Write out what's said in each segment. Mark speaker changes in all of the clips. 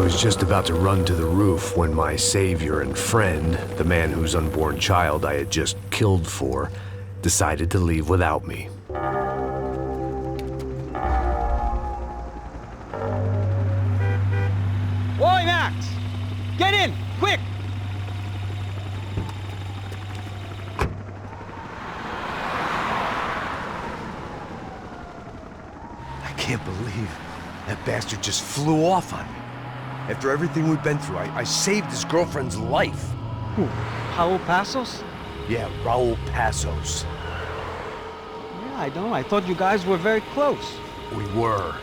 Speaker 1: was just about to run to the roof when my savior and friend, the man whose unborn child I had just killed for, decided to leave without me.
Speaker 2: Oi, Max! Get in, quick!
Speaker 3: I can't believe that bastard just flew off on me. After everything we've been through, I saved his girlfriend's life.
Speaker 2: Who? Raul Passos?
Speaker 3: Yeah, Raul Passos.
Speaker 2: Yeah, I know. I thought you guys were very close.
Speaker 3: We were.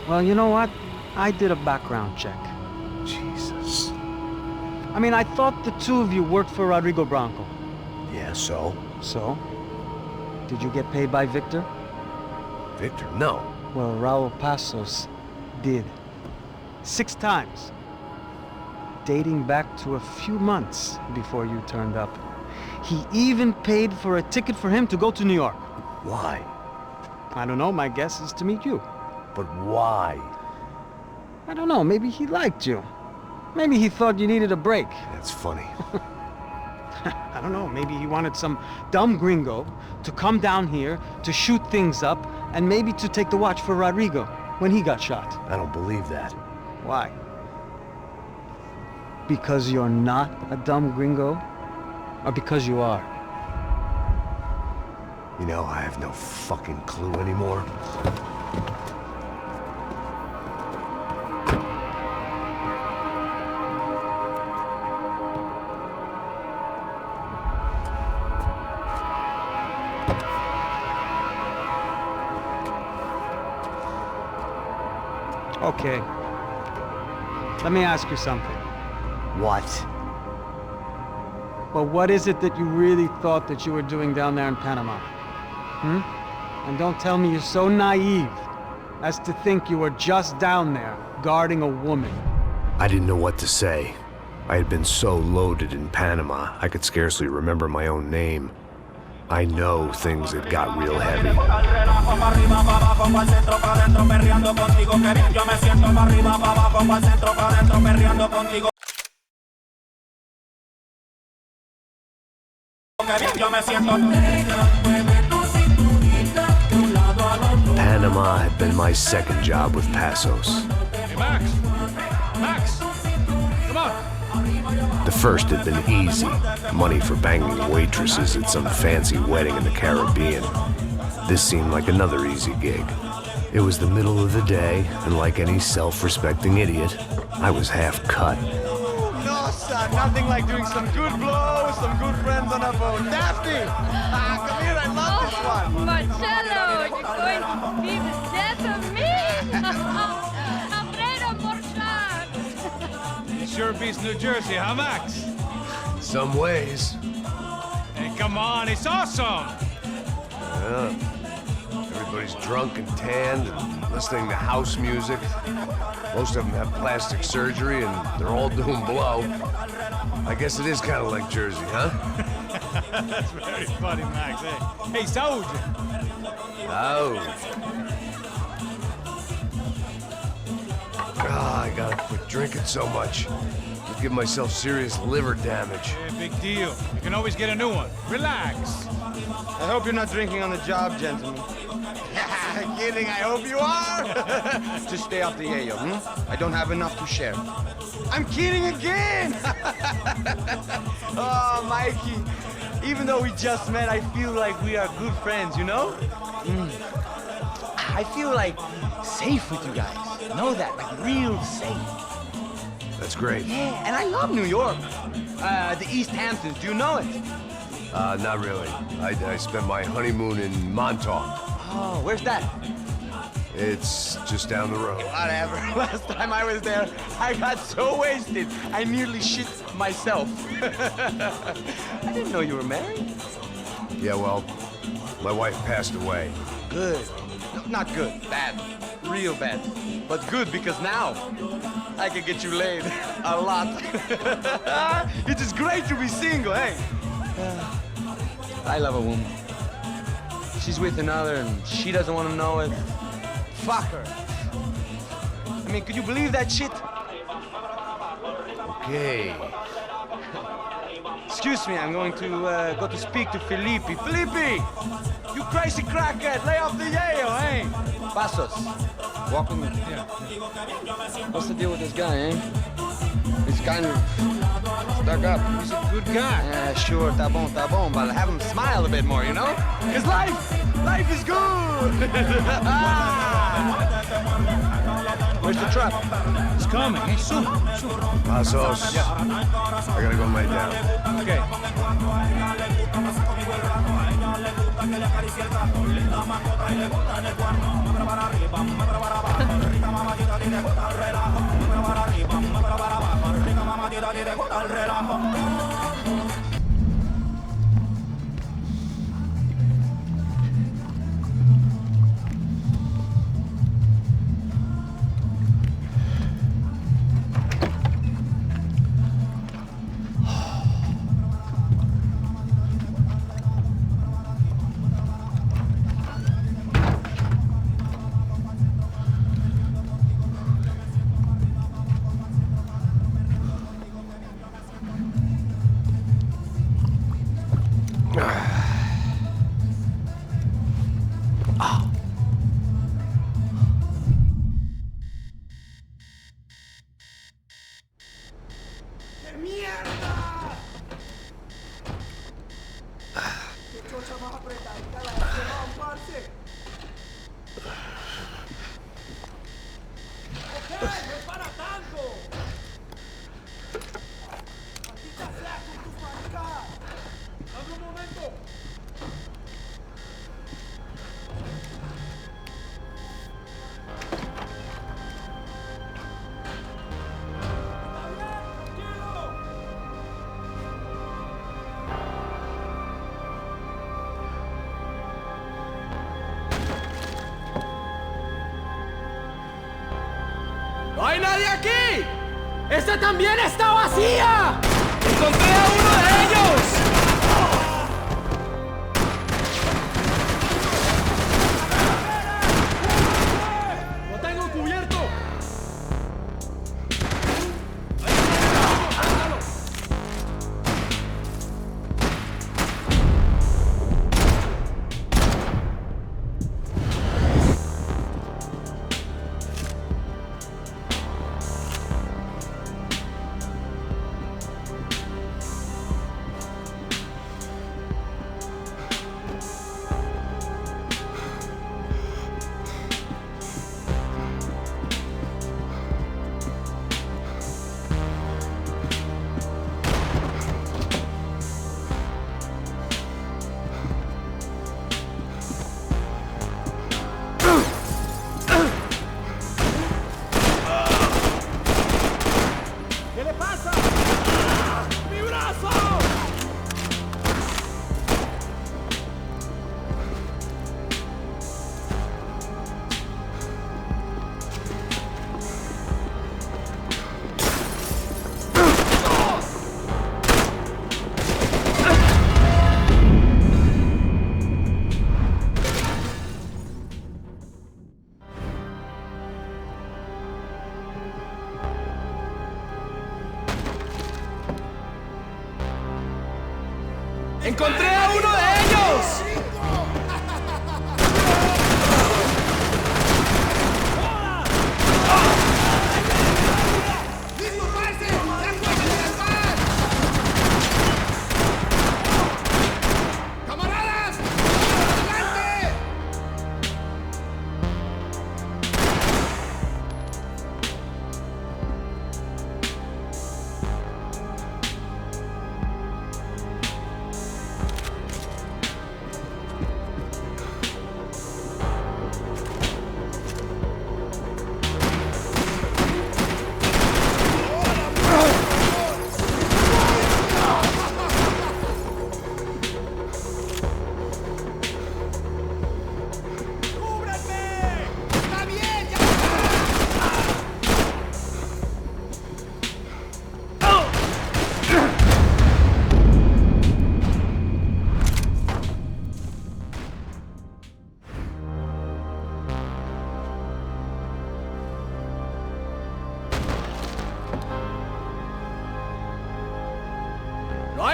Speaker 2: Well, you know what? I did a background check.
Speaker 3: Jesus.
Speaker 2: I mean, I thought the two of you worked for Rodrigo Branco.
Speaker 3: Yeah, so?
Speaker 2: So? Did you get paid by Victor?
Speaker 3: Victor, no.
Speaker 2: Well, Raul Passos did. 6 times. Dating back to a few months before you turned up. He even paid for a ticket for him to go to New York.
Speaker 3: Why?
Speaker 2: I don't know, my guess is to meet you.
Speaker 3: But why?
Speaker 2: I don't know, maybe he liked you. Maybe he thought you needed a break.
Speaker 3: That's funny.
Speaker 2: I don't know, maybe he wanted some dumb gringo to come down here to shoot things up and maybe to take the watch for Rodrigo when he got shot.
Speaker 3: I don't believe that.
Speaker 2: Why? Because you're not a dumb gringo? Or because you are?
Speaker 3: You know, I have no fucking clue anymore.
Speaker 2: Okay. Let me ask you something.
Speaker 3: What?
Speaker 2: Well, what is it that you really thought that you were doing down there in Panama? And don't tell me you're so naive as to think you were just down there guarding a woman.
Speaker 1: I didn't know what to say. I had been so loaded in Panama, I could scarcely remember my own name. I know things had got real heavy. Panama had been my second job with Passos.
Speaker 4: Hey, Max! Max! Come on!
Speaker 1: The first had been easy. Money for banging waitresses at some fancy wedding in the Caribbean. This seemed like another easy gig. It was the middle of the day, and like any self-respecting idiot, I was half cut.
Speaker 5: No, son, nothing like doing some good blows, some good friends on a boat. Daphne! Come here, I love this one.
Speaker 6: Marcello, you're going to be the death of me? Alfredo Morchan.
Speaker 4: It sure beats New Jersey, huh, Max?
Speaker 3: Some ways.
Speaker 4: Hey, come on, it's awesome!
Speaker 3: Yeah. Everybody's drunk and tanned and listening to house music. Most of them have plastic surgery and they're all doing blow. I guess it is kind of like Jersey, huh?
Speaker 4: That's very funny, Max. Hey, Saúde!
Speaker 3: Oh. I gotta quit drinking so much. I'll give myself serious liver damage.
Speaker 4: Yeah, big deal. You can always get a new one. Relax.
Speaker 5: I hope you're not drinking on the job, gentlemen. Kidding, I hope you are. Just stay off the yayo, I don't have enough to share. I'm kidding again. Oh, Mikey, even though we just met, I feel like we are good friends, you know? I feel like safe with you guys. Know that, like real safe.
Speaker 3: That's great.
Speaker 5: Yeah, and I love New York. The East Hamptons, do you know it?
Speaker 3: Not really. I spent my honeymoon in Montauk.
Speaker 5: Oh, where's that?
Speaker 3: It's just down the road.
Speaker 5: Whatever. Last time I was there, I got so wasted, I nearly shit myself. I didn't know you were married.
Speaker 3: Yeah, well, my wife passed away.
Speaker 5: Good. No, not good. Bad. Real bad. But good because now I can get you laid a lot. It is great to be single, hey? I love a woman. She's with another and she doesn't want to know it. Fuck her. I mean, could you believe that shit?
Speaker 3: Okay.
Speaker 5: Excuse me, I'm going to go to speak to Felipe. Felipe! You crazy crackhead, lay off the yayo, eh? Pasos, walk with me.
Speaker 4: Yeah.
Speaker 5: What's the deal with this guy, eh? He's kind of stuck up.
Speaker 4: He's a good guy.
Speaker 5: Yeah, sure, tá bom, but have him smile a bit more, you know? Because life is good! Where's the truck?
Speaker 4: It's coming. Hey, soon.
Speaker 3: Pasos. I gotta go lay down.
Speaker 4: Okay.
Speaker 7: ¡No hay nadie aquí! ¡Esta también está vacía! ¡Encontré a uno de ellos! ¡Lo tengo cubierto!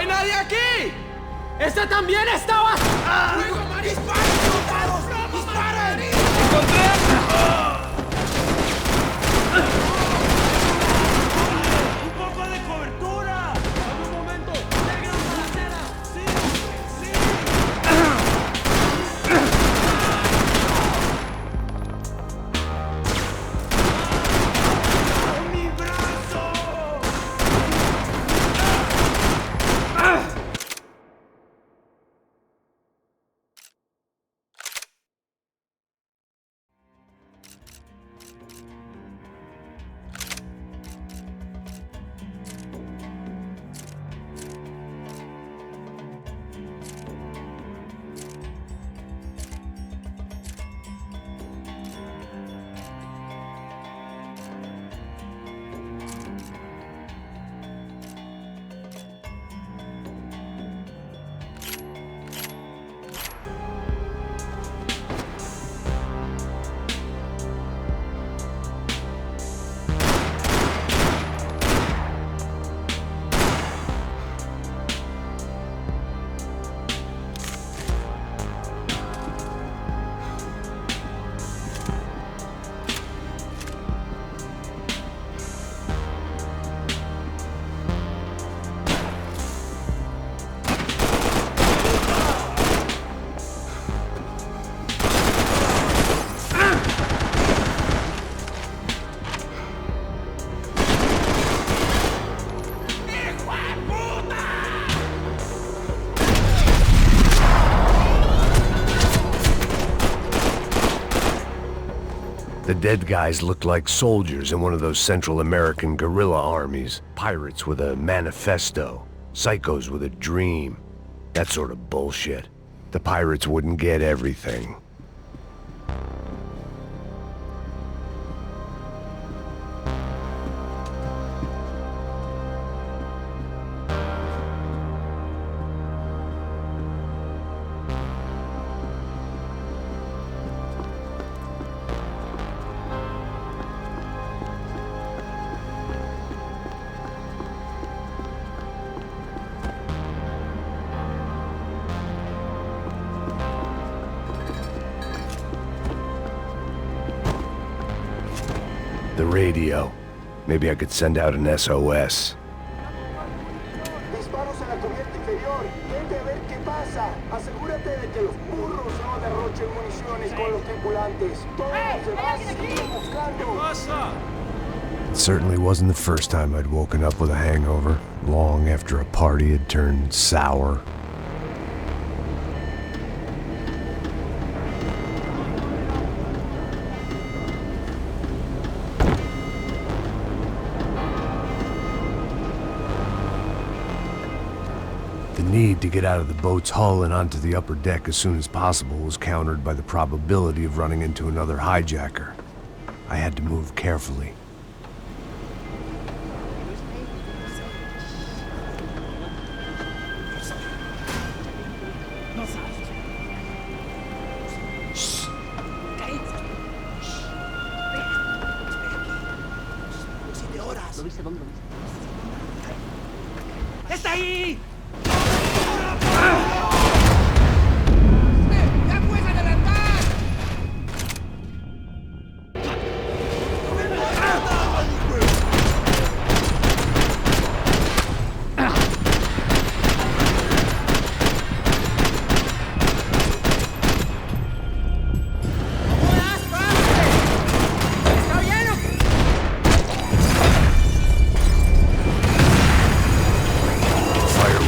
Speaker 7: hay nadie aquí! ¡Este también está vacío! ¡Fuego, María! ¡Disparen! ¡Disparen! ¡Encontré! ¡Un poco de cobertura! ¡Dame un momento! ¡Negra balacera! ¡Sí! ¡Sí! ¡Mi brazo!
Speaker 1: The dead guys looked like soldiers in one of those Central American guerrilla armies. Pirates with a manifesto. Psychos with a dream. That sort of bullshit. The pirates wouldn't get everything. The radio. Maybe I could send out an SOS.
Speaker 8: Disparos en la cubierta inferior. Vete a ver qué pasa. Asegúrate de que los burros no derrochen municiones con los tripulantes. Todos los demás siguen buscando.
Speaker 1: It certainly wasn't the first time I'd woken up with a hangover, long after a party had turned sour. The need to get out of the boat's hull and onto the upper deck as soon as possible was countered by the probability of running into another hijacker. I had to move carefully.
Speaker 7: ¡Está ahí!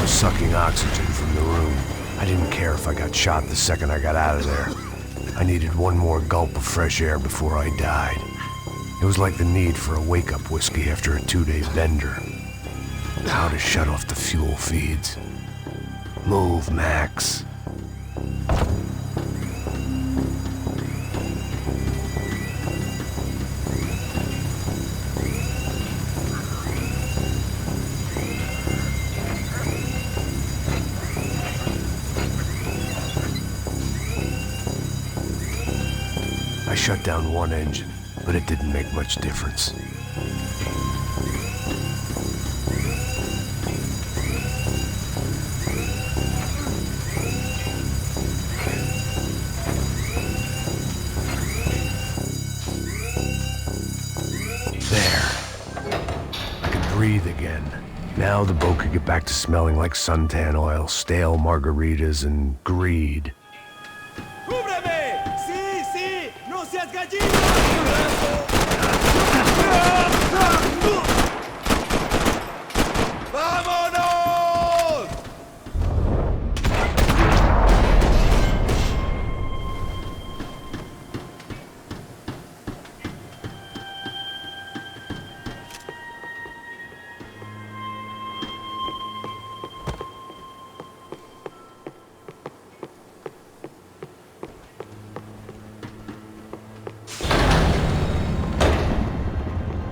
Speaker 1: Sucking oxygen from the room. I didn't care if I got shot the second I got out of there. I needed one more gulp of fresh air before I died. It was like the need for a wake-up whiskey after a 2-day bender. How to shut off the fuel feeds. Move, Max. I shut down one engine, but it didn't make much difference. Now the boat could get back to smelling like suntan oil, stale margaritas, and greed.
Speaker 7: ¡Cúbreme! ¡Sí, sí! ¡No seas gallina! ¡Vámonos!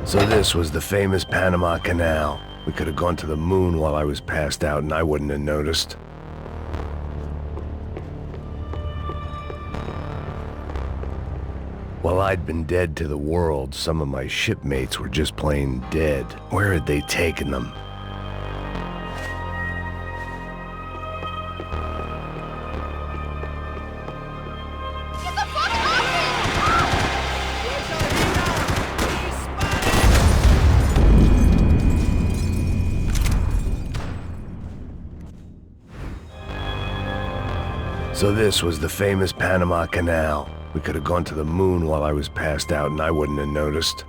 Speaker 1: So this was the famous Panama Canal. We could have gone to the moon while I was passed out and I wouldn't have noticed. While I'd been dead to the world, some of my shipmates were just plain dead. Where had they taken them? So this was the famous Panama Canal. We could have gone to the moon while I was passed out and I wouldn't have noticed.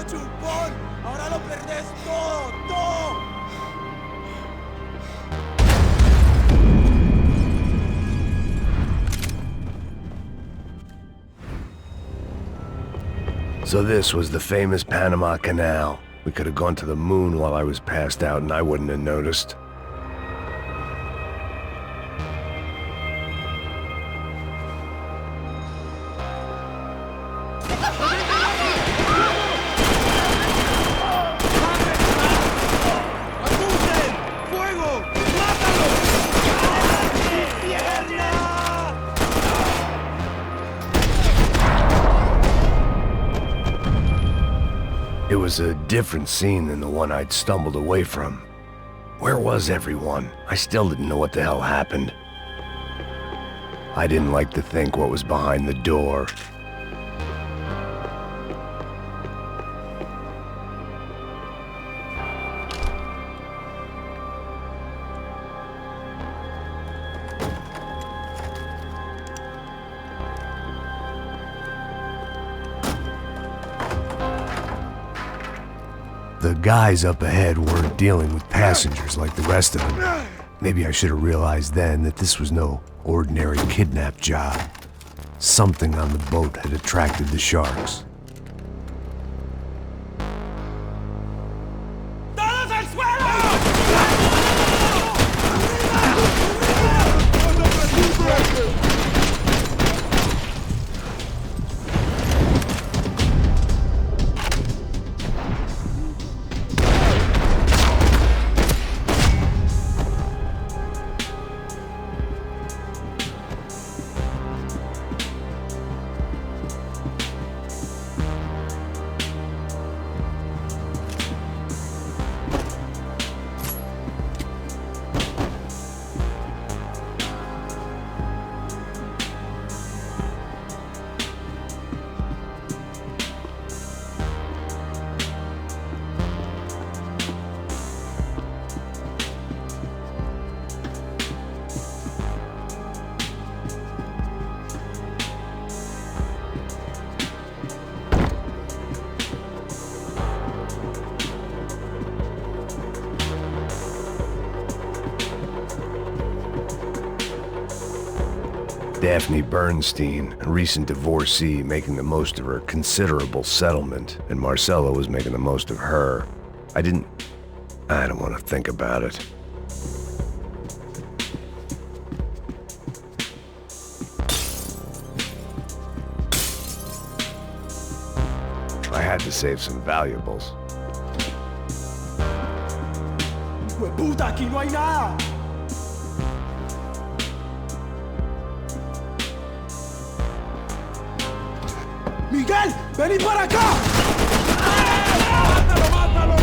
Speaker 7: ¡Chupón! ¡Ahora lo perdés todo! ¡Todo!
Speaker 1: So this was the famous Panama Canal. We could have gone to the moon while I was passed out and I wouldn't have noticed. It was a different scene than the one I'd stumbled away from. Where was everyone? I still didn't know what the hell happened. I didn't like to think what was behind the door. The guys up ahead weren't dealing with passengers like the rest of them. Maybe I should have realized then that this was no ordinary kidnap job. Something on the boat had attracted the sharks.
Speaker 7: ¡Todos al suelo!
Speaker 1: Daphne Bernstein, a recent divorcee, making the most of her considerable settlement, and Marcella was making the most of her. I don't want to think about it. had to save some valuables.
Speaker 7: ¡Hueputa, aquí no hay nada! ¡Miguel, vení para acá! ¡Mátalo, mátalo!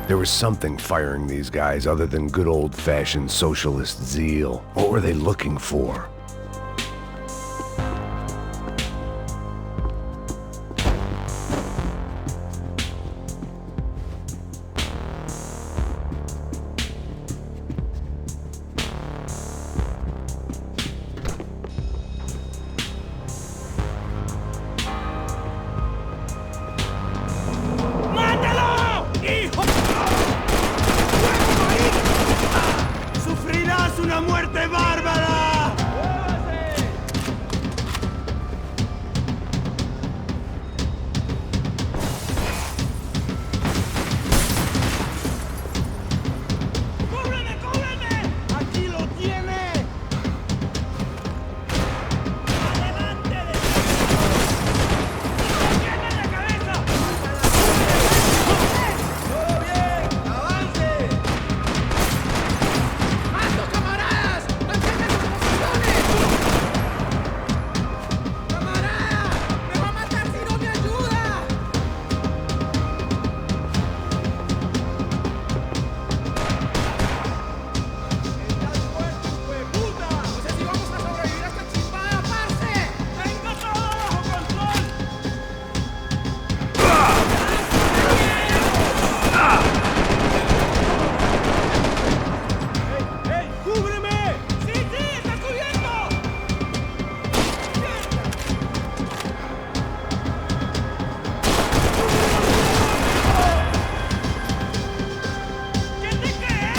Speaker 1: There was something firing these guys other than good old-fashioned socialist zeal. What were they looking for?
Speaker 7: ¡Sufrirás una muerte bárbara! ¡Cúbreme, cúbreme! ¡Aquí lo tiene! ¡Adelante de ¡tiene la cabeza! ¡Todo bien! ¡Avance! ¡Alto, camaradas! ¡Mantengan sus posiciones! ¡Camarada! ¡Me va a matar si no me ayuda! ¡Estás muerto, hueputa! No sé si vamos a sobrevivir a esta chimbada, parce. ¡Tengo todo bajo control! ¡Ey! ¡Cúbreme! ¡Sí, sí! ¡Está cubierto! ¿Qué te crees?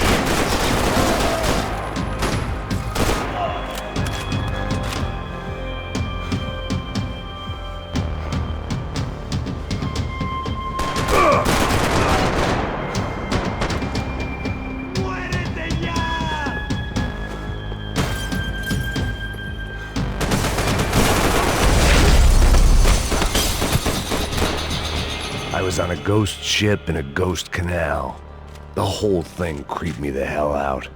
Speaker 7: ¡Muérete ya!
Speaker 1: I was on a ghost ship in a ghost canal. The whole thing creeped me the hell out.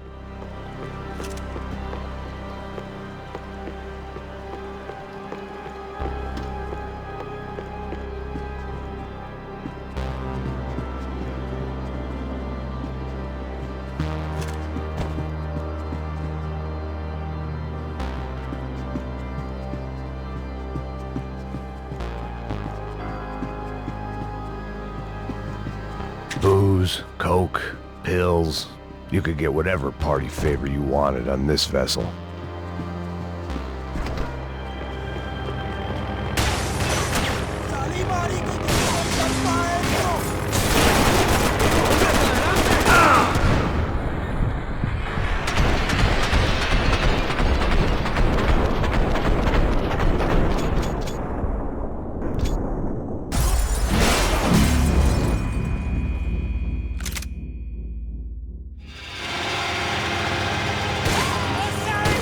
Speaker 1: Booze, coke, pills. You could get whatever party favor you wanted on this vessel.
Speaker 7: ¡Salí, marico! ¡Tu puerta está adentro! ¡No sabes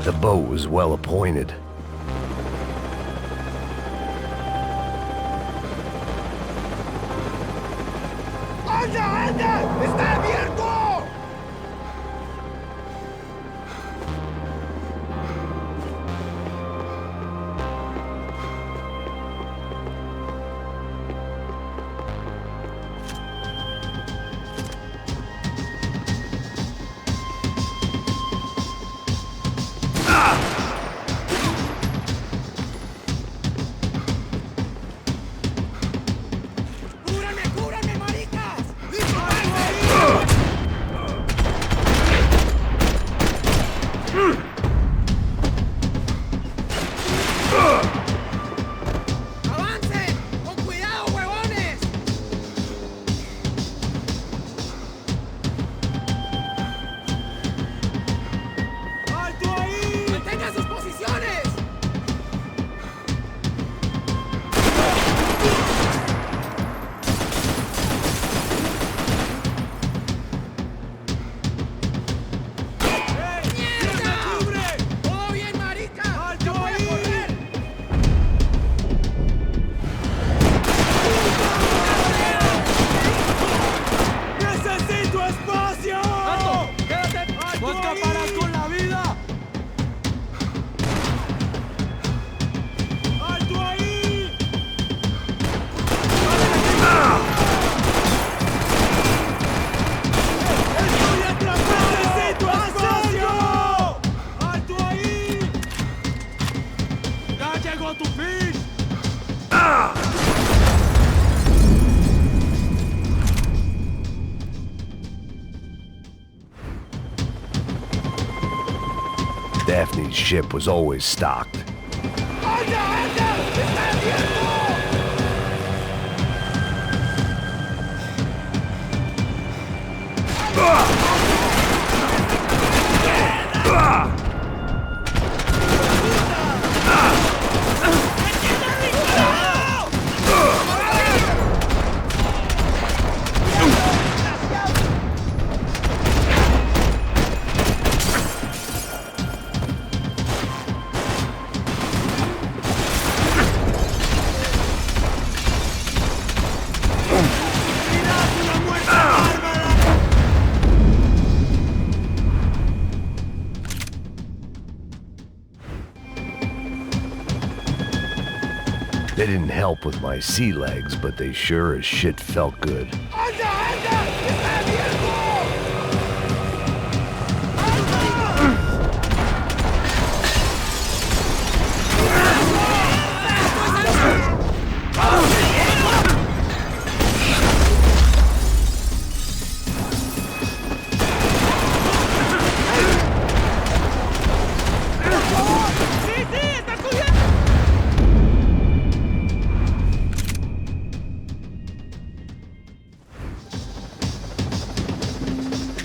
Speaker 1: The boat was well appointed.
Speaker 8: ¡Anda, anda! ¡Está abierto!
Speaker 1: Daphne's ship was always stocked. They didn't help with my sea legs, but they sure as shit felt good.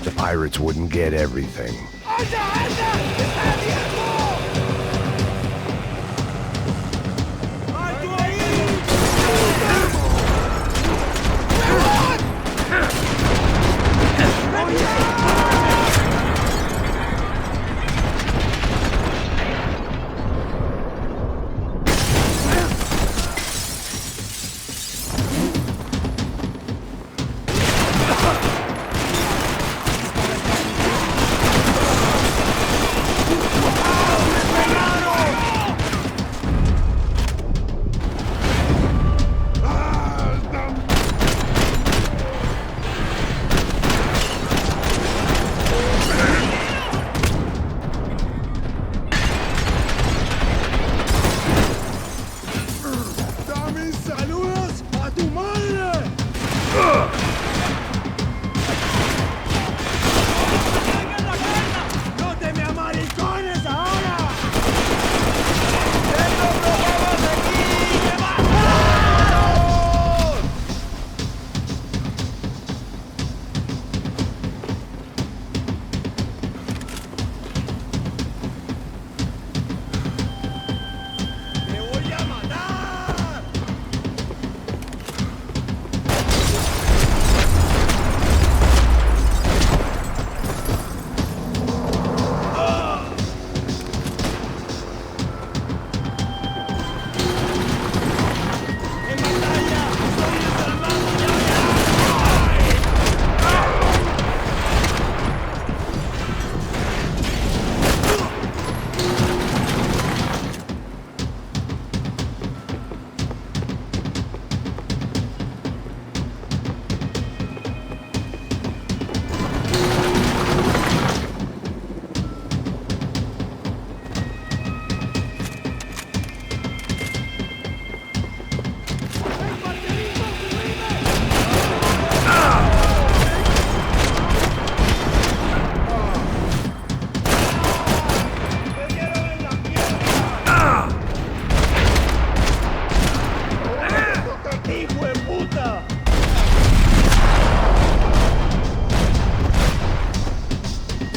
Speaker 1: The pirates wouldn't get everything.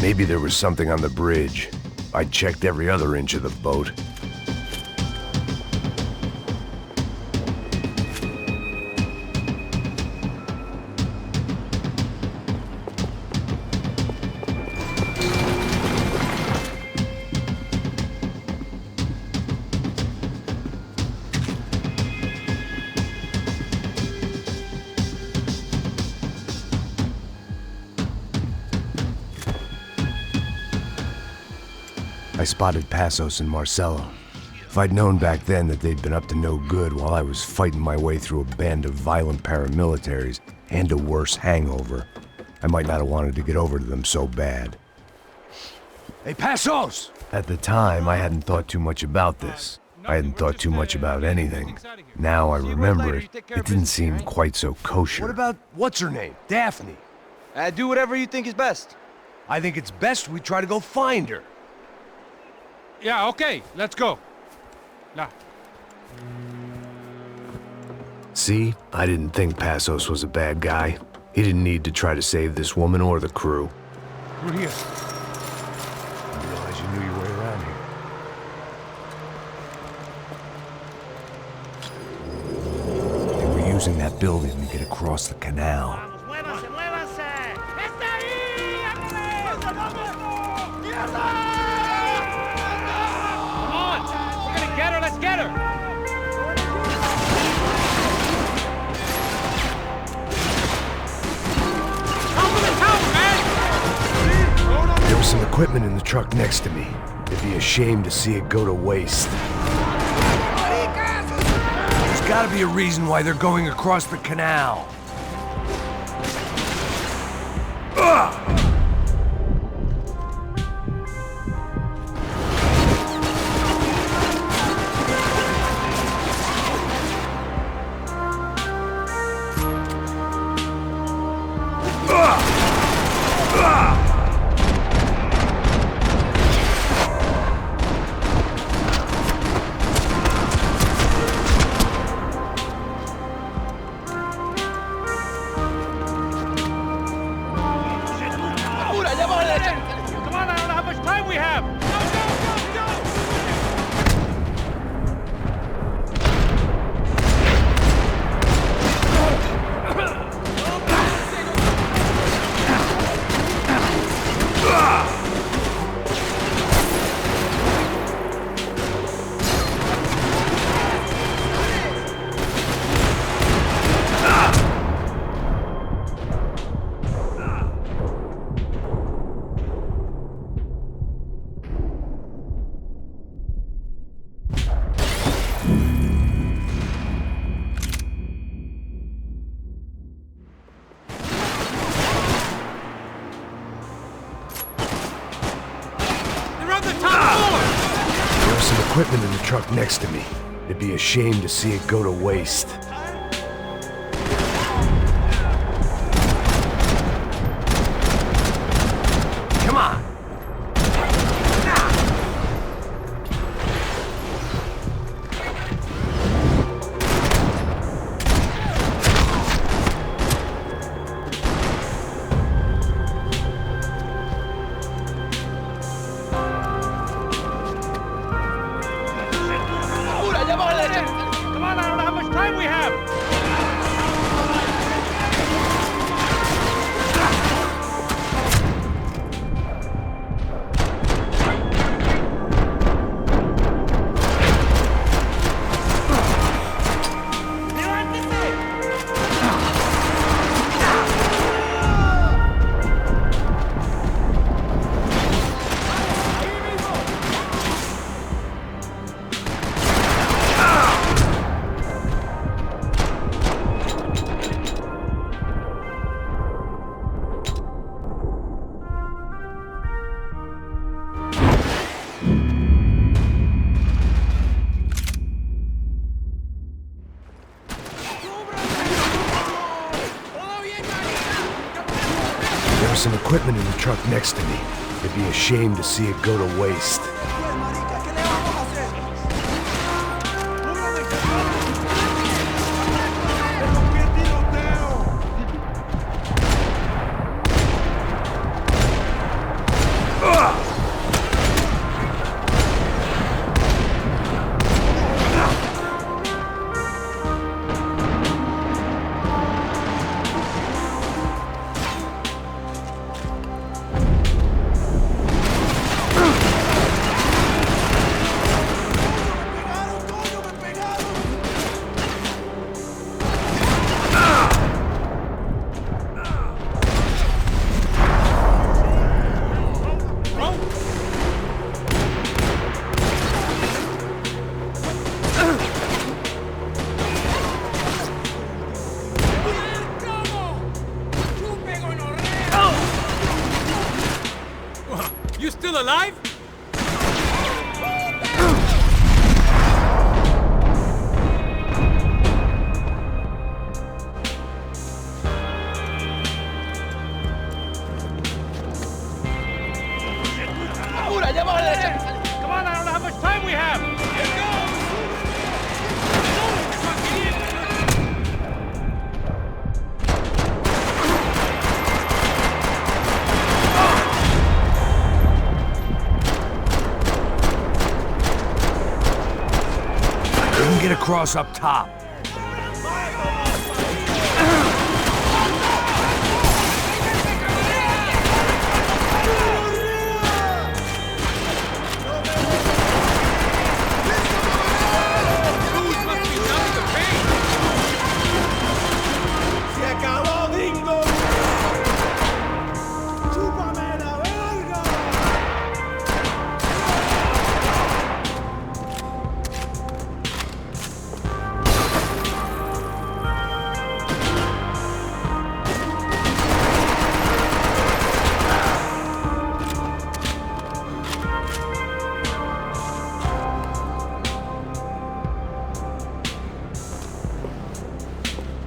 Speaker 1: Maybe there was something on the bridge. I checked every other inch of the boat. I spotted Passos and Marcelo. If I'd known back then that they'd been up to no good while I was fighting my way through a band of violent paramilitaries and a worse hangover, I might not have wanted to get over to them so bad.
Speaker 3: Hey, Passos!
Speaker 1: At the time, I hadn't thought too much about this. I hadn't thought too much about anything. Now I remember it, it didn't seem quite so kosher.
Speaker 3: What about, what's her name? Daphne.
Speaker 5: Do whatever you think is best.
Speaker 3: I think it's best we try to go find her.
Speaker 4: Yeah, okay, let's go. Nah.
Speaker 1: See, I didn't think Passos was a bad guy. He didn't need to try to save this woman or the crew.
Speaker 4: We're here.
Speaker 1: I didn't realize you knew your way around here. They were using that building to get across the canal.
Speaker 7: ¡Muévanse, muévanse! ¡Está ahí!
Speaker 4: Come on! We're gonna get her, let's get her! Top of the tower, man!
Speaker 1: There was some equipment in the truck next to me. It'd be a shame to see it go to waste.
Speaker 3: There's gotta be a reason why they're going across the canal.
Speaker 4: Come on, I don't know how much time we have!
Speaker 1: There was some equipment in the truck next to me. It'd be a shame to see it go to waste.
Speaker 3: Come on!
Speaker 4: Come on, I don't know how much time we have!
Speaker 1: There was some equipment in the truck next to me. It'd be a shame to see it go to waste.
Speaker 7: still alive? Come on, I don't know how much time we have. Let's go.
Speaker 1: We can get across up top.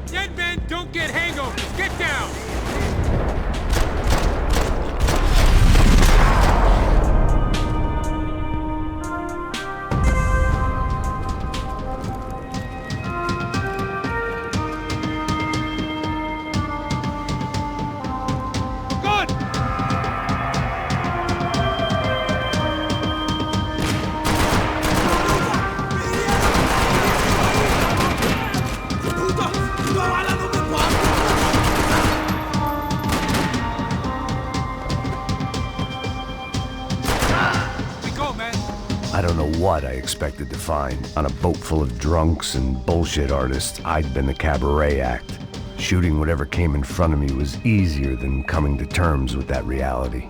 Speaker 7: Dead men don't get hangovers. Get down. Good. We go, man.
Speaker 1: I don't know what I expected to find. On a boat full of drunks and bullshit artists, I'd been the cabaret act. Shooting whatever came in front of me was easier than coming to terms with that reality.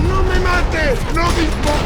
Speaker 8: ¡No me mates! ¡No me importa!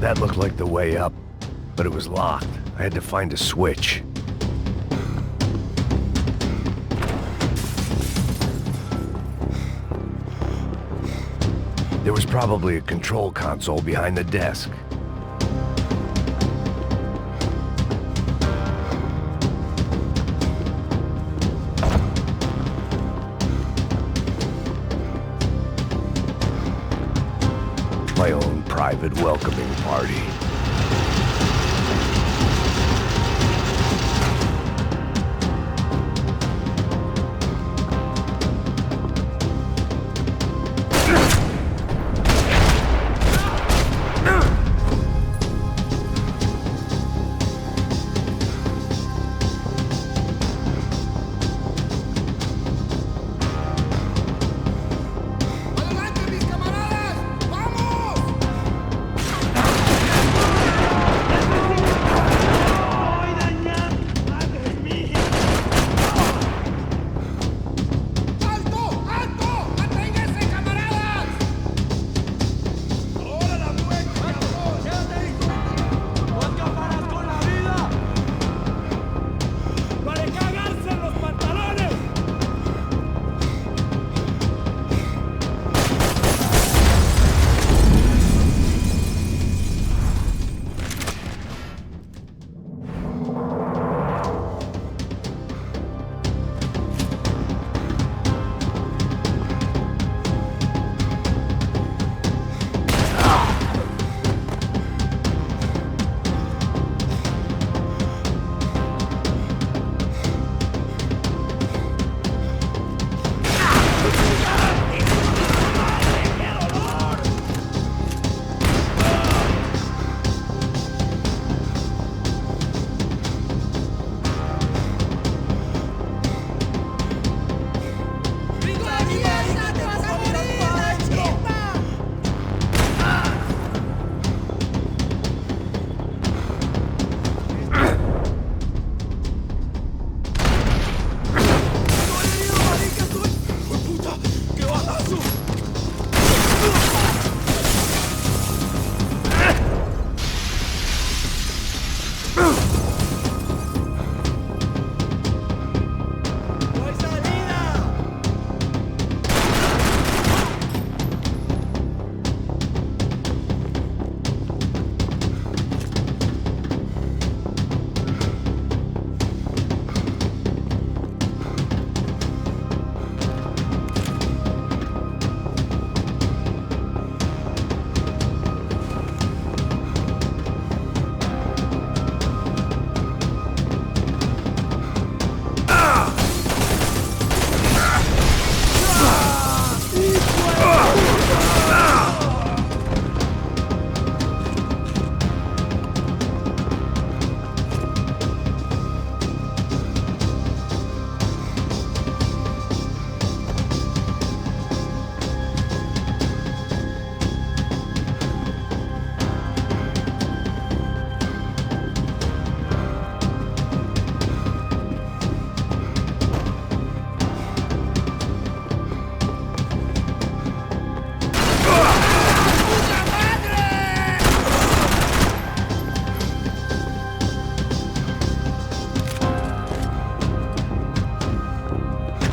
Speaker 1: That looked like the way up, but it was locked. I had to find a switch. There was probably a control console behind the desk. My own private welcoming party.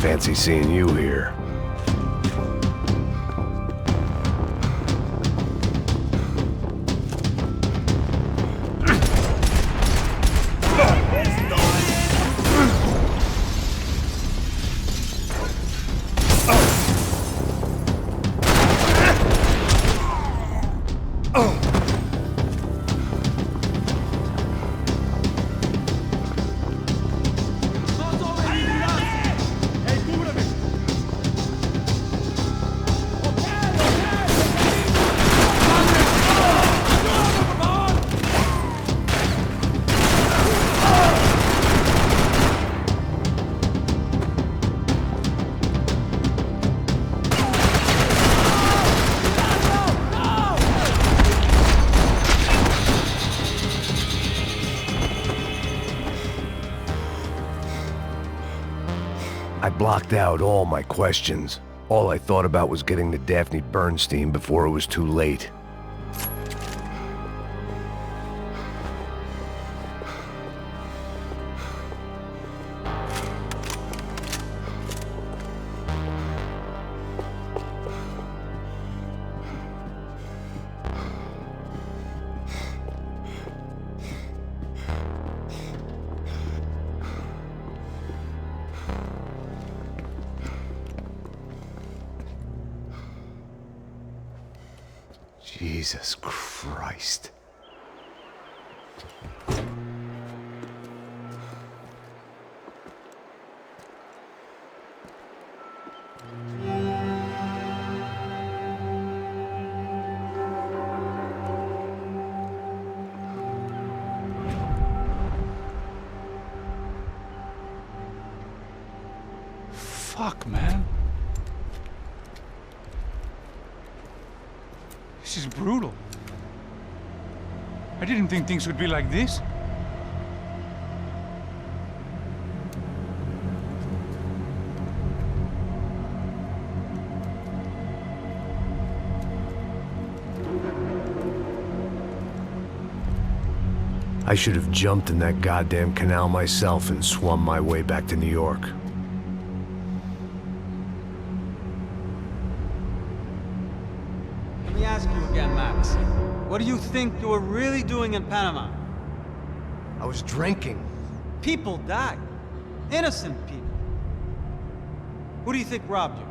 Speaker 1: Fancy seeing you here. I blocked out all my questions. All I thought about was getting to Daphne Bernstein before it was too late. Jesus Christ.
Speaker 9: Fuck, man. This is brutal. I didn't think things would be like this.
Speaker 1: I should have jumped in that goddamn canal myself and swum my way back to New York.
Speaker 2: Let me ask you again, Max. What do you think you were really doing in Panama?
Speaker 1: I was drinking.
Speaker 2: People died. Innocent people. Who do you think robbed you?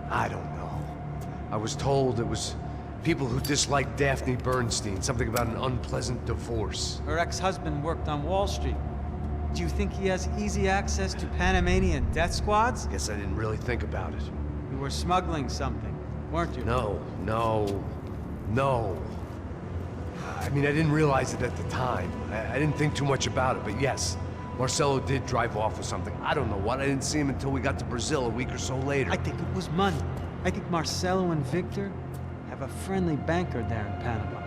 Speaker 1: I don't know. I was told it was people who disliked Daphne Bernstein, something about an unpleasant divorce.
Speaker 2: Her ex-husband worked on Wall Street. Do you think he has easy access to Panamanian death squads?
Speaker 1: Guess I didn't really think about it.
Speaker 2: You were smuggling something, weren't you?
Speaker 1: No. I mean, I didn't realize it at the time. I didn't think too much about it, but yes, Marcelo did drive off with something. I don't know what. I didn't see him until we got to Brazil a week or so later.
Speaker 2: I think it was money. I think Marcelo and Victor have a friendly banker there in Panama.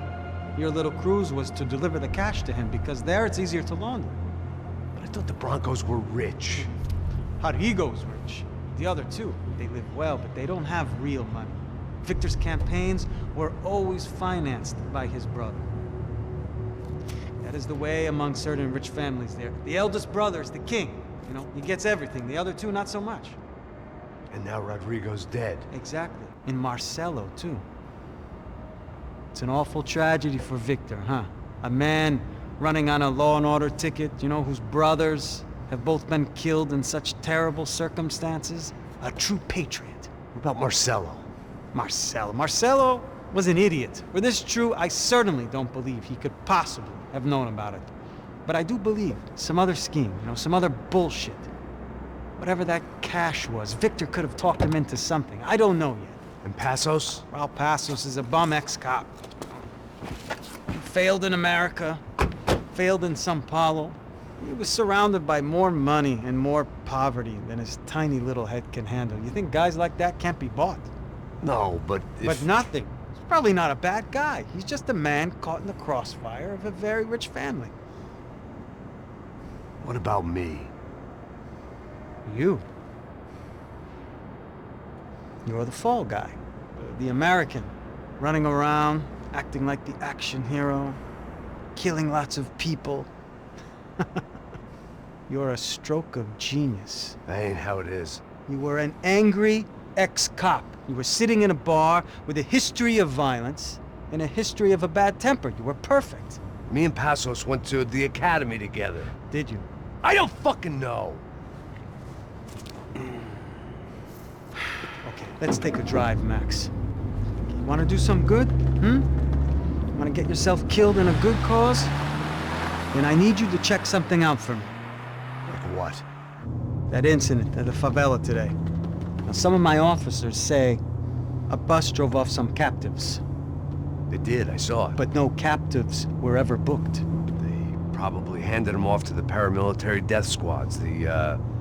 Speaker 2: Your little cruise was to deliver the cash to him because there it's easier to launder.
Speaker 1: But I thought the Broncos were rich.
Speaker 2: Rodrigo's rich. The other two, they live well, but they don't have real money. Victor's campaigns were always financed by his brother. That is the way among certain rich families there. The eldest brother is the king. You know, he gets everything. The other two, not so much.
Speaker 1: And now Rodrigo's dead.
Speaker 2: Exactly. And Marcelo, too. It's an awful tragedy for Victor, huh? A man running on a law and order ticket, you know, whose brothers have both been killed in such terrible circumstances. A true patriot.
Speaker 1: What about Marcelo?
Speaker 2: Marcelo was an idiot. Were this true, I certainly don't believe he could possibly have known about it. But I do believe some other scheme, you know, some other bullshit. Whatever that cash was, Victor could have talked him into something. I don't know yet.
Speaker 1: And Passos?
Speaker 2: Well, Passos is a bum ex-cop. He failed in America, failed in Sao Paulo. He was surrounded by more money and more poverty than his tiny little head can handle. You think guys like that can't be bought?
Speaker 1: No, but if...
Speaker 2: But nothing. He's probably not a bad guy. He's just a man caught in the crossfire of a very rich family.
Speaker 1: What about me?
Speaker 2: You. You're the fall guy. The American. Running around, acting like the action hero. Killing lots of people. You're a stroke of genius.
Speaker 1: That ain't how it is.
Speaker 2: You were an angry ex-cop. You were sitting in a bar with a history of violence and a history of a bad temper. You were perfect.
Speaker 1: Me and Passos went to the academy together.
Speaker 2: Did you?
Speaker 1: I don't fucking know.
Speaker 2: Okay, let's take a drive, Max. You want to do some good? Want to get yourself killed in a good cause? Then I need you to check something out for me.
Speaker 1: Like what?
Speaker 2: That incident at the favela today. Now, some of my officers say a bus drove off some captives.
Speaker 1: They did, I saw it.
Speaker 2: But no captives were ever booked.
Speaker 1: They probably handed them off to the paramilitary death squads, the,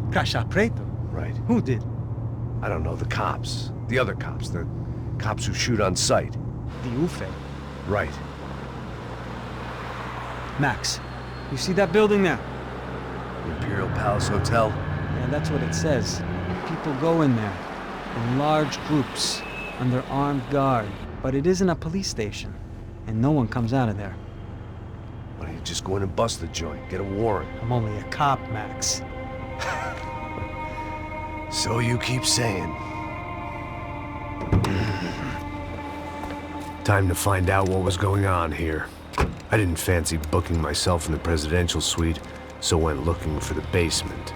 Speaker 2: Caixa Preto?
Speaker 1: Right.
Speaker 2: Who did?
Speaker 1: I don't know, the cops. The other cops. The cops who shoot on sight.
Speaker 2: The UFE.
Speaker 1: Right.
Speaker 2: Max, you see that building there?
Speaker 1: The Imperial Palace Hotel?
Speaker 2: Yeah, that's what it says. People go in there in large groups under armed guard. But it isn't a police station, and no one comes out of there.
Speaker 1: Why don't you just go in and bust the joint, get a warrant?
Speaker 2: I'm only a cop, Max.
Speaker 1: So you keep saying. Time to find out what was going on here. I didn't fancy booking myself in the presidential suite, so went looking for the basement.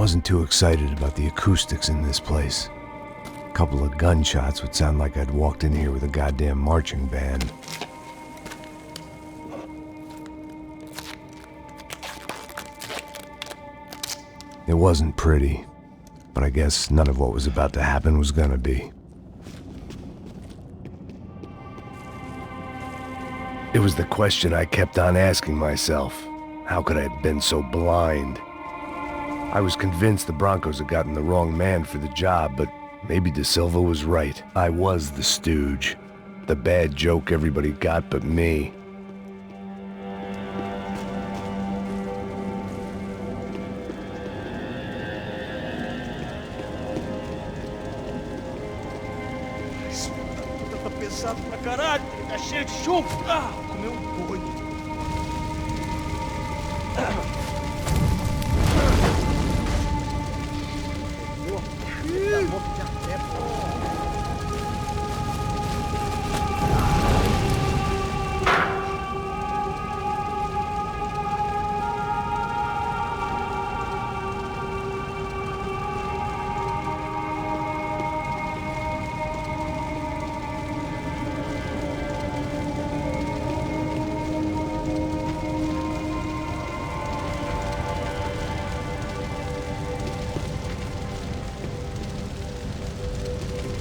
Speaker 1: wasn't too excited about the acoustics in this place. A couple of gunshots would sound like I'd walked in here with a goddamn marching band. It wasn't pretty, but I guess none of what was about to happen was gonna be. It was the question I kept on asking myself. How could I have been so blind? I was convinced the Broncos had gotten the wrong man for the job, but maybe De Silva was right. I was the stooge. The bad joke everybody got but me.
Speaker 7: Tá pesado pra caralho, tá cheio de chumbo. Ah, comeu boi.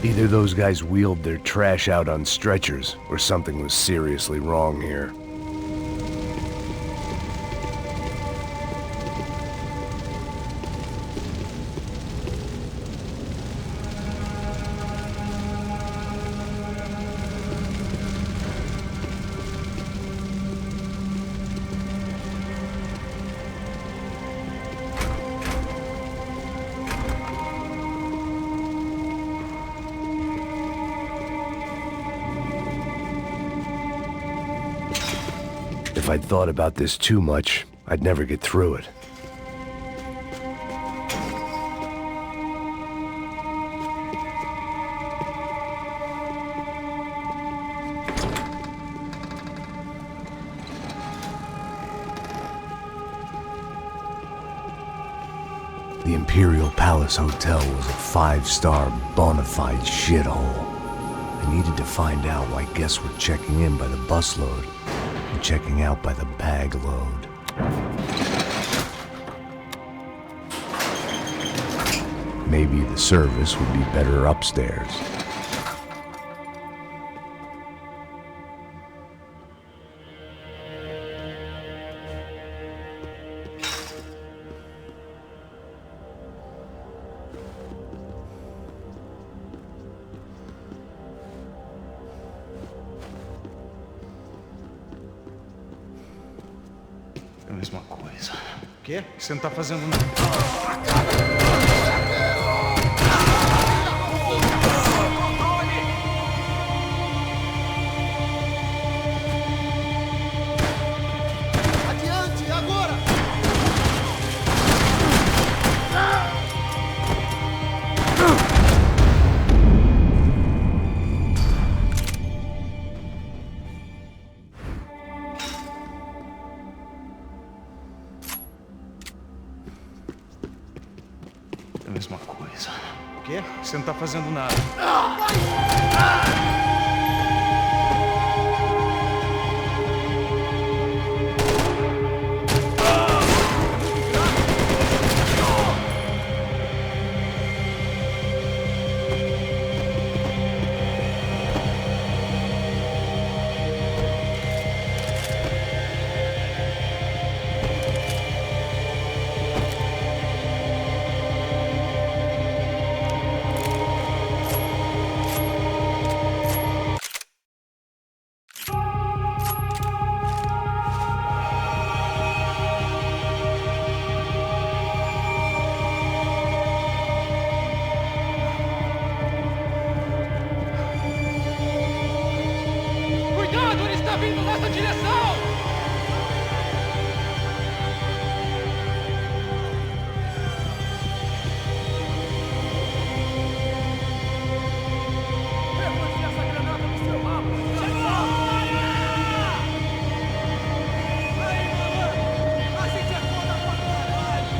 Speaker 1: Either those guys wheeled their trash out on stretchers, or something was seriously wrong here. If I'd thought about this too much, I'd never get through it. The Imperial Palace Hotel was a five-star bona fide shithole. I needed to find out why guests were checking in by the busload and checking out by the bag load. Maybe the service would be better upstairs.
Speaker 9: É a mesma coisa.
Speaker 7: O quê?
Speaker 9: Você não tá fazendo nada.
Speaker 7: Adiante, agora!
Speaker 9: É a mesma coisa.
Speaker 7: O quê?
Speaker 9: Você não tá fazendo nada.
Speaker 7: Cuidado, ele está vindo nessa direção! Levante essa granada no seu rabo! Aí, malandro! A gente é foda pra caralho!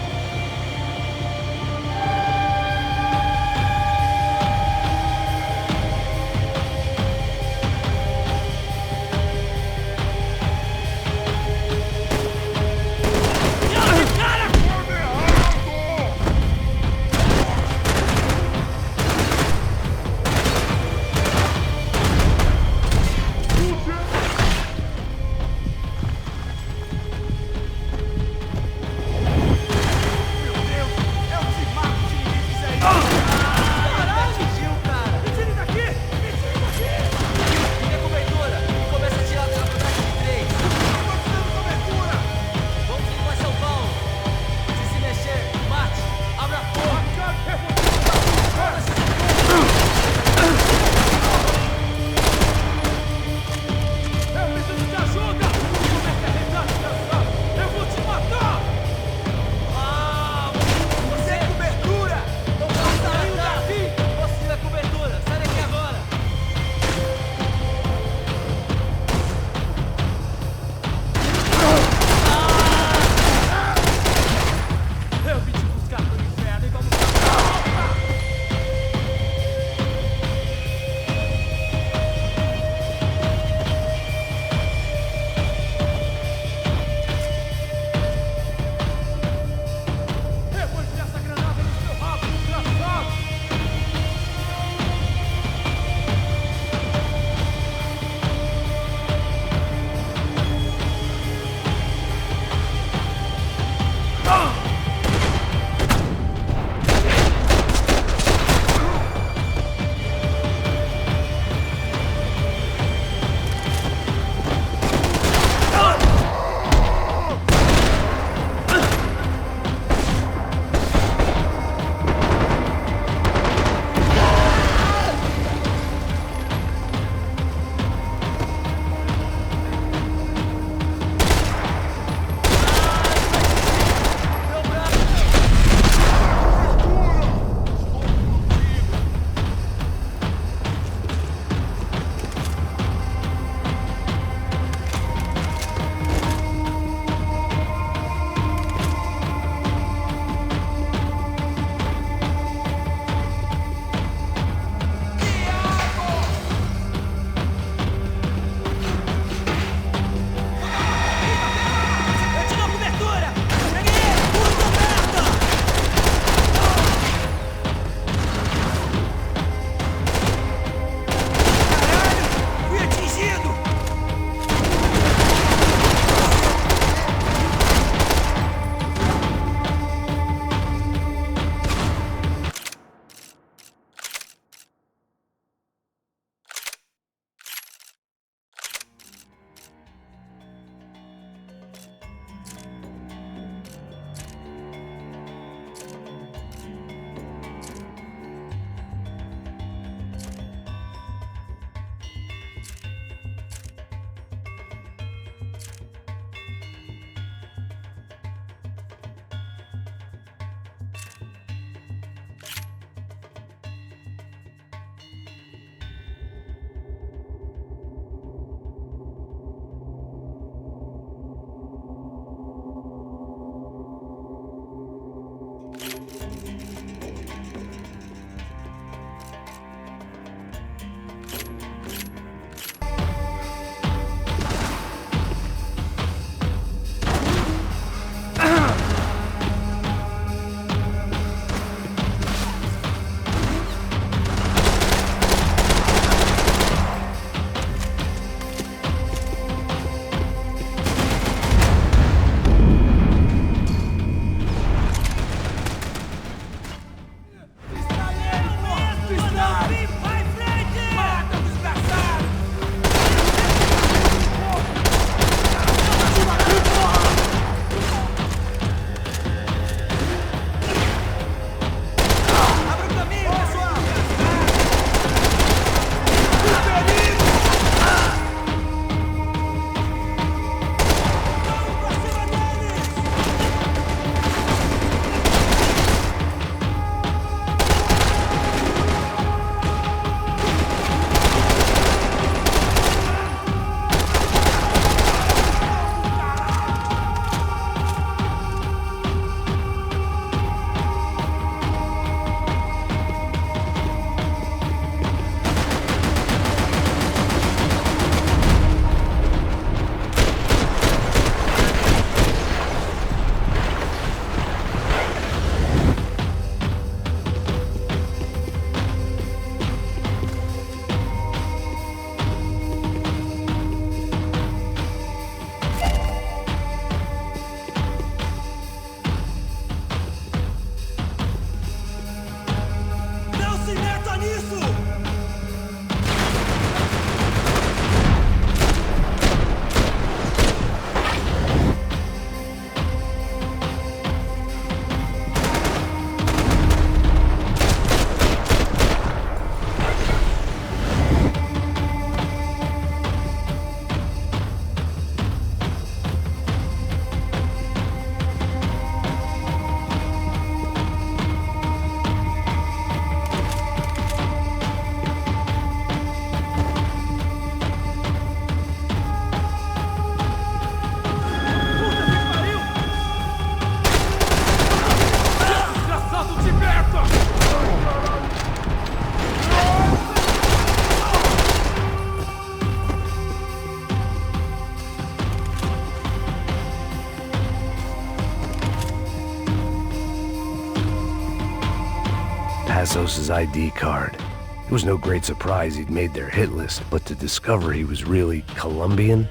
Speaker 1: Santos's ID card. It was no great surprise he'd made their hit list, but to discover he was really Colombian?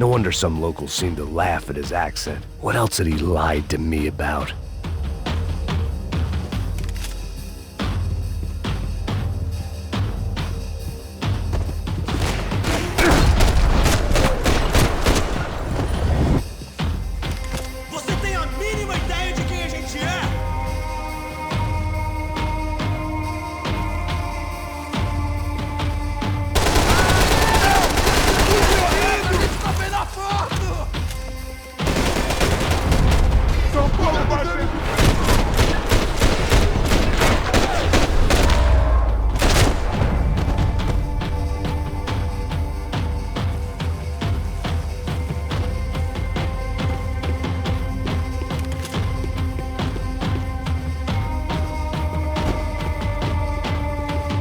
Speaker 1: No wonder some locals seemed to laugh at his accent. What else had he lied to me about?
Speaker 7: Você tem a mínima ideia de quem a gente é?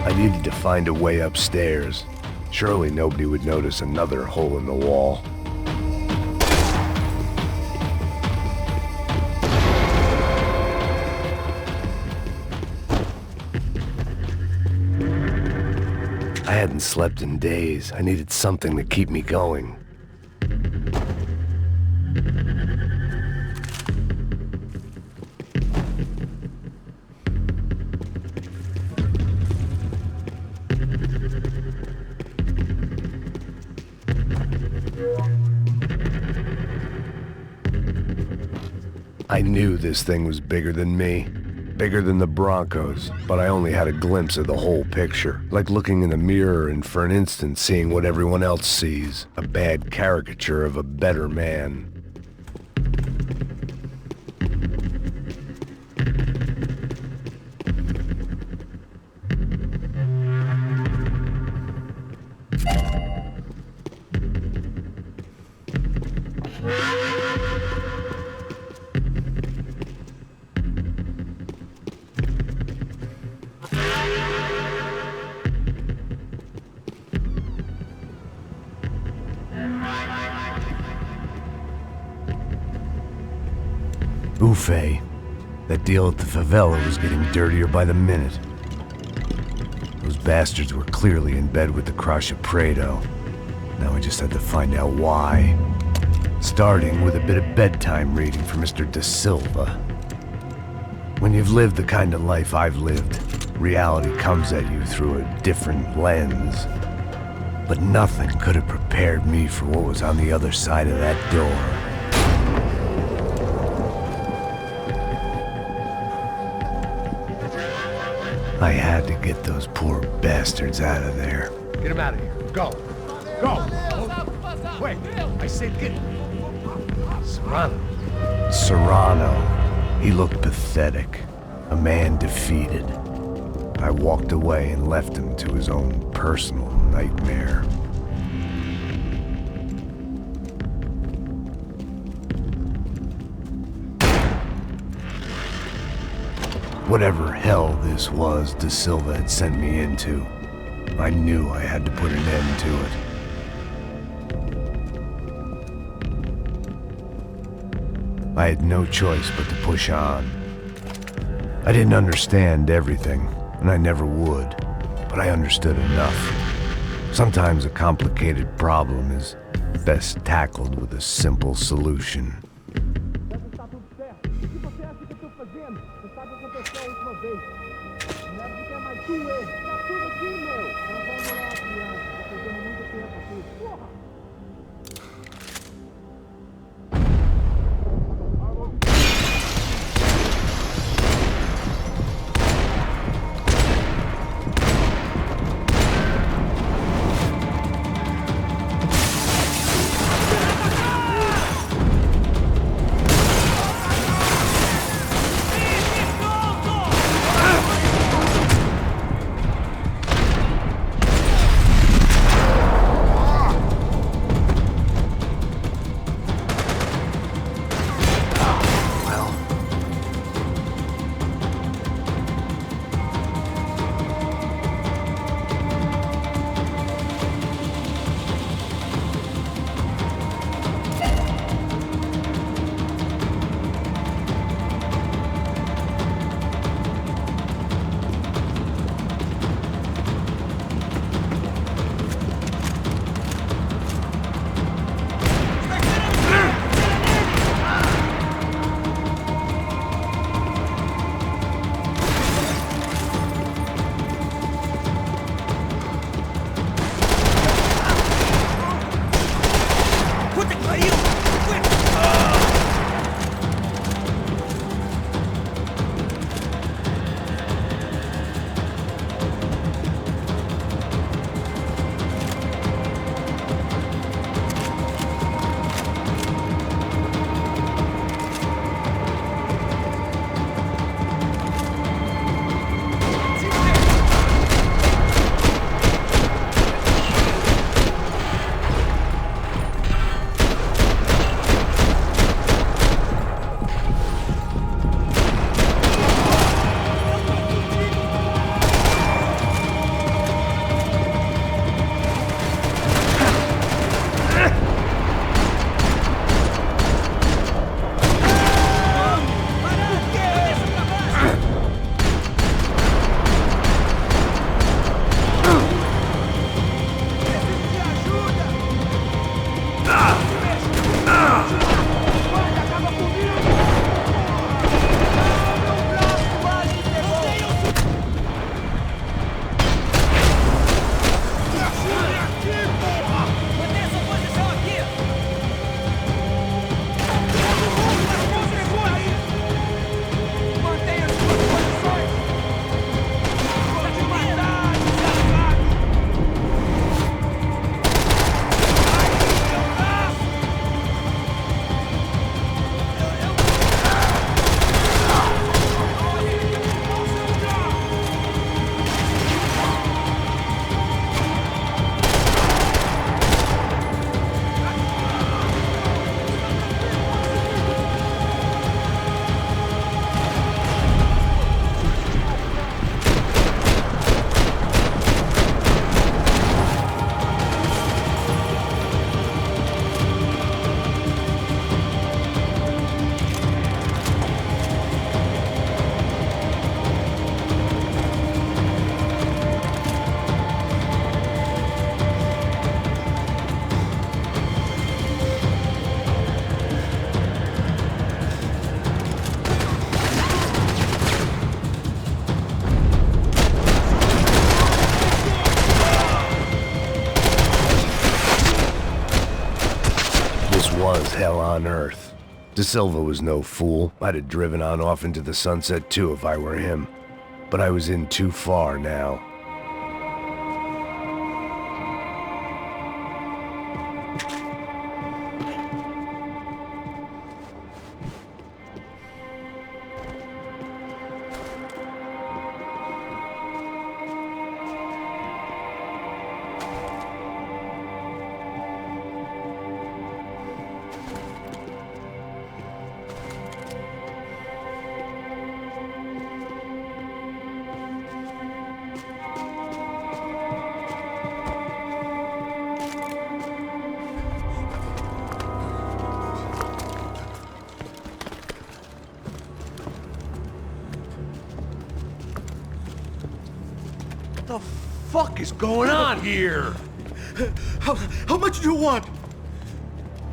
Speaker 1: I needed to find a way upstairs. Surely nobody would notice another hole in the wall. I hadn't slept in days. I needed something to keep me going. I knew this thing was bigger than me, bigger than the Broncos, but I only had a glimpse of the whole picture, like looking in the mirror and for an instant seeing what everyone else sees, a bad caricature of a better man. Buffet. That deal at the favela was getting dirtier by the minute. Those bastards were clearly in bed with the Crusher Prado. Now I just had to find out why. Starting with a bit of bedtime reading for Mr. Da Silva. When you've lived the kind of life I've lived, reality comes at you through a different lens. But nothing could have prepared me for what was on the other side of that door. I had to get those poor bastards out of there.
Speaker 3: Get him out of here. Go. Go. Wait. I said get... Serrano.
Speaker 1: Serrano. He looked pathetic. A man defeated. I walked away and left him to his own personal nightmare. Whatever hell this was Da Silva had sent me into, I knew I had to put an end to it. I had no choice but to push on. I didn't understand everything, and I never would, but I understood enough. Sometimes a complicated problem is best tackled with a simple solution. hell on earth. De Silva was no fool. I'd have driven on off into the sunset too if I were him. But I was in too far now.
Speaker 3: What the fuck is going on here?
Speaker 10: How much do you want?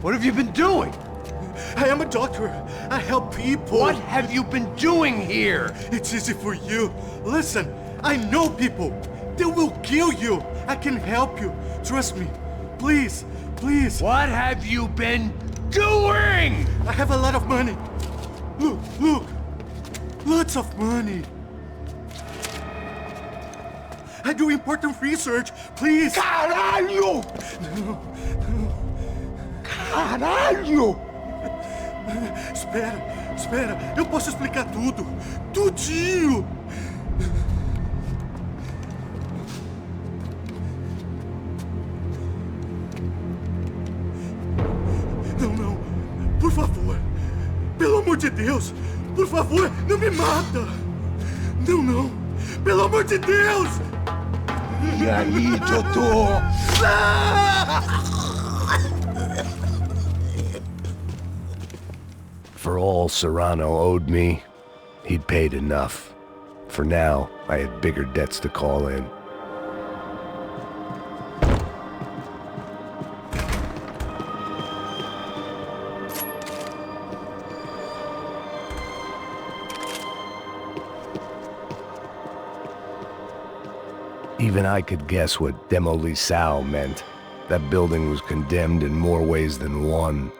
Speaker 3: What have you been doing?
Speaker 10: I am a doctor. I help people.
Speaker 3: What have you been doing here?
Speaker 10: It's easy for you. Listen, I know people. They will kill you. I can help you. Trust me. Please, please.
Speaker 3: What have you been doing?
Speaker 10: I have a lot of money. Look, look. Lots of money. I do important research. Please.
Speaker 3: Caralho!
Speaker 10: No.
Speaker 3: Caralho!
Speaker 10: Espera. Eu posso explicar tudo. Tudinho. Não. Por favor. Pelo amor de Deus. Por favor, não me mata. Não. Pelo amor de Deus.
Speaker 3: E aí, doutor?
Speaker 1: For all Serrano owed me, he'd paid enough. For now, I had bigger debts to call in. Even I could guess what Demolissao meant. That building was condemned in more ways than one.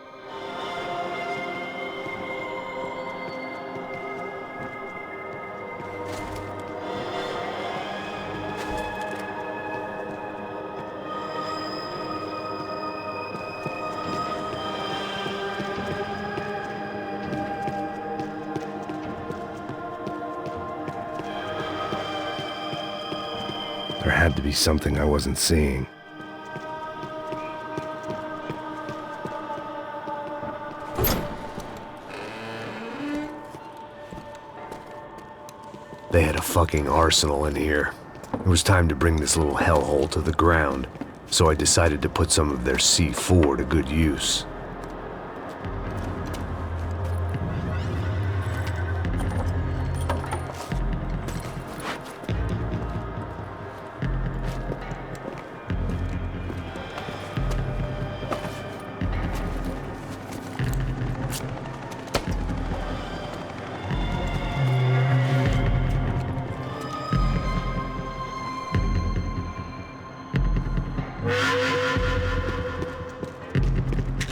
Speaker 1: There had to be something I wasn't seeing. They had a fucking arsenal in here. It was time to bring this little hellhole to the ground, so I decided to put some of their C4 to good use.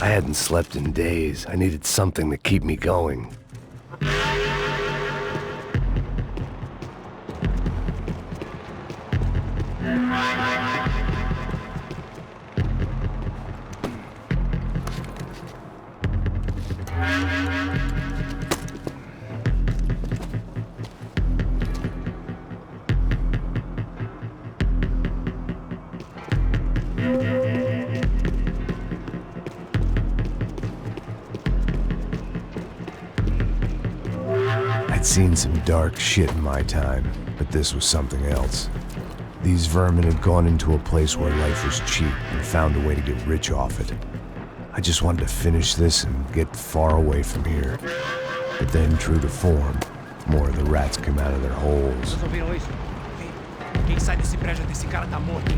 Speaker 1: I hadn't slept in days. I needed something to keep me going. I'd seen some dark shit in my time, but this was something else. These vermin had gone into a place where life was cheap and found a way to get rich off it. I just wanted to finish this and get far away from here. But then, true to form, more of the rats came out of their holes.
Speaker 7: Vocês ouviram isso? Quem sai desse prédio desse cara tá morto.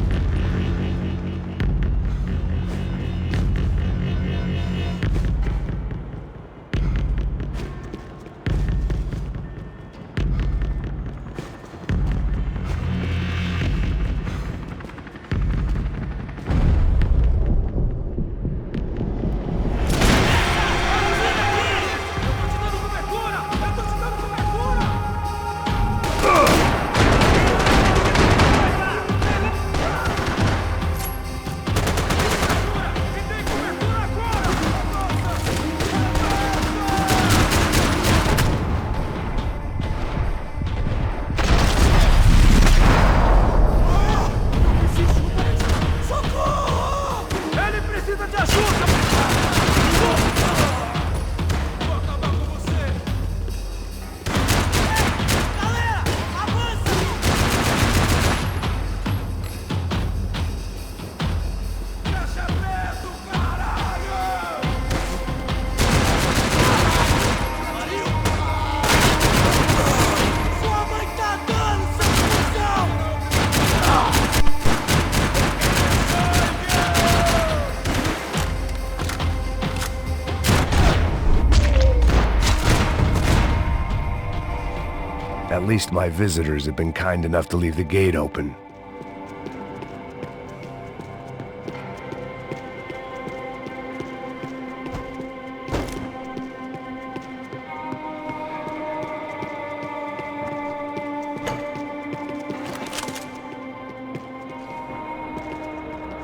Speaker 1: At least my visitors have been kind enough to leave the gate open.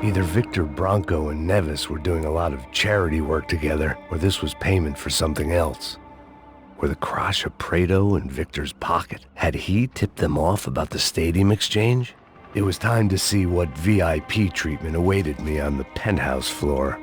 Speaker 1: Either Victor Bronco and Nevis were doing a lot of charity work together, or this was payment for something else. Were the Crasha Prado in Victor's pocket? Had he tipped them off about the stadium exchange? It was time to see what VIP treatment awaited me on the penthouse floor.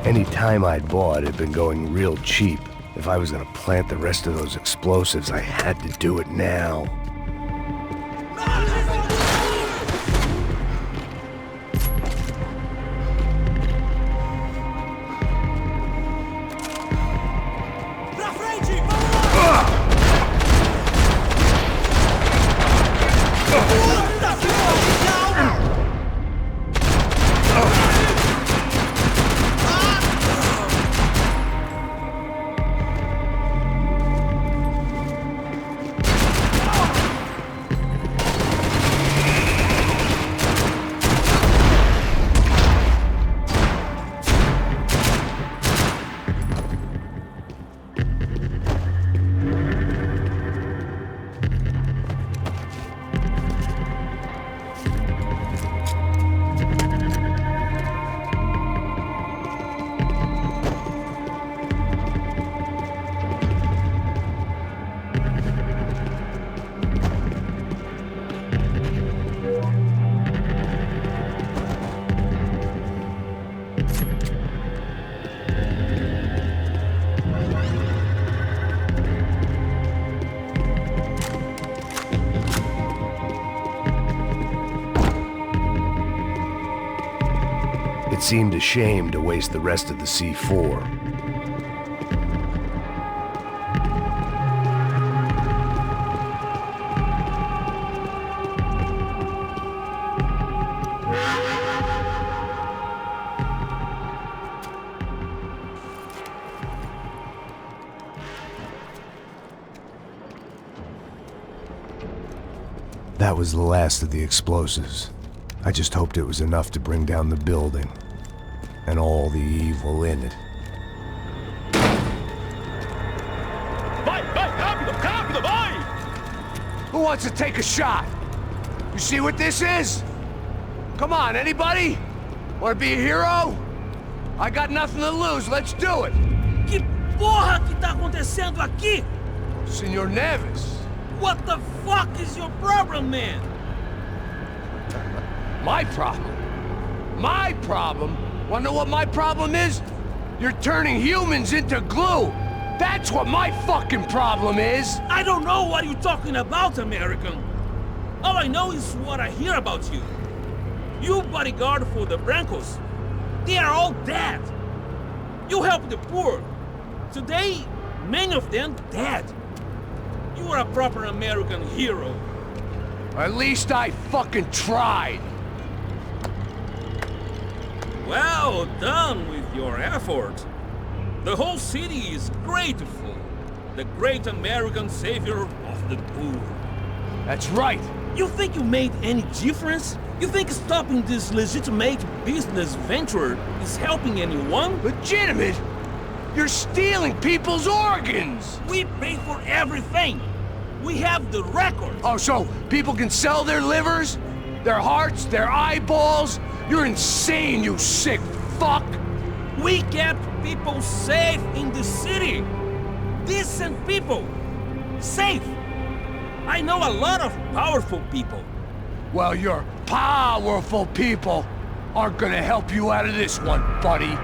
Speaker 1: Any time I'd bought had been going real cheap. If I was gonna plant the rest of those explosives, I had to do it now. It seemed a shame to waste the rest of the C4. That was the last of the explosives. I just hoped it was enough to bring down the building. And all the evil in it.
Speaker 7: Vai, vai, rápido, rápido, vai!
Speaker 3: Who wants to take a shot? You see what this is? Come on, anybody? Want to be a hero? I got nothing to lose, let's do it!
Speaker 7: Que porra que tá acontecendo aqui?
Speaker 3: Senor Neves.
Speaker 7: What the fuck is your problem, man?
Speaker 3: My problem? My problem? Wanna know what my problem is? You're turning humans into glue! That's what my fucking problem is!
Speaker 7: I don't know what you're talking about, American. All I know is what I hear about you. You bodyguard for the Brancos. They are all dead. You help the poor. Today, many of them dead. You are a proper American hero.
Speaker 3: At least I fucking tried.
Speaker 7: Well done with your effort. The whole city is grateful. The great American savior of the poor.
Speaker 3: That's right.
Speaker 7: You think you made any difference? You think stopping this legitimate business venture is helping anyone?
Speaker 3: Legitimate? You're stealing people's organs!
Speaker 7: We pay for everything. We have the record.
Speaker 3: Oh, so people can sell their livers? Their hearts? Their eyeballs? You're insane, you sick fuck!
Speaker 7: We kept people safe in the city. Decent people. Safe. I know a lot of powerful people.
Speaker 3: Well, your powerful people aren't gonna help you out of this one, buddy.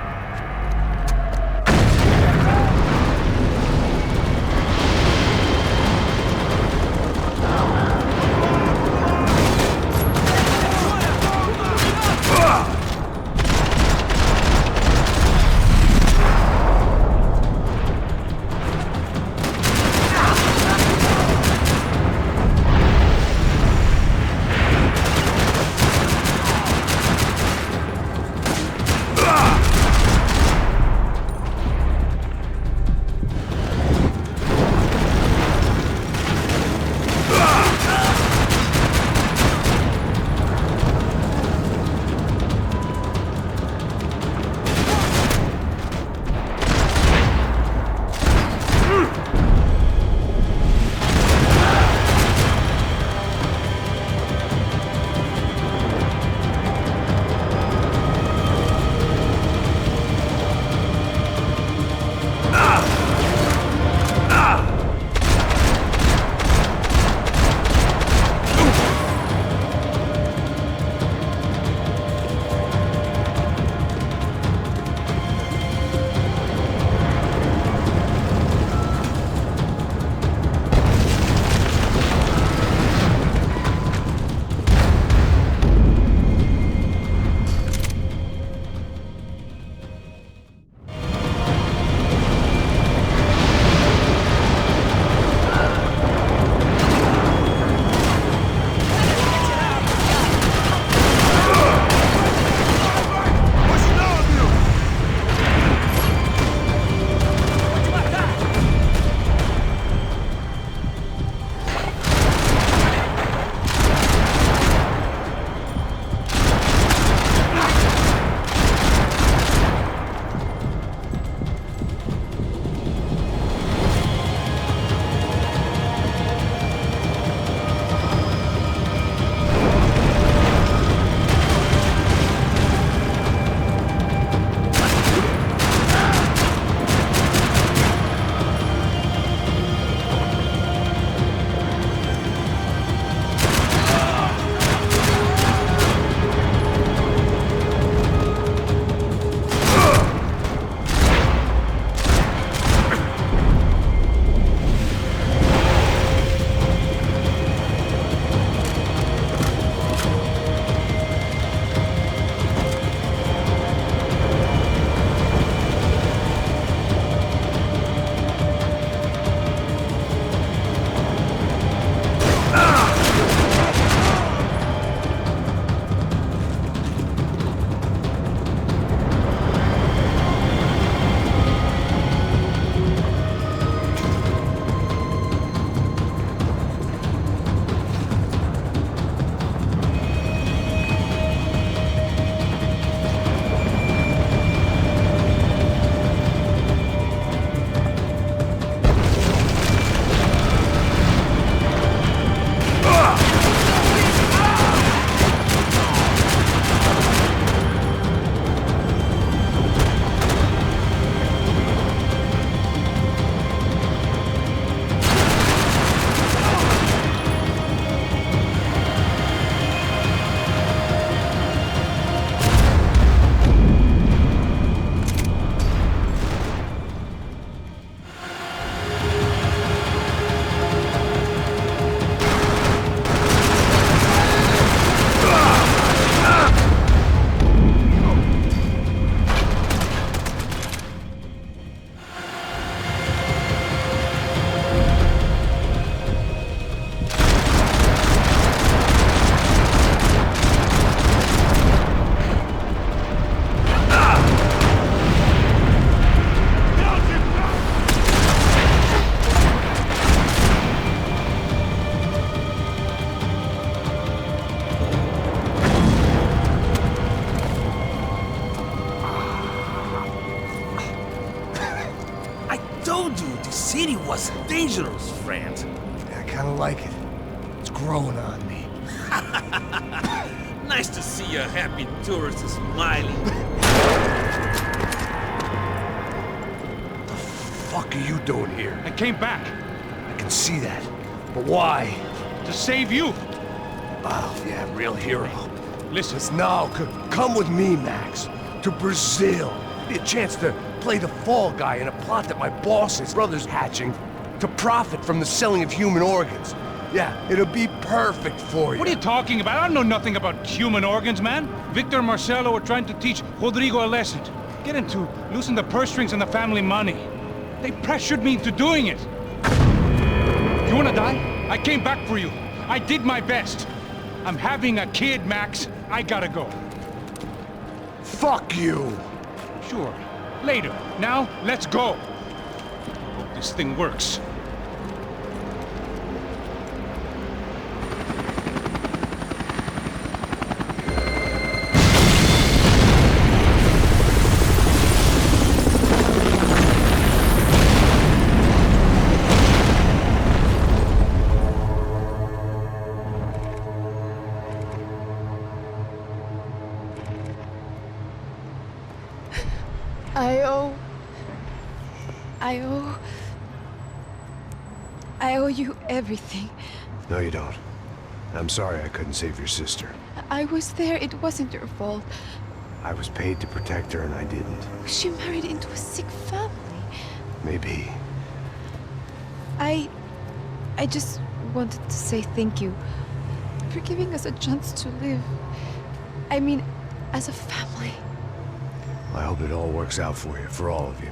Speaker 7: was dangerous, friend.
Speaker 3: I kind of like it. It's growing on me.
Speaker 7: Nice to see a happy tourist smiling.
Speaker 3: What the fuck are you doing here?
Speaker 9: I came back
Speaker 3: I can see that. But why?
Speaker 9: to save you.
Speaker 3: Wow, yeah, real hero.
Speaker 9: Listen,
Speaker 3: No, come with me, Max. To Brazil. Be a chance to play the fall guy in a plot that my boss's brother's hatching to profit from the selling of human organs. Yeah, it'll be perfect for you.
Speaker 9: what are you talking about? I don't know nothing about human organs, man. Victor and Marcelo were trying to teach Rodrigo a lesson. Get into losing the purse strings and the family money. They pressured me into doing it. You wanna die? I came back for you. I did my best. I'm having a kid, Max. I gotta go.
Speaker 3: Fuck you!
Speaker 9: Sure. Later. Now, let's go. Hope this thing works.
Speaker 6: I owe you everything.
Speaker 3: No, you don't. I'm sorry I couldn't save your sister.
Speaker 6: I was there. It wasn't your fault.
Speaker 3: I was paid to protect her and I didn't.
Speaker 6: She married into a sick family.
Speaker 3: Maybe.
Speaker 6: I just wanted to say thank you for giving us a chance to live. I mean, as a family.
Speaker 3: I hope it all works out for you, for all of you.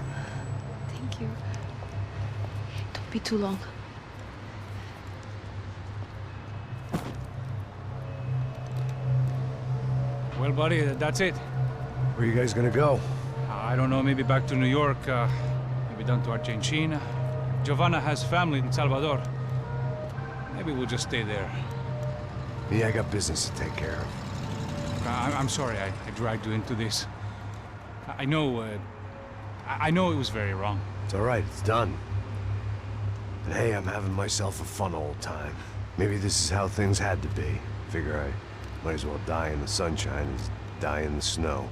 Speaker 6: Thank you. Don't be too long.
Speaker 9: Well, buddy, that's it.
Speaker 3: Where are you guys gonna go?
Speaker 9: I don't know, maybe back to New York, maybe down to Argentina. Giovanna has family in Salvador. Maybe we'll just stay there.
Speaker 3: Yeah, I got business to take care of.
Speaker 9: I'm sorry I dragged you into this. I know it was very wrong.
Speaker 3: It's all right, it's done. And hey, I'm having myself a fun old time. Maybe this is how things had to be. Figure I might as well die in the sunshine as die in the snow.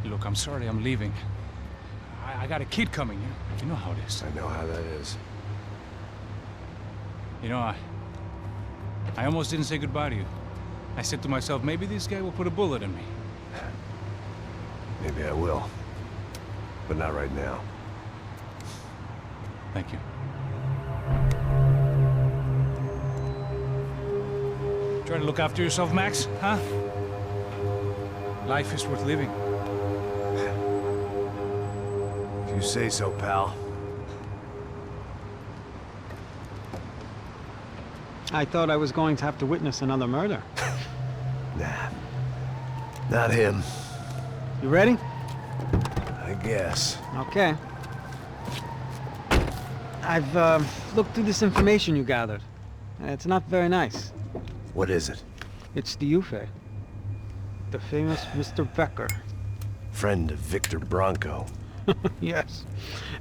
Speaker 9: Look, I'm sorry I'm leaving. I got a kid coming. You know how it is.
Speaker 3: I know how that is.
Speaker 9: You know, I almost didn't say goodbye to you. I said to myself, maybe this guy will put a bullet in me.
Speaker 3: Maybe I will. But not right now.
Speaker 9: Thank you. Try to look after yourself, Max, huh? Life is worth living.
Speaker 3: If you say so, pal.
Speaker 2: I thought I was going to have to witness another murder.
Speaker 3: Nah. Not him.
Speaker 2: You ready?
Speaker 3: I guess.
Speaker 2: Okay. I've looked through this information you gathered. It's not very nice.
Speaker 3: What is it?
Speaker 2: It's the Ufe. The famous Mr. Becker.
Speaker 3: Friend of Victor Bronco.
Speaker 2: Yes.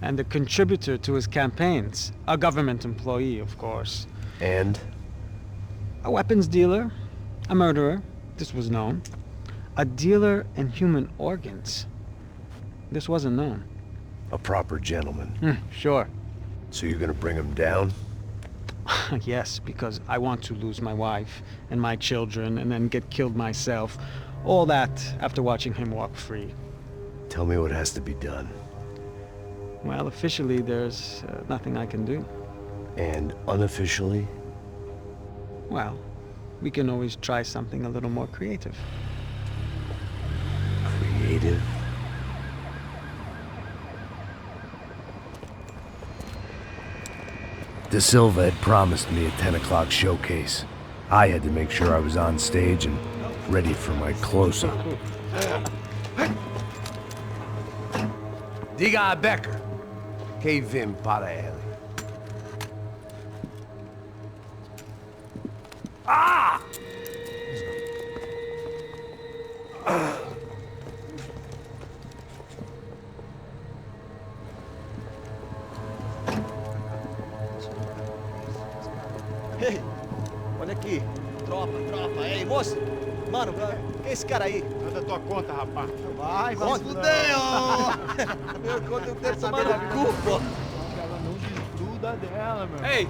Speaker 2: And a contributor to his campaigns. A government employee, of course.
Speaker 3: And?
Speaker 2: A weapons dealer. A murderer. This was known. A dealer in human organs. This wasn't known.
Speaker 3: A proper gentleman.
Speaker 2: Sure.
Speaker 3: So you're gonna bring him down?
Speaker 2: Yes, because I want to lose my wife and my children and then get killed myself. All that after watching him walk free.
Speaker 3: Tell me what has to be done.
Speaker 2: Well, officially, there's nothing I can do.
Speaker 3: And unofficially?
Speaker 2: Well, we can always try something a little more creative.
Speaker 3: Creative? De Silva had promised me a 10 o'clock showcase. I had to make sure I was on stage and ready for my close-up. Diga a Becker. Que vim para ele. Ah!
Speaker 11: Olha aqui. Tropa. Ei, moço. Mano, quem é esse cara aí?
Speaker 4: Manda tua conta, rapaz.
Speaker 11: Vai fudeu! Meu conta não tem tomar no cu, pô.
Speaker 4: Ela não desgruda dela, meu.
Speaker 12: Ei,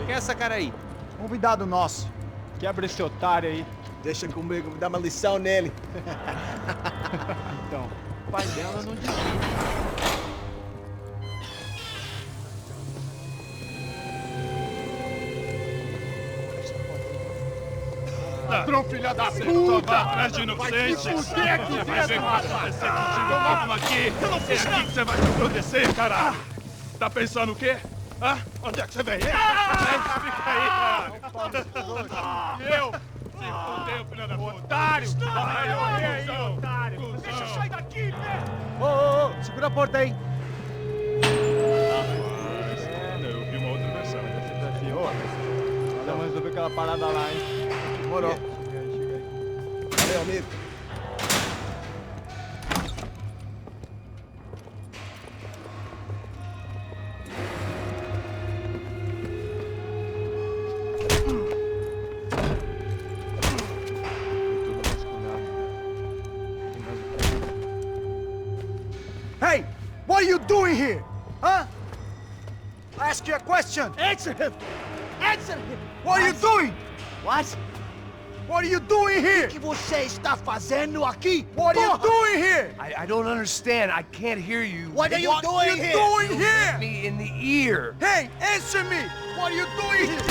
Speaker 12: quem é essa cara aí?
Speaker 4: Convidado nosso. Quebra esse otário aí.
Speaker 11: Deixa comigo, me dá uma lição nele.
Speaker 4: Então, o pai dela não desgruda.
Speaker 10: Ladrão, filha da puta! Vai atrás de inocentes! Vai aqui dentro, rapaz! Vamos aqui! Eu não fiz nada! Que você vai me proteger, caralho! Tá pensando o quê? Hã? Onde é que você vem? Fica aí, caralho! Eu? Se fudeu, filha da puta! Otário! Vai, aí, otário! Deixa eu sair daqui, velho!
Speaker 11: Ô, segura a porta aí.
Speaker 10: Eu vi uma outra versão.
Speaker 4: Vamos resolver aquela parada lá, hein?
Speaker 11: Demorou.
Speaker 4: Chega aí.
Speaker 11: Valeu, amigo.
Speaker 10: Hey! What are you doing here? Huh? I ask you a question.
Speaker 11: Answer him! Answer him!
Speaker 10: What are you doing?
Speaker 11: What?
Speaker 10: What are you doing here?
Speaker 11: O que você está fazendo aqui?
Speaker 10: What are you doing here?
Speaker 3: I don't understand. I can't hear you.
Speaker 11: What are you doing here?
Speaker 10: Doing here?
Speaker 3: Me in the ear.
Speaker 10: Hey, answer me! What are you doing here?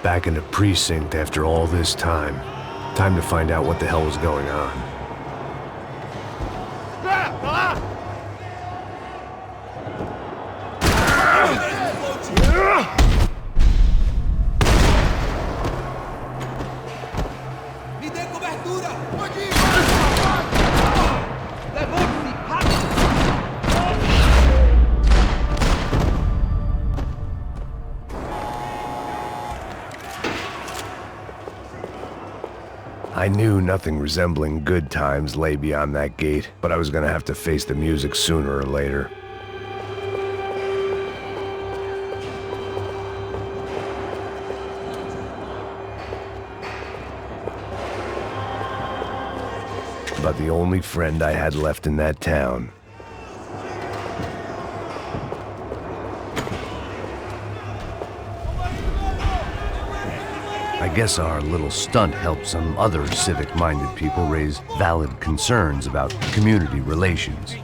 Speaker 1: Back in the precinct after all this time. Time to find out what the hell was going on.
Speaker 7: Me dê cobertura!
Speaker 1: I knew nothing resembling good times lay beyond that gate, but I was gonna have to face the music sooner or later. But the only friend I had left in that town. I guess our little stunt helped some other civic-minded people raise valid concerns about community relations.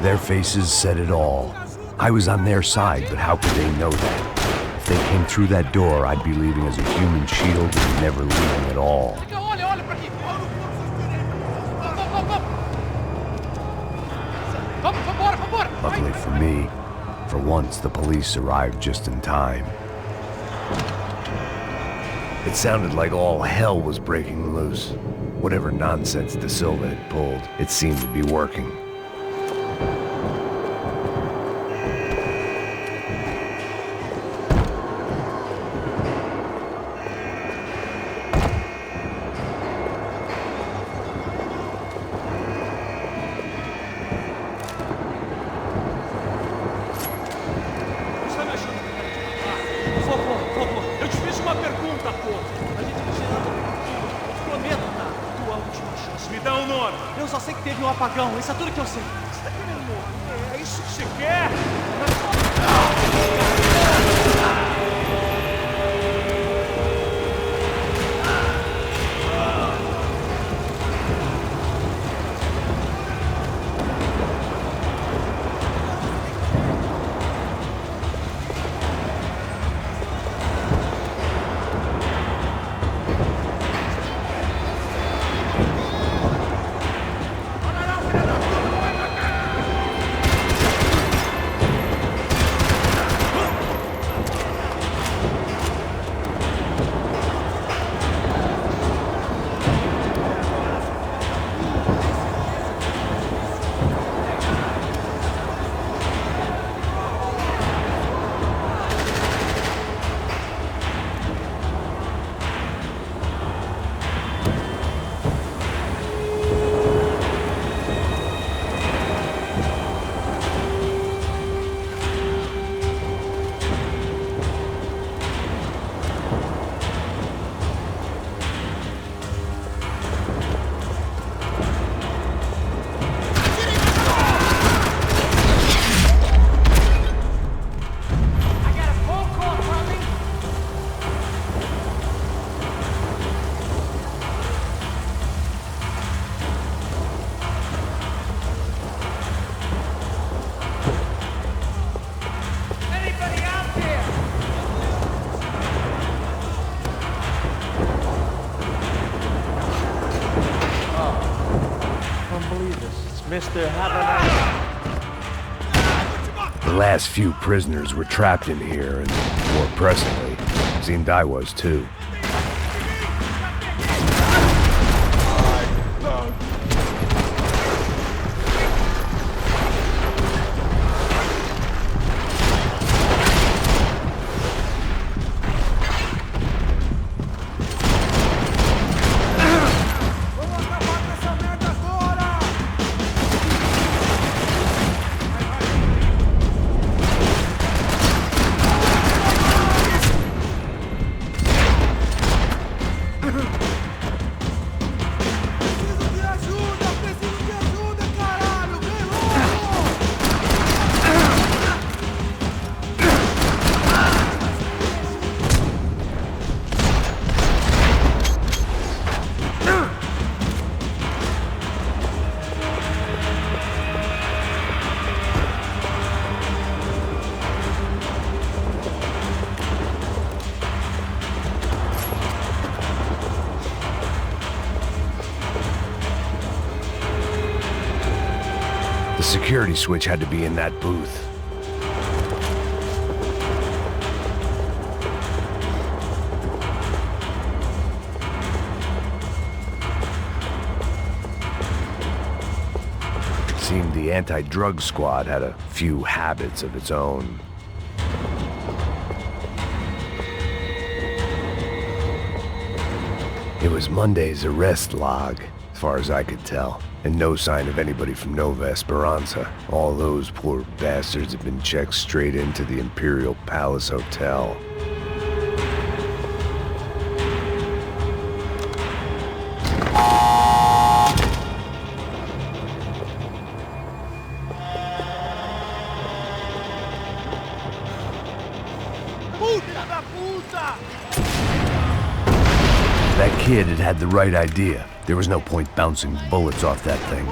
Speaker 1: Their faces said it all. I was on their side, but how could they know that? If they came through that door, I'd be leaving as a human shield and never leaving at all. Luckily for me, for once the police arrived just in time. It sounded like all hell was breaking loose. Whatever nonsense De Silva had pulled, it seemed to be working.
Speaker 10: Eu te fiz uma pergunta, pô. A gente vigilando tudo. Eu prometo, tá? Tua última chance. Me dá um nome. Eu só sei que teve um apagão. Isso é tudo que eu sei. Você tá querendo morrer? É isso que você quer?
Speaker 2: Mister, have a nice...
Speaker 1: The last few prisoners were trapped in here, and more pressingly, seemed I was too. The security switch had to be in that booth. It seemed the anti-drug squad had a few habits of its own. It was Monday's arrest log, as far as I could tell, and no sign of anybody from Nova Esperanza. All those poor bastards had been checked straight into the Imperial Palace Hotel. That kid had had the right idea. There was no point bouncing bullets off that thing.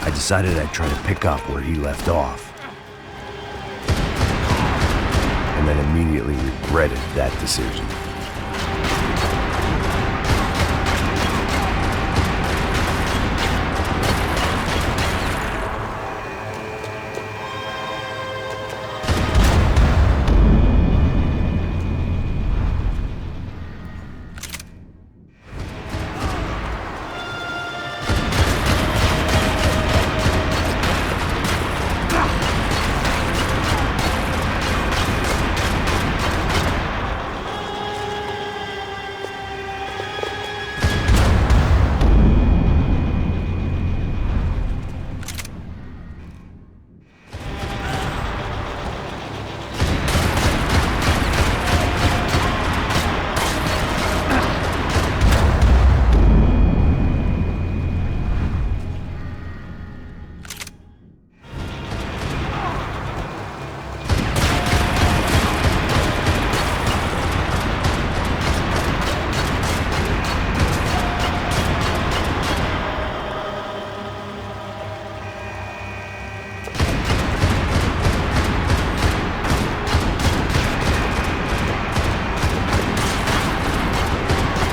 Speaker 1: I decided I'd try to pick up where he left off. And then immediately regretted that decision.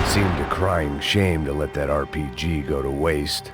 Speaker 1: Seemed a crying shame to let that RPG go to waste.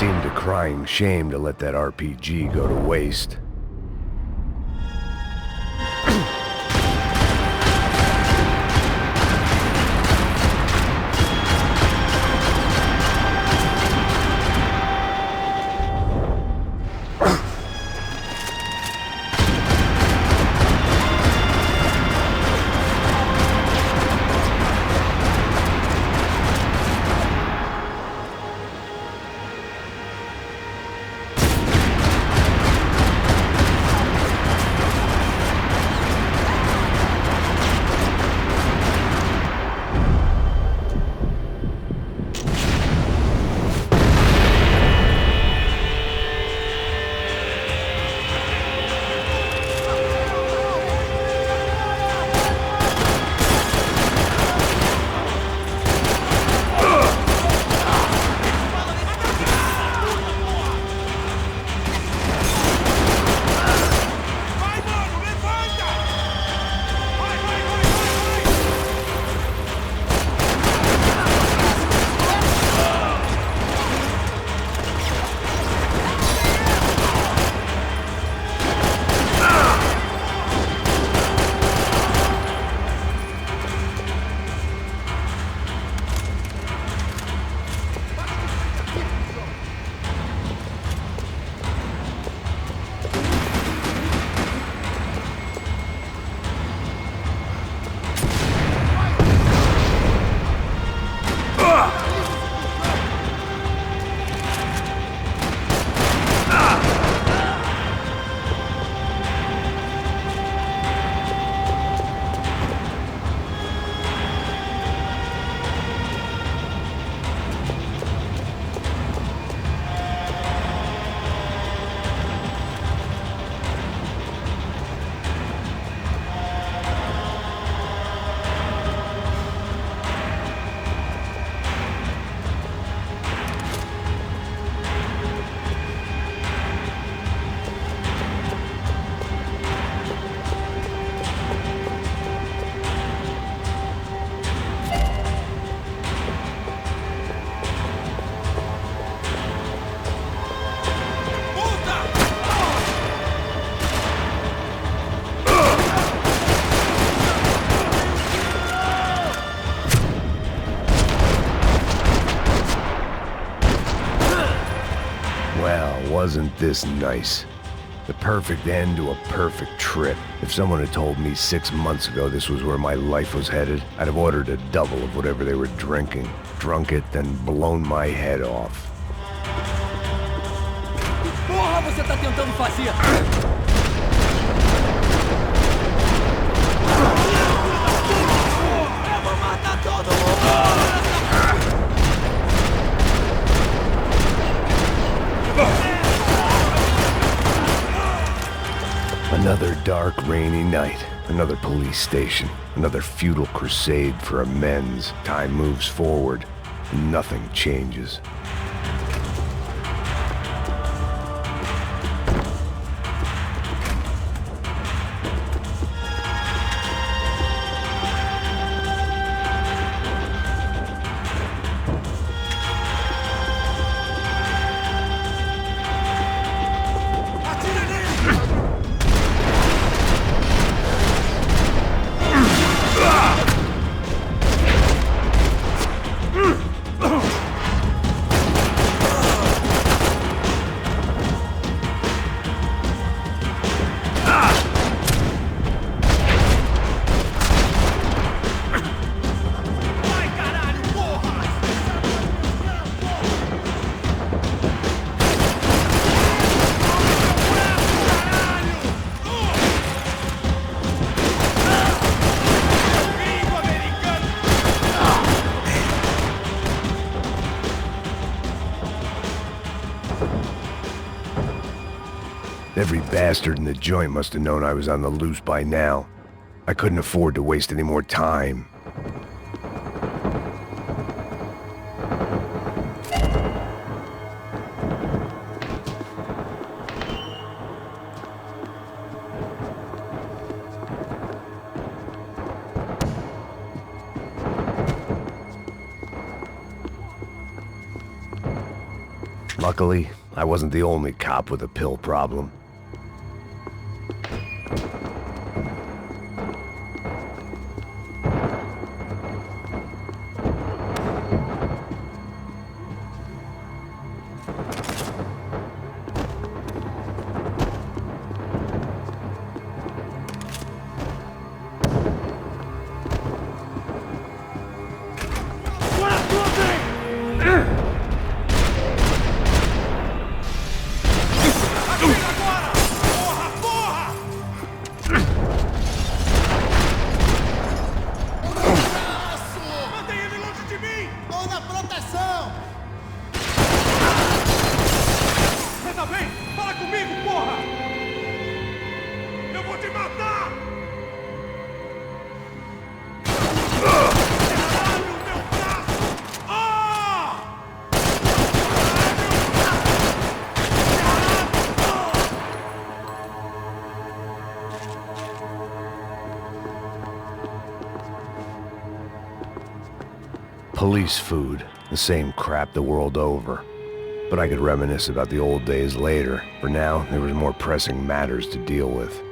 Speaker 1: Seemed a crying shame to let that RPG go to waste. wasn't this nice. The perfect end to a perfect trip. If someone had told me 6 months ago this was where my life was headed, I'd have ordered a double of whatever they were drinking, drunk it, then blown my head off.
Speaker 13: Porra, você tá tentando fazer? Eu vou matar todo mundo!
Speaker 1: Another dark, rainy night. Another police station. Another futile crusade for amends. Time moves forward, and nothing changes. Every bastard in the joint must have known I was on the loose by now. I couldn't afford to waste any more time. Luckily, I wasn't the only cop with a pill problem. Police food, the same crap the world over. But I could reminisce about the old days later. For now, there was more pressing matters to deal with.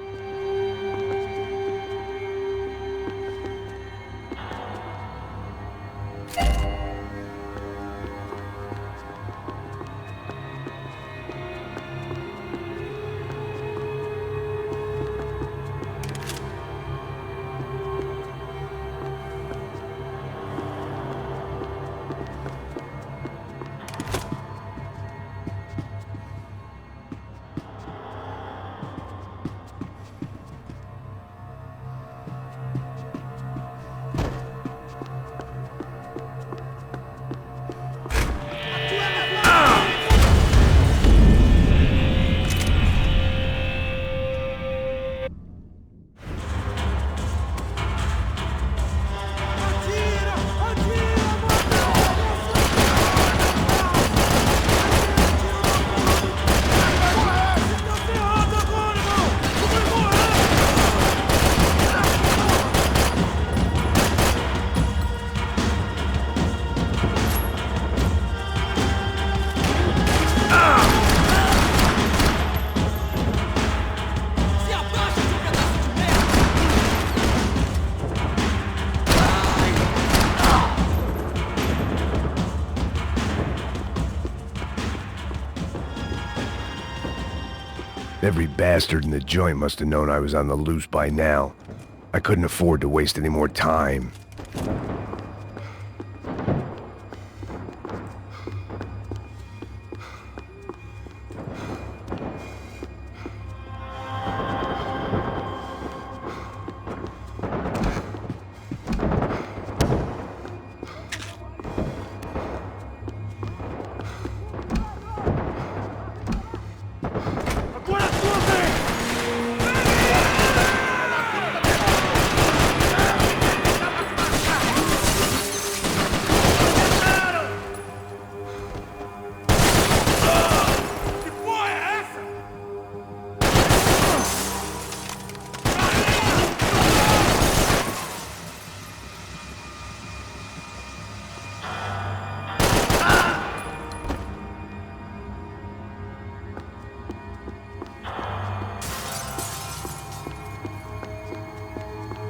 Speaker 1: Every bastard in the joint must have known I was on the loose by now. I couldn't afford to waste any more time.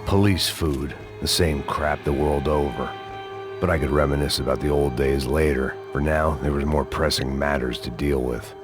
Speaker 1: Police food, the same crap the world over. But I could reminisce about the old days later. For now, there was more pressing matters to deal with.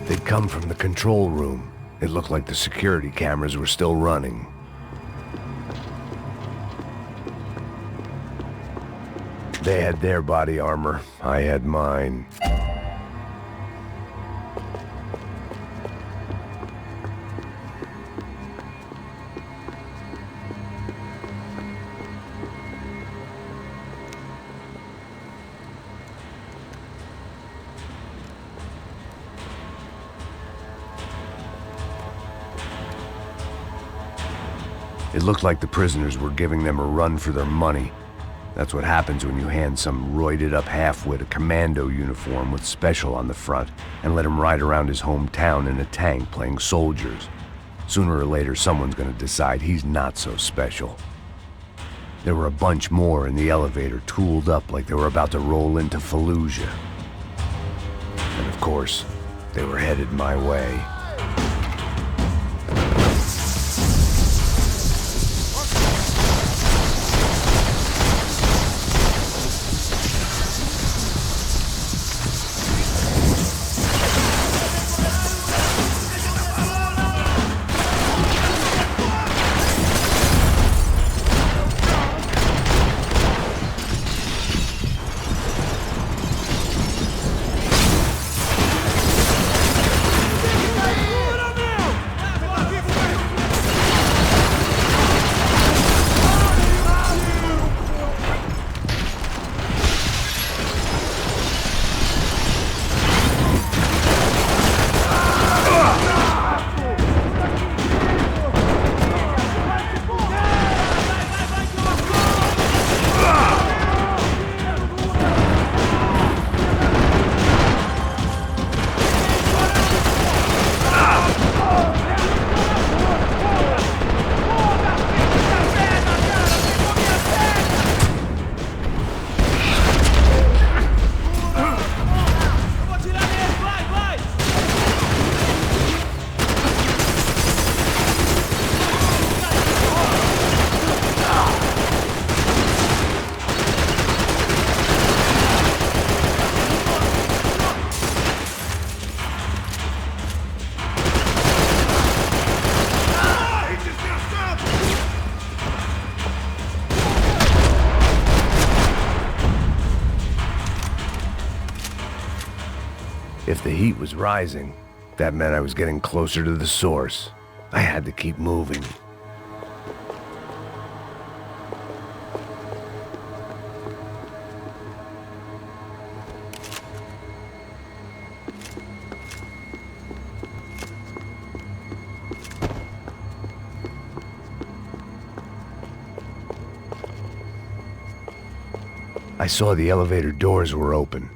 Speaker 1: They'd come from the control room. It looked like the security cameras were still running. They had their body armor. I had mine. It looked like the prisoners were giving them a run for their money. That's what happens when you hand some roided-up halfwit a commando uniform with special on the front and let him ride around his hometown in a tank playing soldiers. Sooner or later, someone's gonna decide he's not so special. There were a bunch more in the elevator, tooled up like they were about to roll into Fallujah. And of course, they were headed my way. If the heat was rising, that meant I was getting closer to the source. I had to keep moving. I saw the elevator doors were open.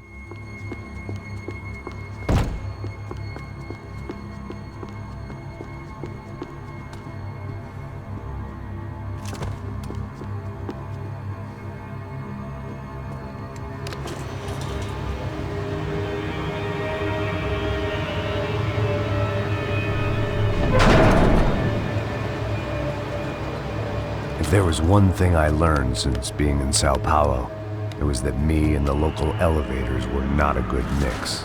Speaker 1: If there was one thing I learned since being in Sao Paulo, it was that me and the local elevators were not a good mix.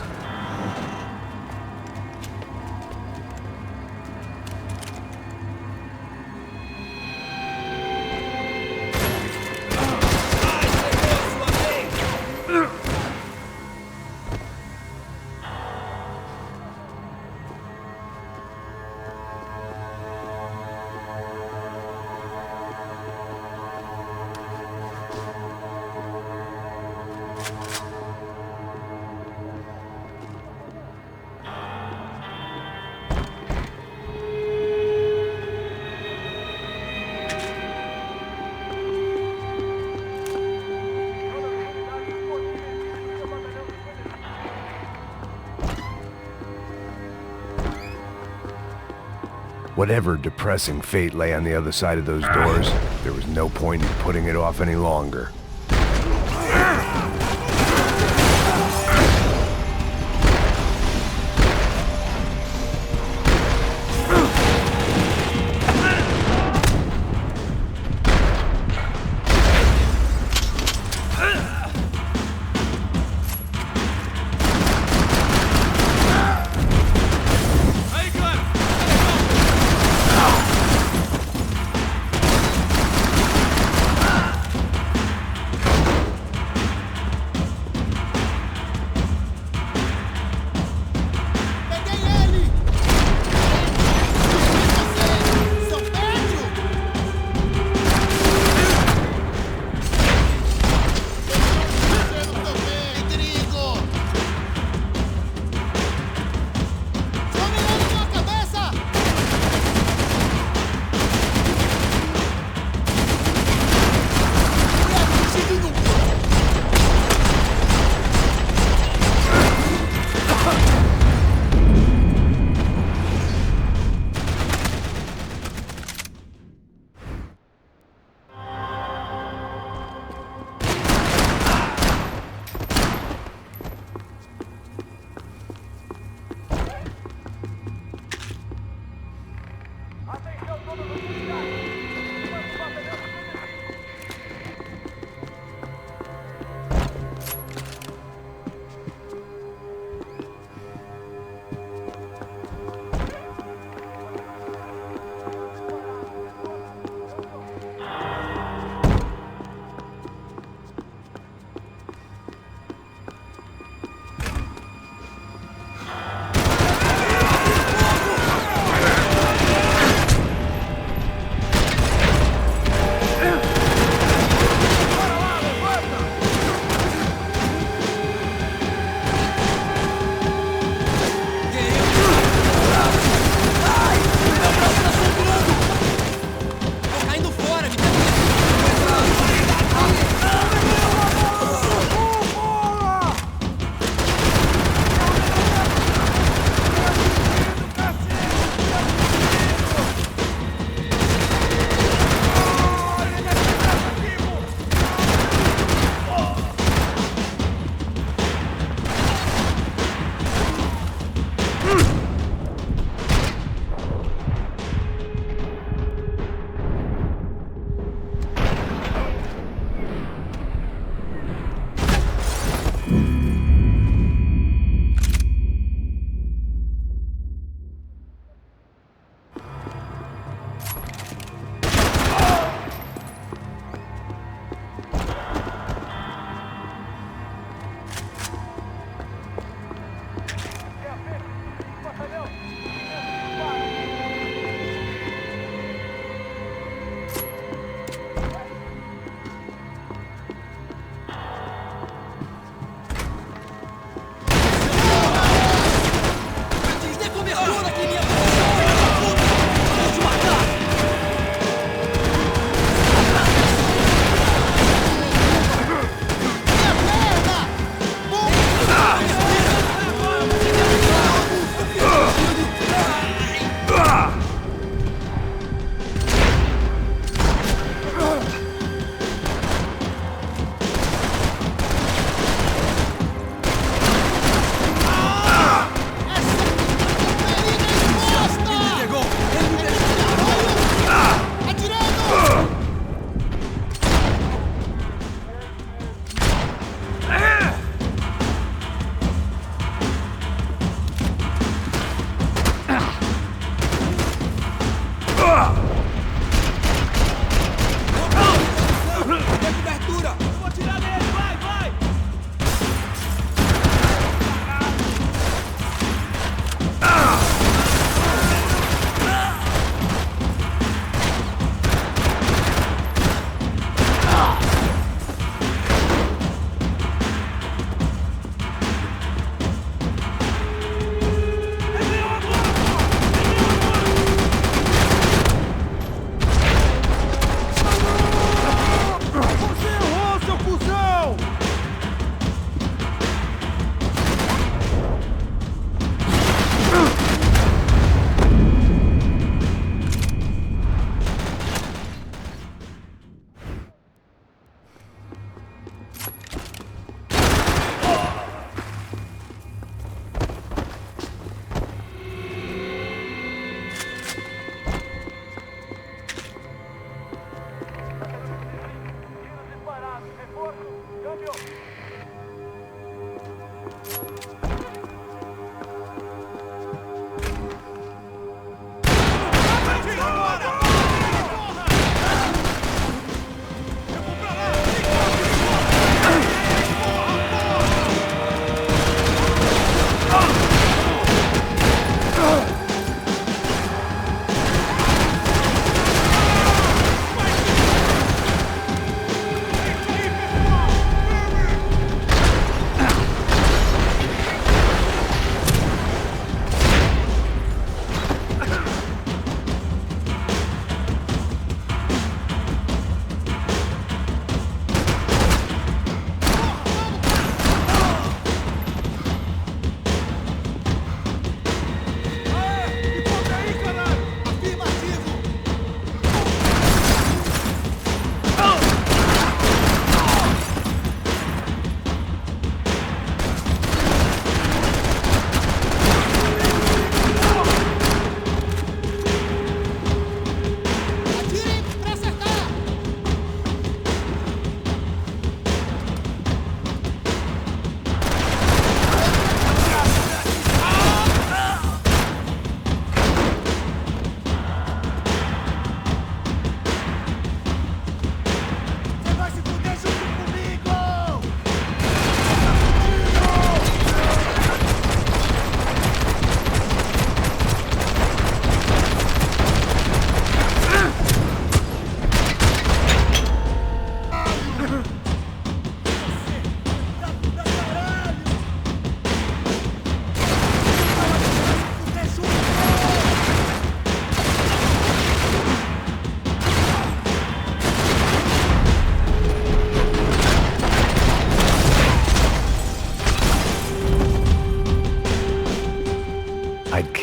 Speaker 1: Whatever depressing fate lay on the other side of those doors, there was no point in putting it off any longer.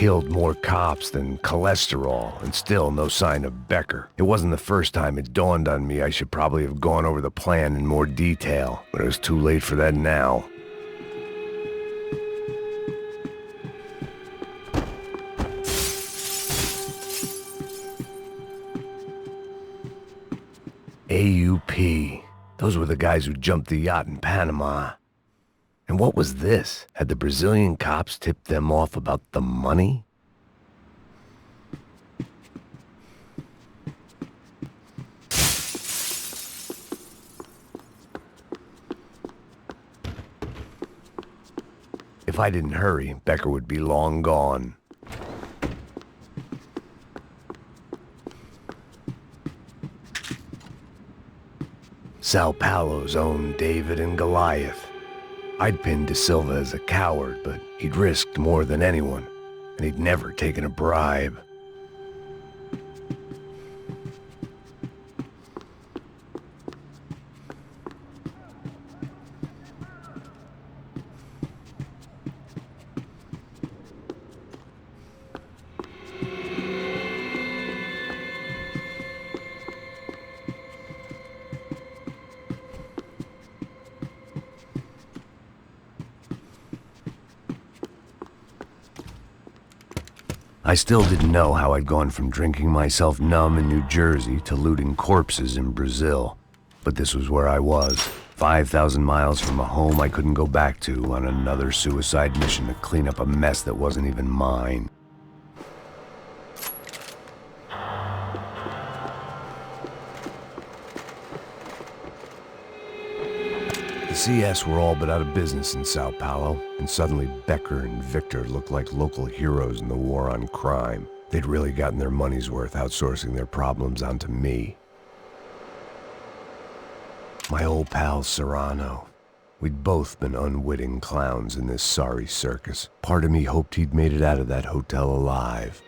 Speaker 1: killed more cops than cholesterol, and still no sign of Becker. It wasn't the first time it dawned on me I should probably have gone over the plan in more detail, but it was too late for that now. AUP. Those were the guys who jumped the yacht in Panama. And what was this? Had the Brazilian cops tipped them off about the money? If I didn't hurry, Becker would be long gone. Sao Paulo's own David and Goliath. I'd pinned De Silva as a coward, but he'd risked more than anyone, and he'd never taken a bribe. I still didn't know how I'd gone from drinking myself numb in New Jersey to looting corpses in Brazil. But this was where I was, 5,000 miles from a home I couldn't go back to, on another suicide mission to clean up a mess that wasn't even mine. The CS were all but out of business in Sao Paulo, and suddenly Becker and Victor looked like local heroes in the war on crime. They'd really gotten their money's worth outsourcing their problems onto me. My old pal Serrano. We'd both been unwitting clowns in this sorry circus. Part of me hoped he'd made it out of that hotel alive.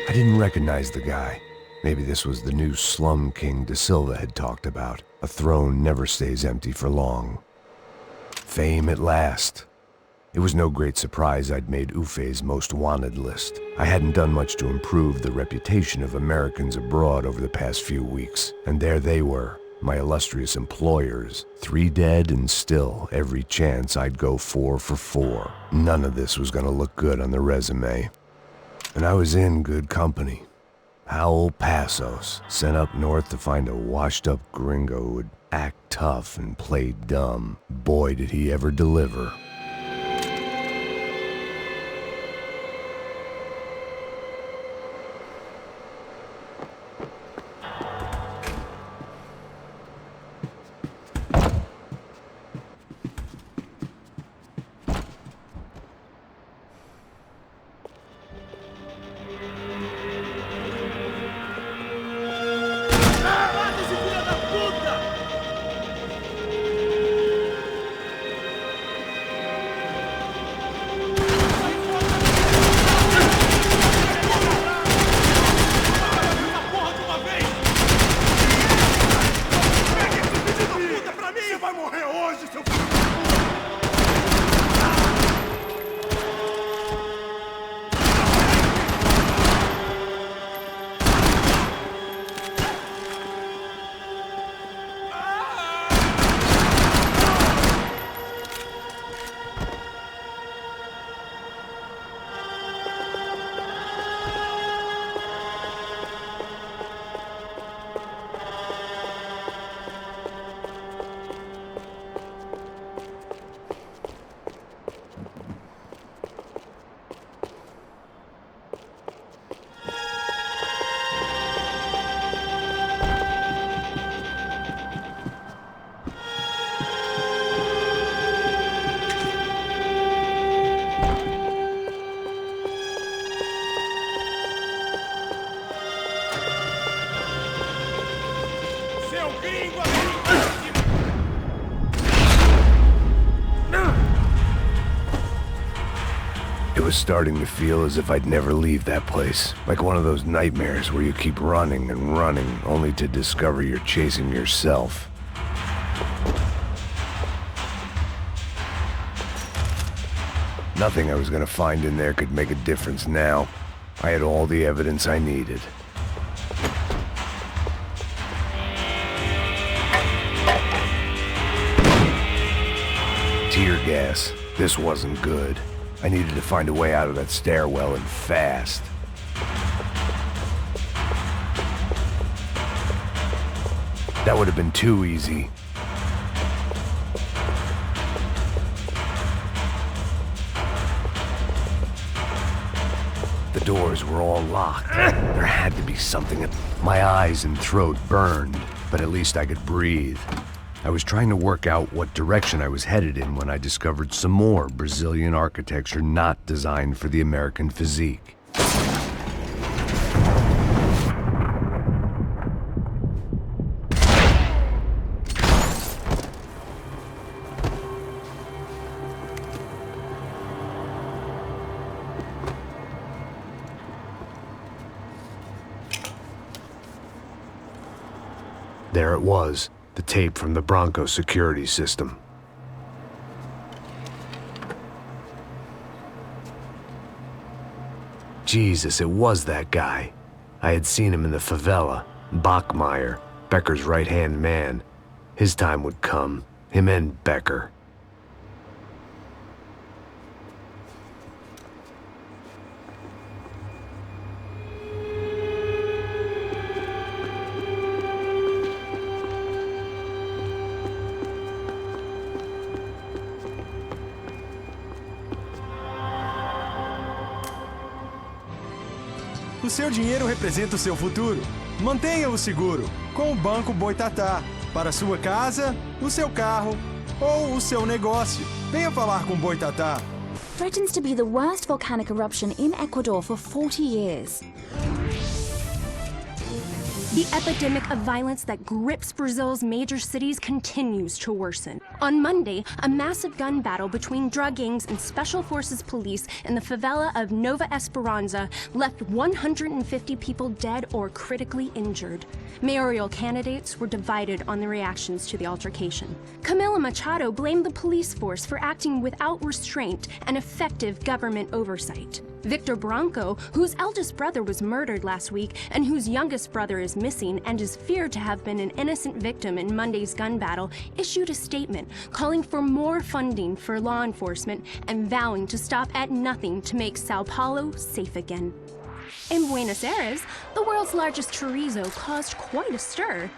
Speaker 1: I didn't recognize the guy. Maybe this was the new slum king De Silva had talked about. A throne never stays empty for long. Fame at last. It was no great surprise I'd made Ufe's most wanted list. I hadn't done much to improve the reputation of Americans abroad over the past few weeks, and there they were, my illustrious employers, 3 dead and still every chance I'd go 4 for 4. None of this was gonna look good on the resume. And I was in good company. Howell Passos, sent up north to find a washed-up gringo who would act tough and play dumb. Boy, did he ever deliver. It was starting to feel as if I'd never leave that place. Like one of those nightmares where you keep running and running, only to discover you're chasing yourself. Nothing I was gonna find in there could make a difference now. I had all the evidence I needed. Tear gas. This wasn't good. I needed to find a way out of that stairwell and fast. That would have been too easy. The doors were all locked. There had to be something. My eyes and throat burned, but at least I could breathe. I was trying to work out what direction I was headed in when I discovered some more Brazilian architecture not designed for the American physique. There it was, the tape from the Bronco security system. Jesus, it was that guy. I had seen him in the favela, Bachmeyer, Becker's right-hand man. His time would come, him and Becker.
Speaker 14: O seu dinheiro representa o seu futuro. Mantenha-o seguro com o Banco Boitatá. Para sua casa, o seu carro ou o seu negócio. Venha falar com Boitatá.
Speaker 15: Threatens to be the worst volcanic eruption in Ecuador for 40 years.
Speaker 16: The epidemic of violence that grips Brazil's major cities continues to worsen. On Monday, a massive gun battle between drug gangs and special forces police in the favela of Nova Esperanza left 150 people dead or critically injured. Mayoral candidates were divided on the reactions to the altercation. Camila Machado blamed the police force for acting without restraint and effective government oversight. Victor Branco, whose eldest brother was murdered last week and whose youngest brother is missing and is feared to have been an innocent victim in Monday's gun battle, issued a statement calling for more funding for law enforcement and vowing to stop at nothing to make Sao Paulo safe again. In Buenos Aires, the world's largest chorizo caused quite a stir.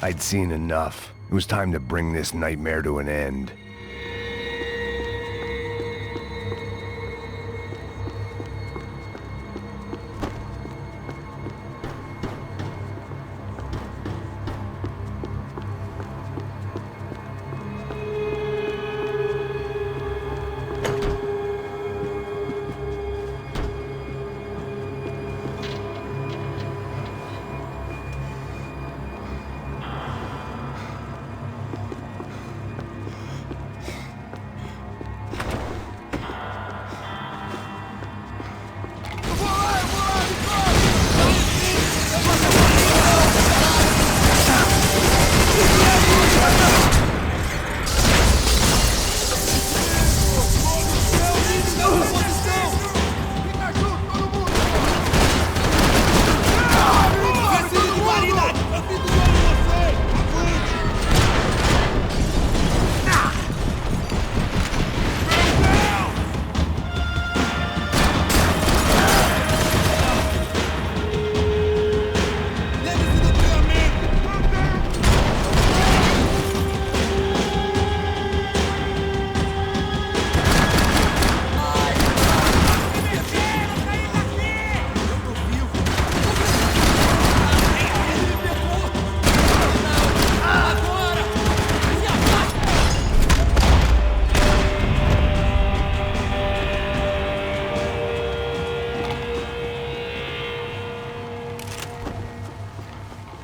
Speaker 1: I'd seen enough. It was time to bring this nightmare to an end.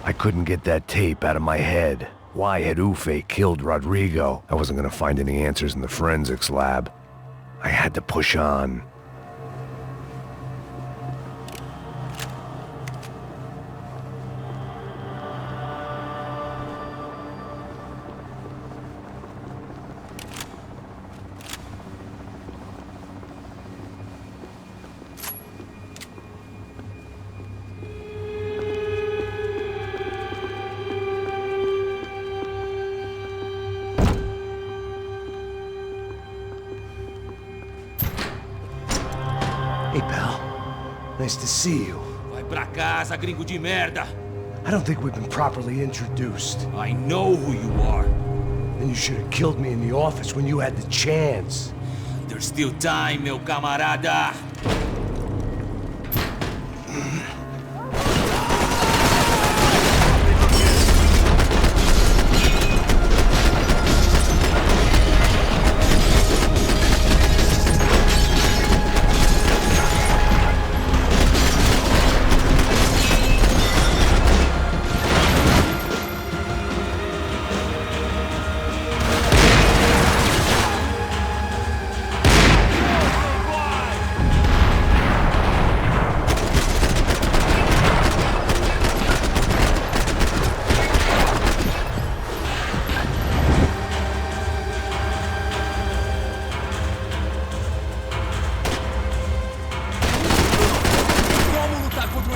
Speaker 1: I couldn't get that tape out of my head. Why had Ufe killed Rodrigo? I wasn't gonna find any answers in the forensics lab. I had to push on.
Speaker 3: Hey, pal. Nice to see you.
Speaker 7: Vai pra casa, gringo de merda.
Speaker 3: I don't think we've been properly introduced.
Speaker 7: I know who you are.
Speaker 3: Then you should have killed me in the office when you had the chance.
Speaker 7: There's still time, meu camarada.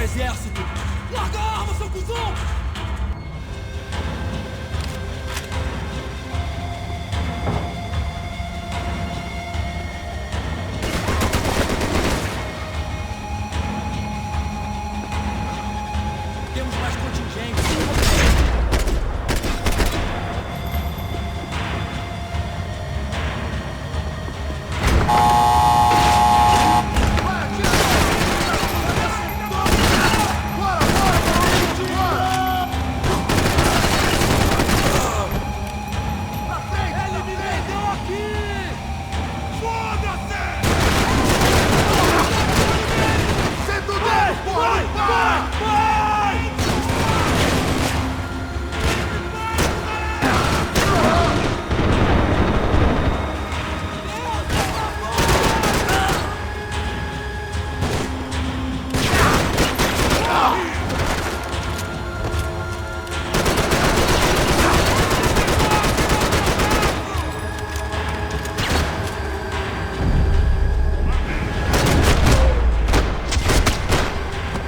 Speaker 13: Exército! Larga a arma, seu cuzão! Temos mais contingentes.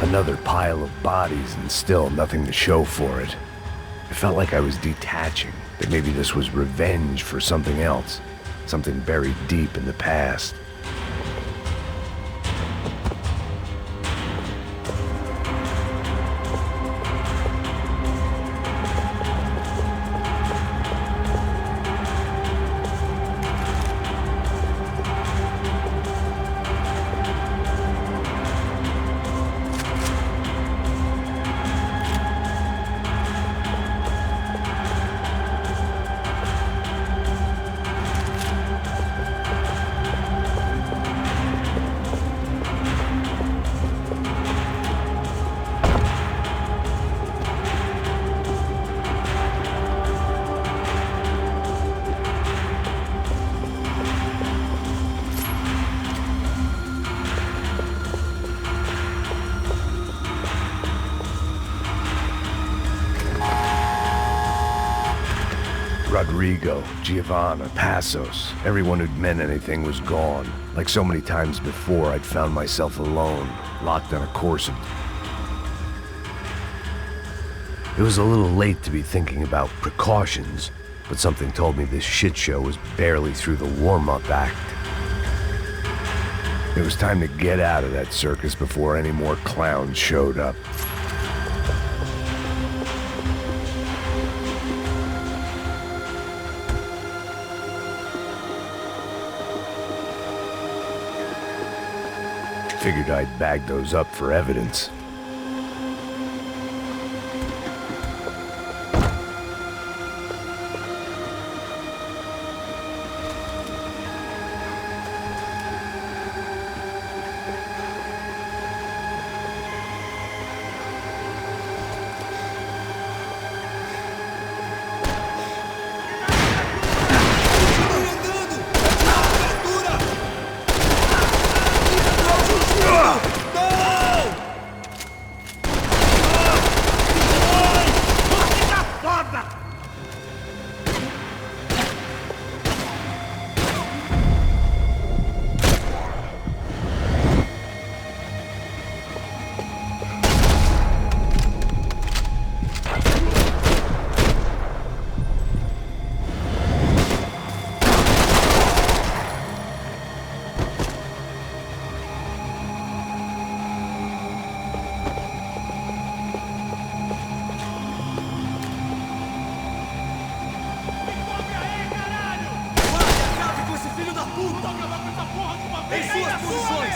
Speaker 1: Another pile of bodies and still nothing to show for it. It felt like I was detaching, that maybe this was revenge for something else, something buried deep in the past. Rodrigo, Giovanna, Passos, everyone who'd meant anything was gone. Like so many times before, I'd found myself alone, locked on a course of... It was a little late to be thinking about precautions, but something told me this shit show was barely through the warm-up act. It was time to get out of that circus before any more clowns showed up. Figured I'd bag those up for evidence.
Speaker 13: suas posições!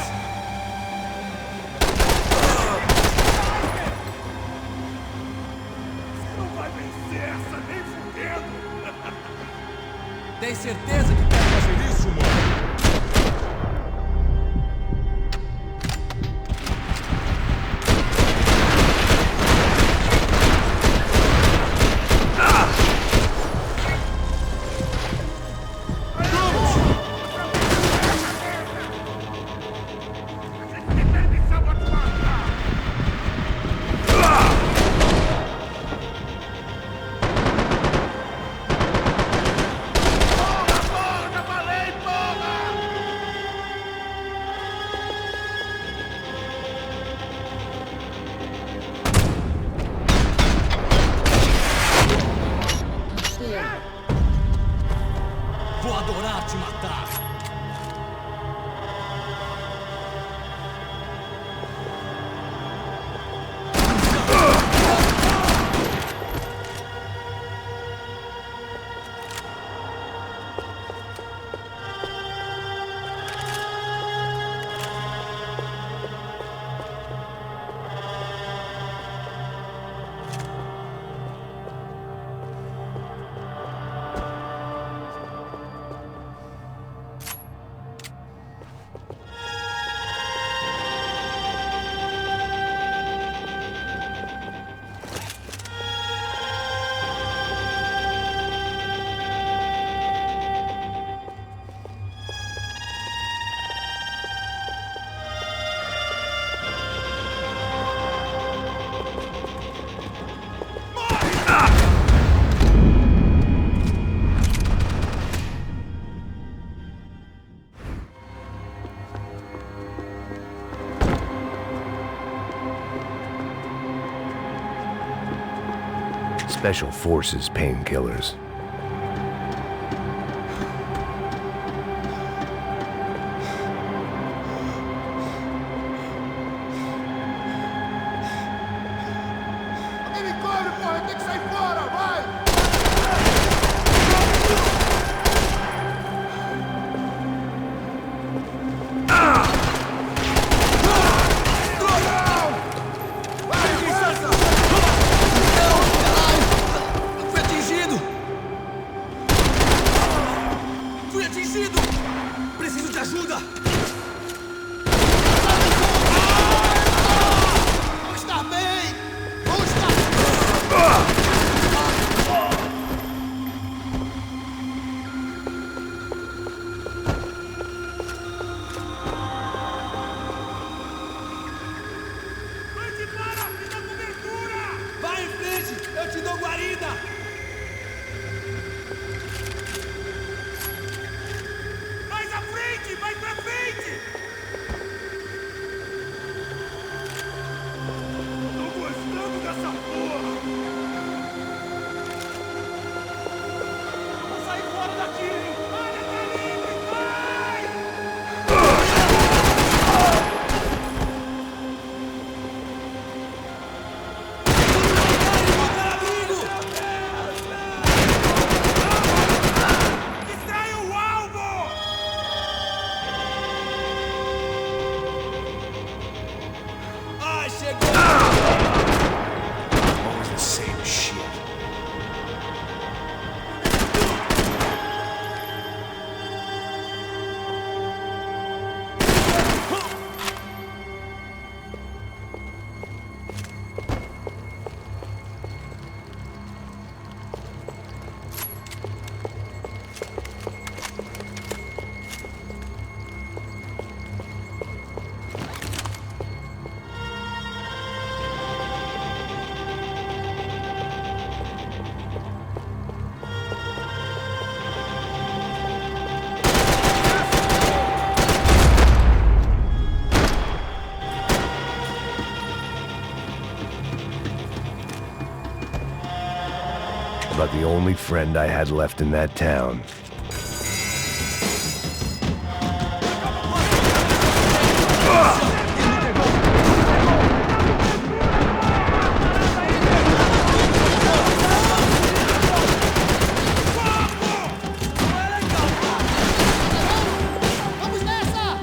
Speaker 10: Você não vai vencer essa nem fudendo!
Speaker 13: Tem certeza que quer fazer isso, mano? Vou adorar te matar!
Speaker 1: Special Forces painkillers.
Speaker 10: Alguém me cobre, porra! Tem que sair fora! Vai!
Speaker 13: Fui atingido! Fui atingido! Preciso de ajuda! Vou estar bem! Vou estar... Vai em frente! Eu te dou guarida!
Speaker 10: Mais à frente! Mais pra frente! Tô gostando dessa porra! Vamos sair fora daqui! Olha, tá livre! Vai! Distrai o alvo!
Speaker 13: Ai, chegou!
Speaker 1: Always the same shit. About the only friend I had left in that town.
Speaker 13: Vamos nessa!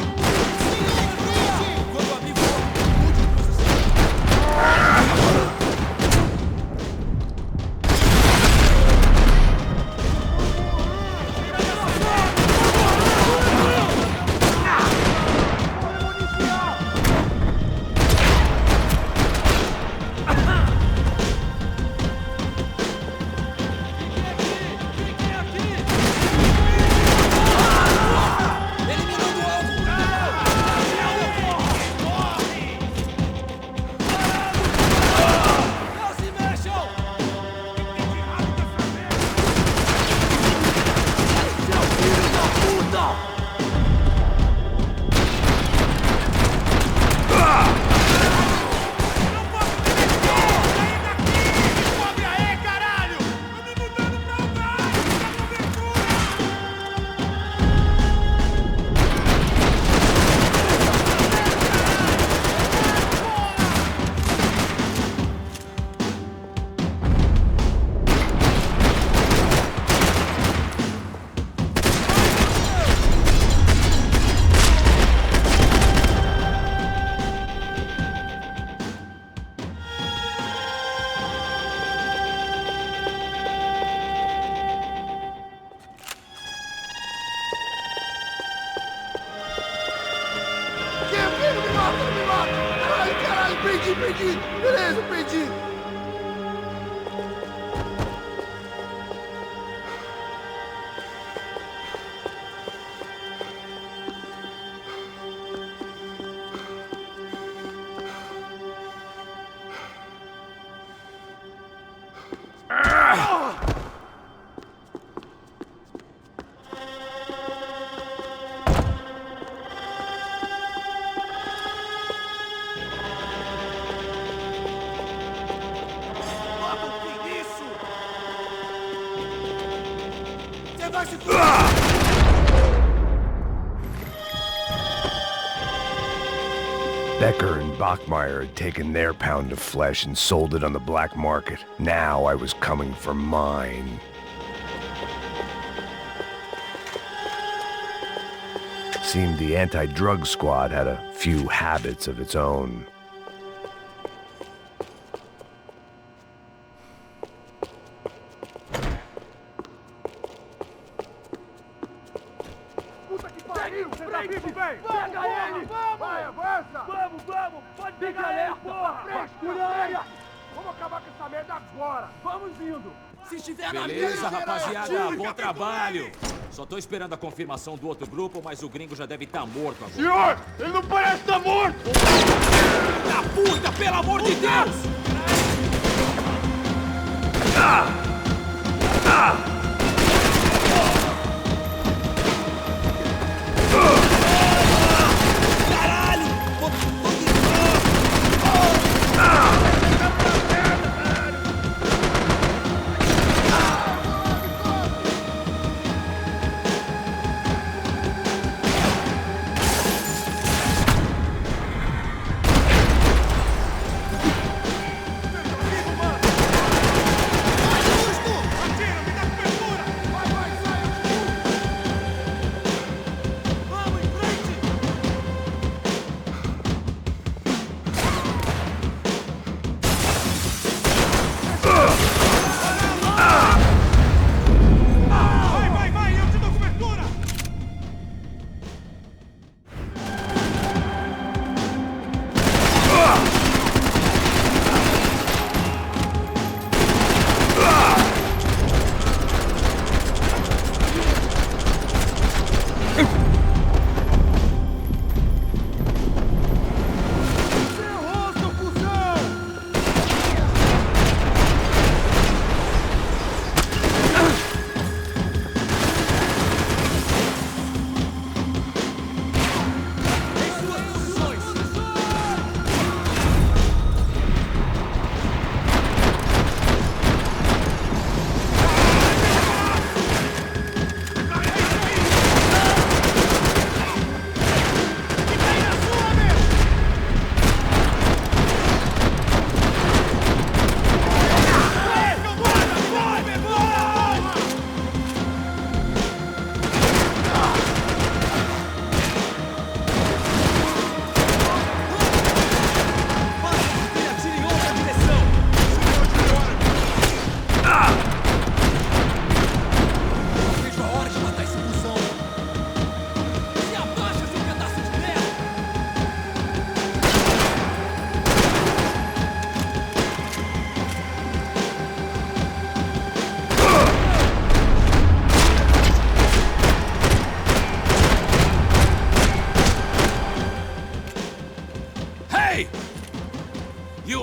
Speaker 1: Becker and Bachmeyer had taken their pound of flesh and sold it on the black market. Now I was coming for mine. Seemed the anti-drug squad had a few habits of its own.
Speaker 13: Beleza, rapaziada, bom trabalho. Só tô esperando a confirmação do outro grupo, mas o gringo já deve estar morto agora.
Speaker 10: Senhor, ele não parece estar morto!
Speaker 13: Filho da puta, pelo amor de Deus!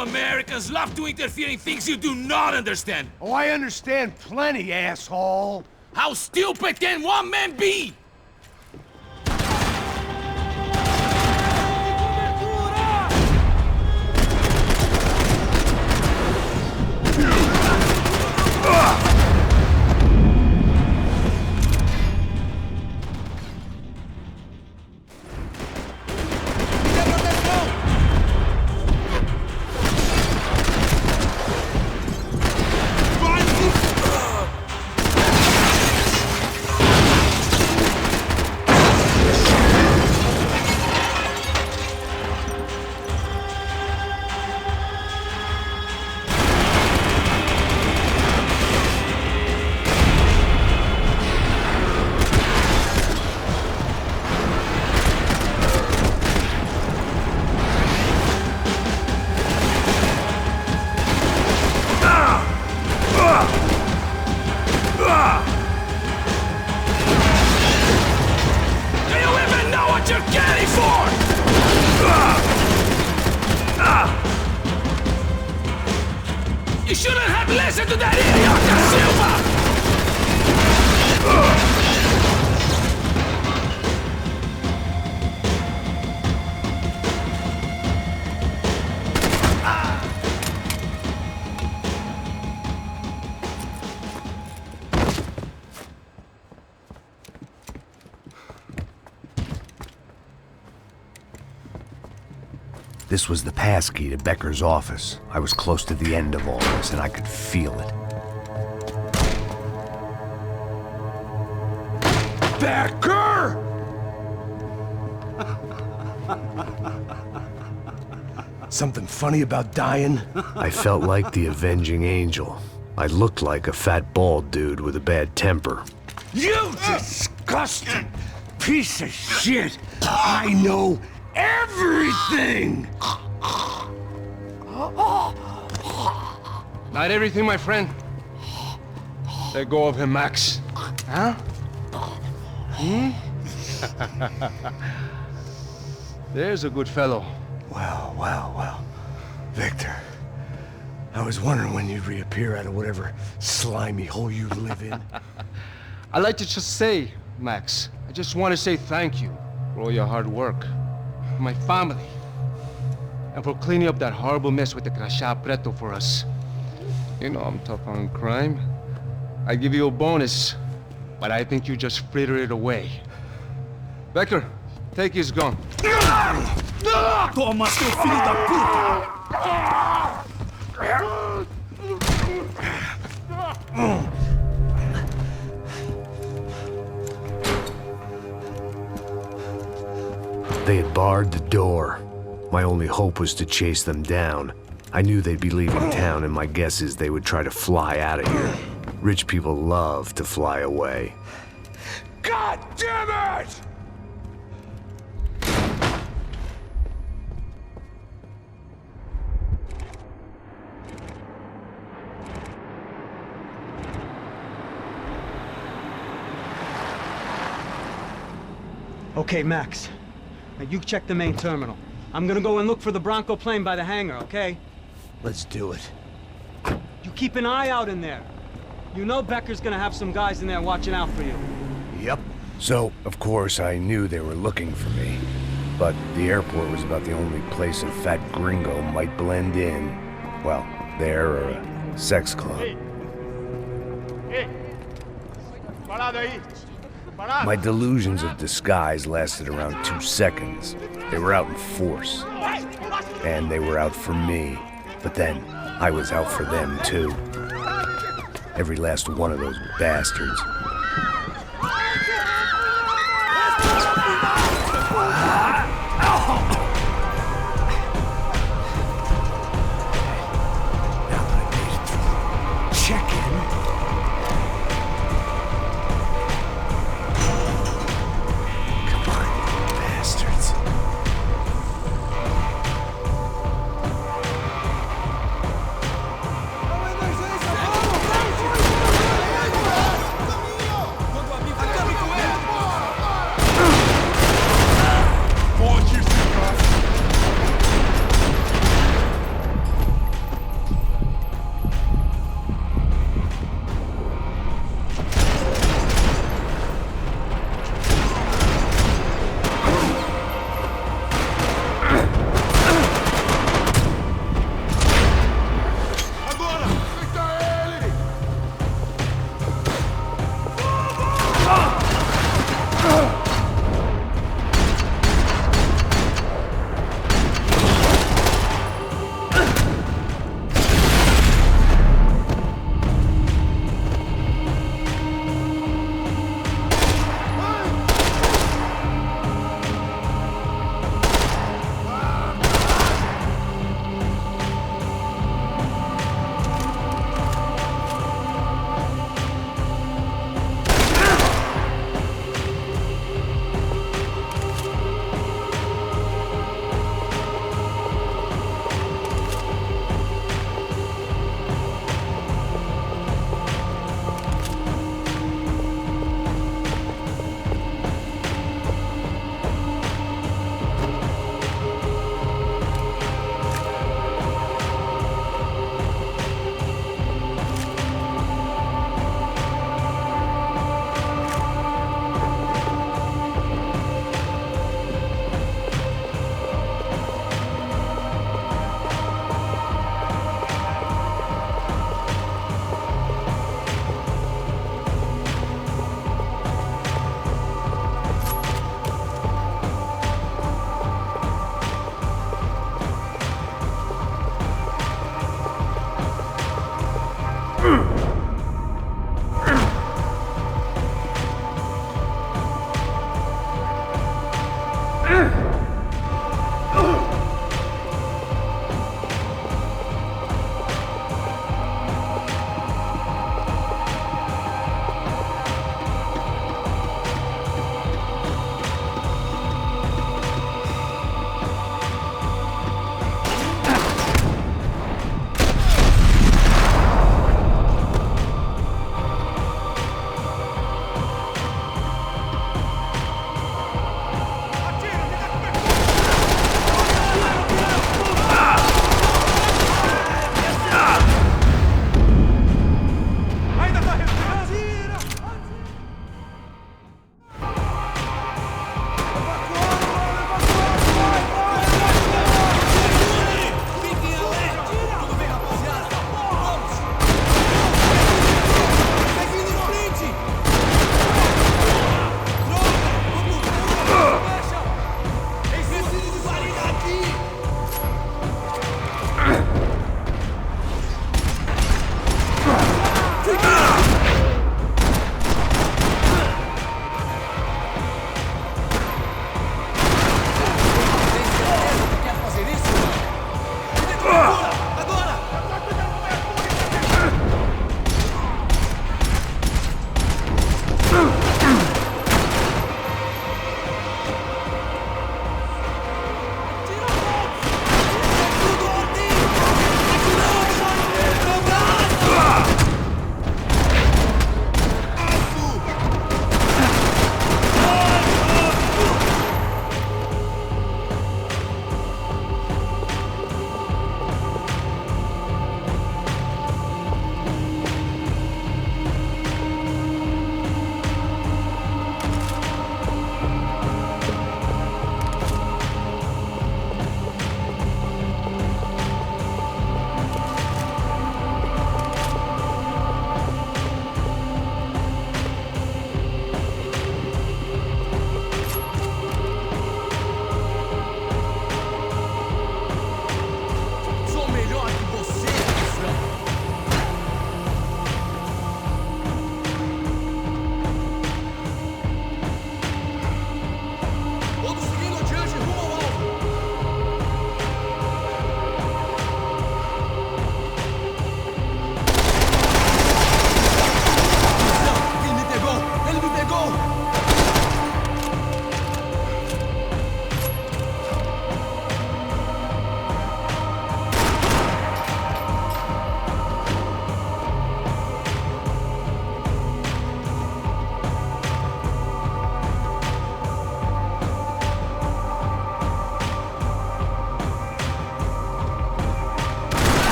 Speaker 7: Americans love to interfere in things you do not understand.
Speaker 3: Oh, I understand plenty, asshole.
Speaker 7: How stupid can one man be? You shouldn't have listened to that idiot, Da Silva!
Speaker 1: This was the passkey to Becker's office. I was close to the end of all this, and I could feel it.
Speaker 3: Becker! Something funny about dying?
Speaker 1: I felt like the avenging angel. I looked like a fat bald dude with a bad temper.
Speaker 3: You disgusting piece of shit! I know everything!
Speaker 5: Not everything, my friend. Let go of him, Max. Huh? There's a good fellow.
Speaker 3: Well, well, well. Victor, I was wondering when you'd reappear out of whatever slimy hole you live in.
Speaker 5: I'd like to just say, Max, I just want to say thank you for all your hard work, for my family, and for cleaning up that horrible mess with the Crachá Preto for us. You know I'm tough on crime. I give you a bonus, but I think you just frittered it away. Becker, take his gun.
Speaker 10: Toma, seu filho da
Speaker 1: They had barred the door. My only hope was to chase them down. I knew they'd be leaving town, and my guess is they would try to fly out of here. Rich people love to fly away.
Speaker 3: God damn it!
Speaker 2: Okay, Max. Now you check the main terminal. I'm gonna go and look for the Bronco plane by the hangar, okay?
Speaker 3: Let's do it.
Speaker 2: You keep an eye out in there. You know Becker's gonna have some guys in there watching out for you.
Speaker 1: Yep. So, of course, I knew they were looking for me. But the airport was about the only place a fat gringo might blend in. Well, there or a sex club. My delusions of disguise lasted around 2 seconds. They were out in force. And they were out for me. But then, I was out for them, too. Every last one of those bastards.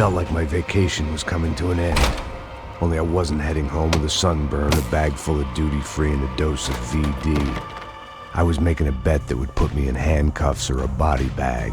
Speaker 1: felt like my vacation was coming to an end. Only I wasn't heading home with a sunburn, a bag full of duty-free, and a dose of VD. I was making a bet that would put me in handcuffs or a body bag.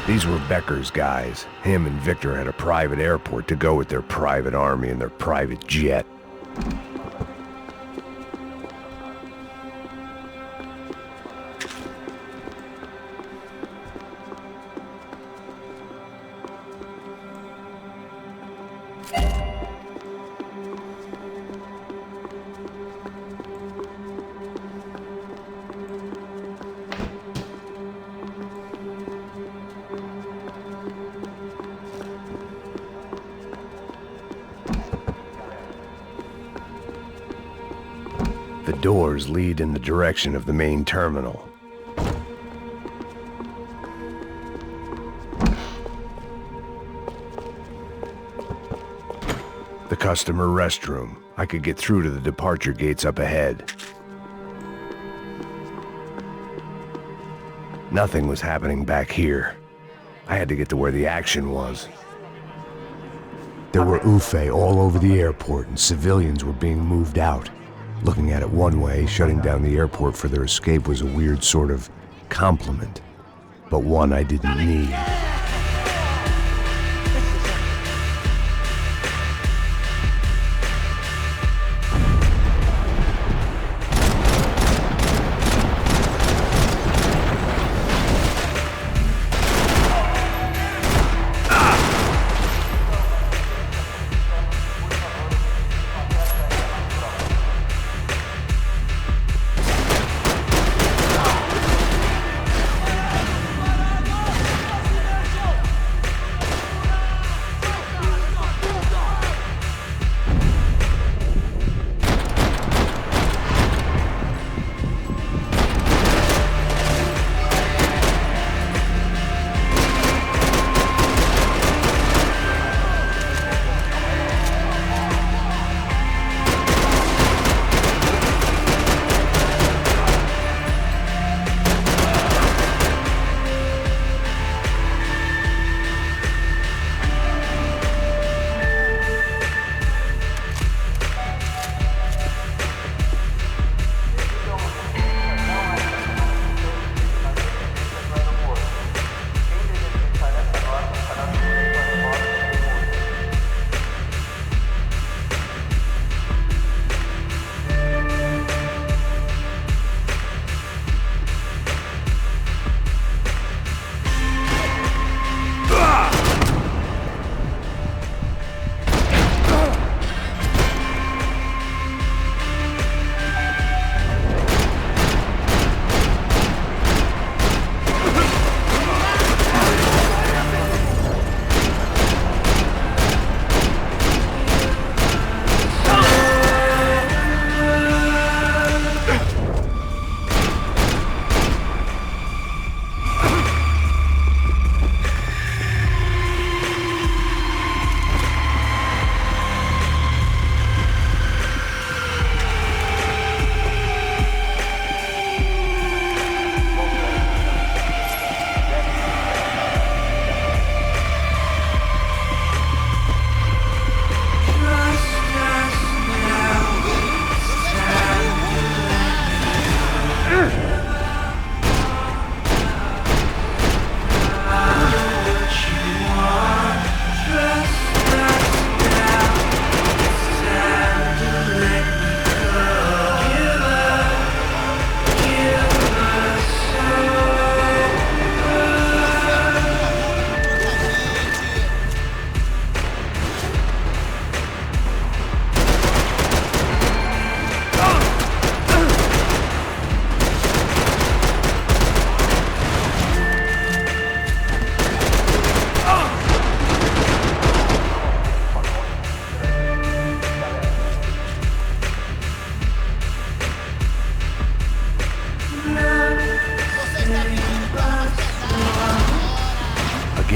Speaker 1: These were Becker's guys. Him and Victor had a private airport to go with their private army and their private jet. The doors lead in the direction of the main terminal. The customer restroom. I could get through to the departure gates up ahead. Nothing was happening back here. I had to get to where the action was. There were UFE all over the airport, and civilians were being moved out. Looking at it one way, shutting down the airport for their escape was a weird sort of compliment, but one I didn't need.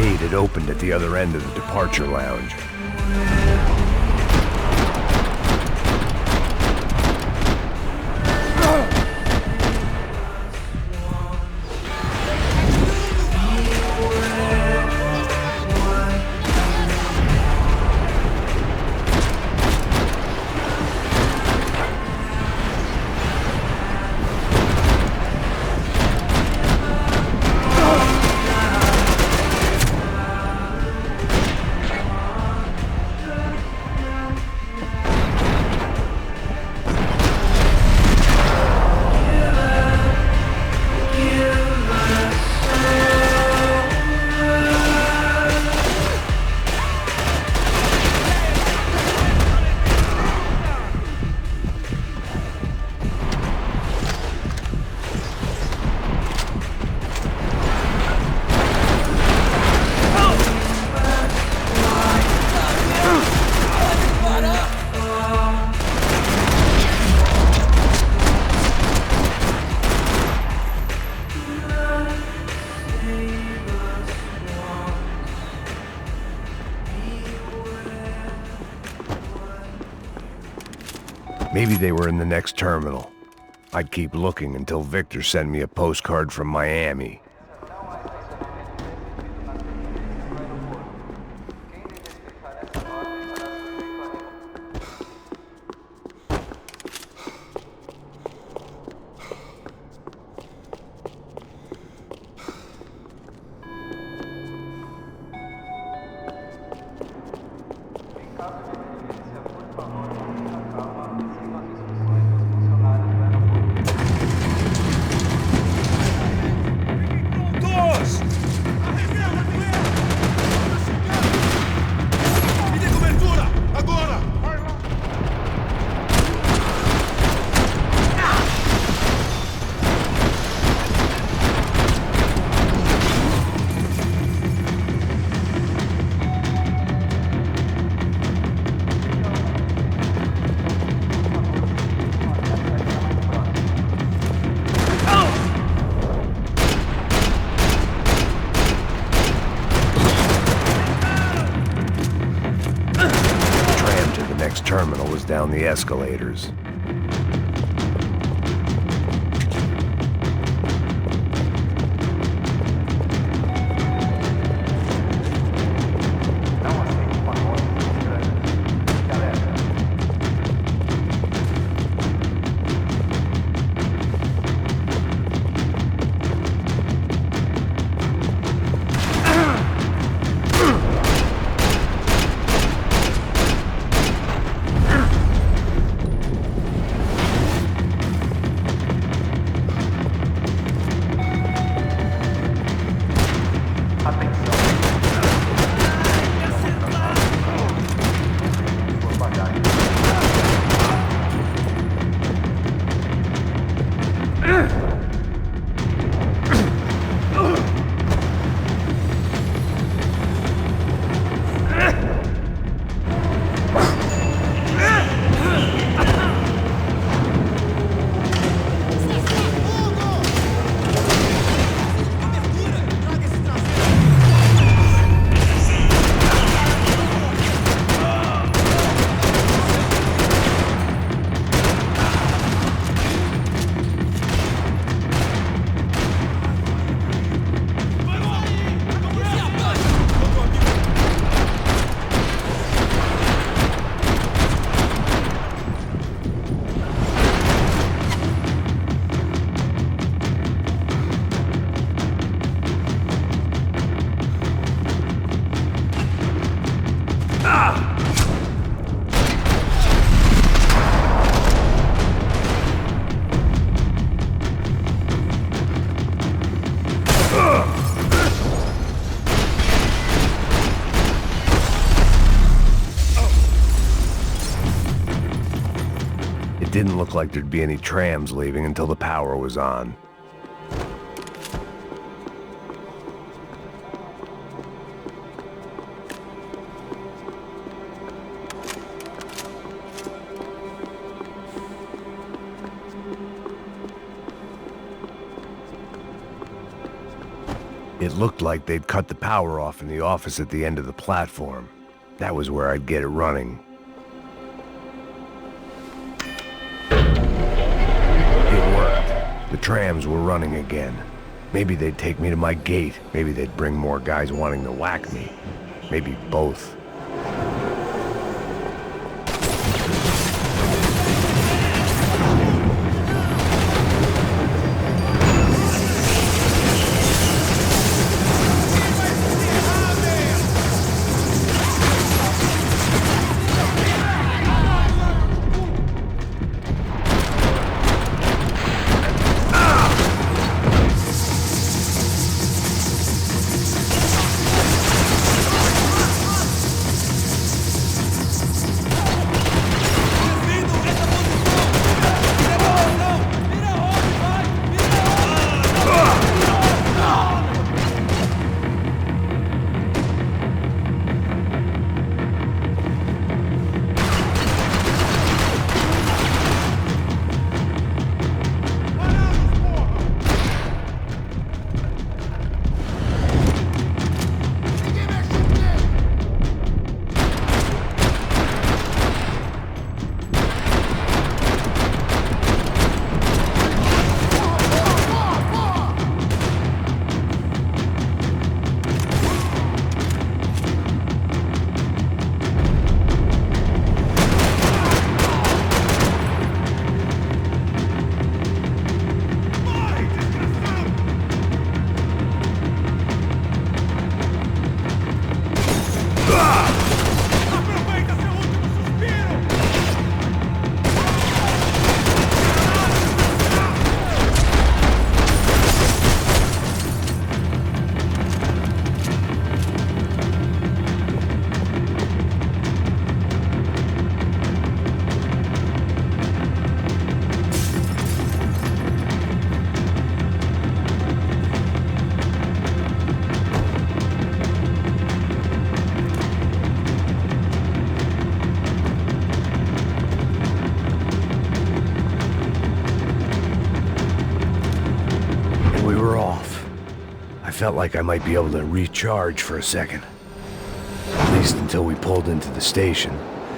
Speaker 1: arcade had opened at the other end of the departure lounge. Maybe they were in the next terminal. I'd keep looking until Victor sent me a postcard from Miami. Terminal was down the escalators. It didn't look like there'd be any trams leaving until the power was on. It It looked like they'd cut the power off in the office at the end of the platform. That was where I'd get it running. It worked. The trams were running again. Maybe they'd take me to my gate. Maybe they'd bring more guys wanting to whack me. Maybe both. I felt like I might be able to recharge for a second. At least until we pulled into the station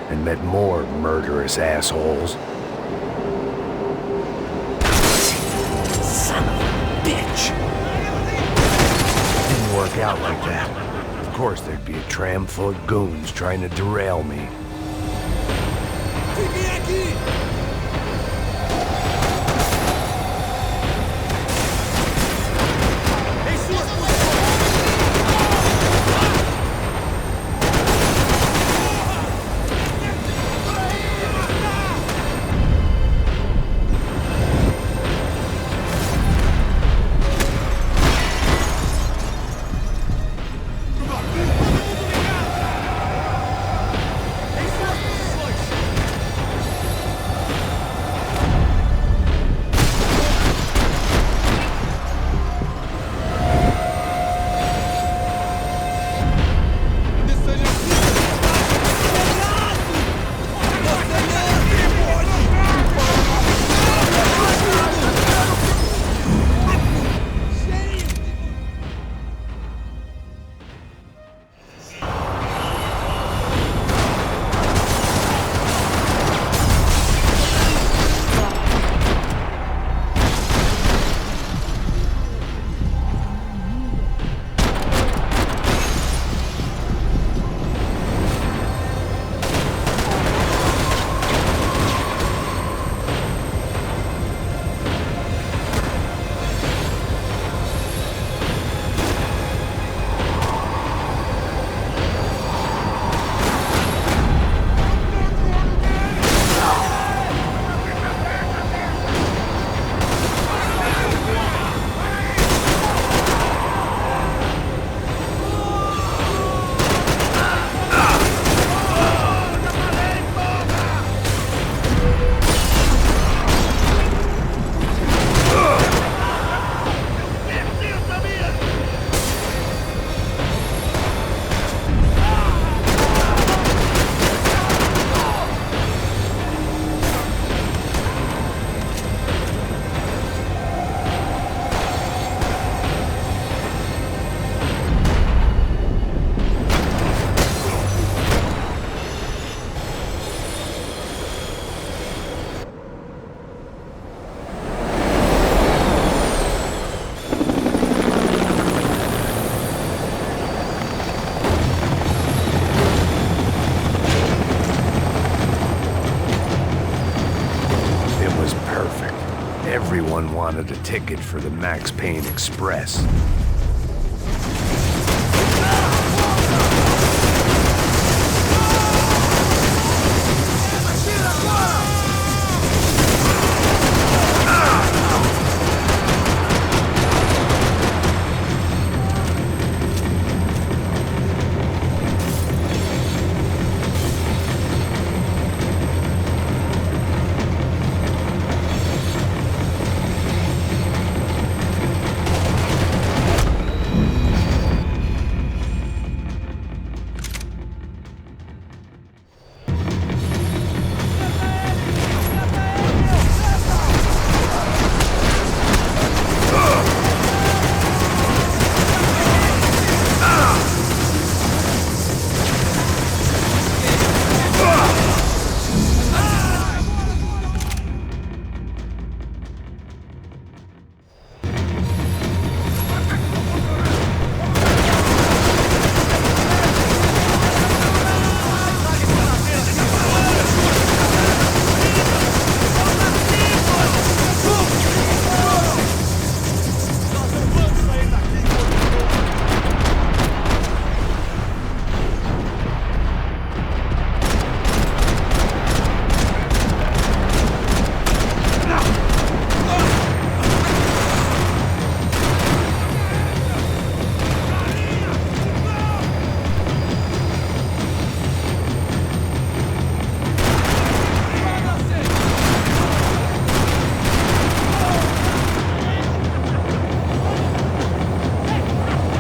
Speaker 1: and met more murderous assholes. Son of a bitch! It didn't work out like that. Of course there'd be a tram full of goons trying to derail me. wanted a ticket for the Max Payne Express.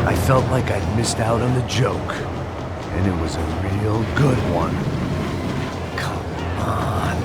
Speaker 1: I felt like I'd missed out on the joke, and it was a real good one. Come on.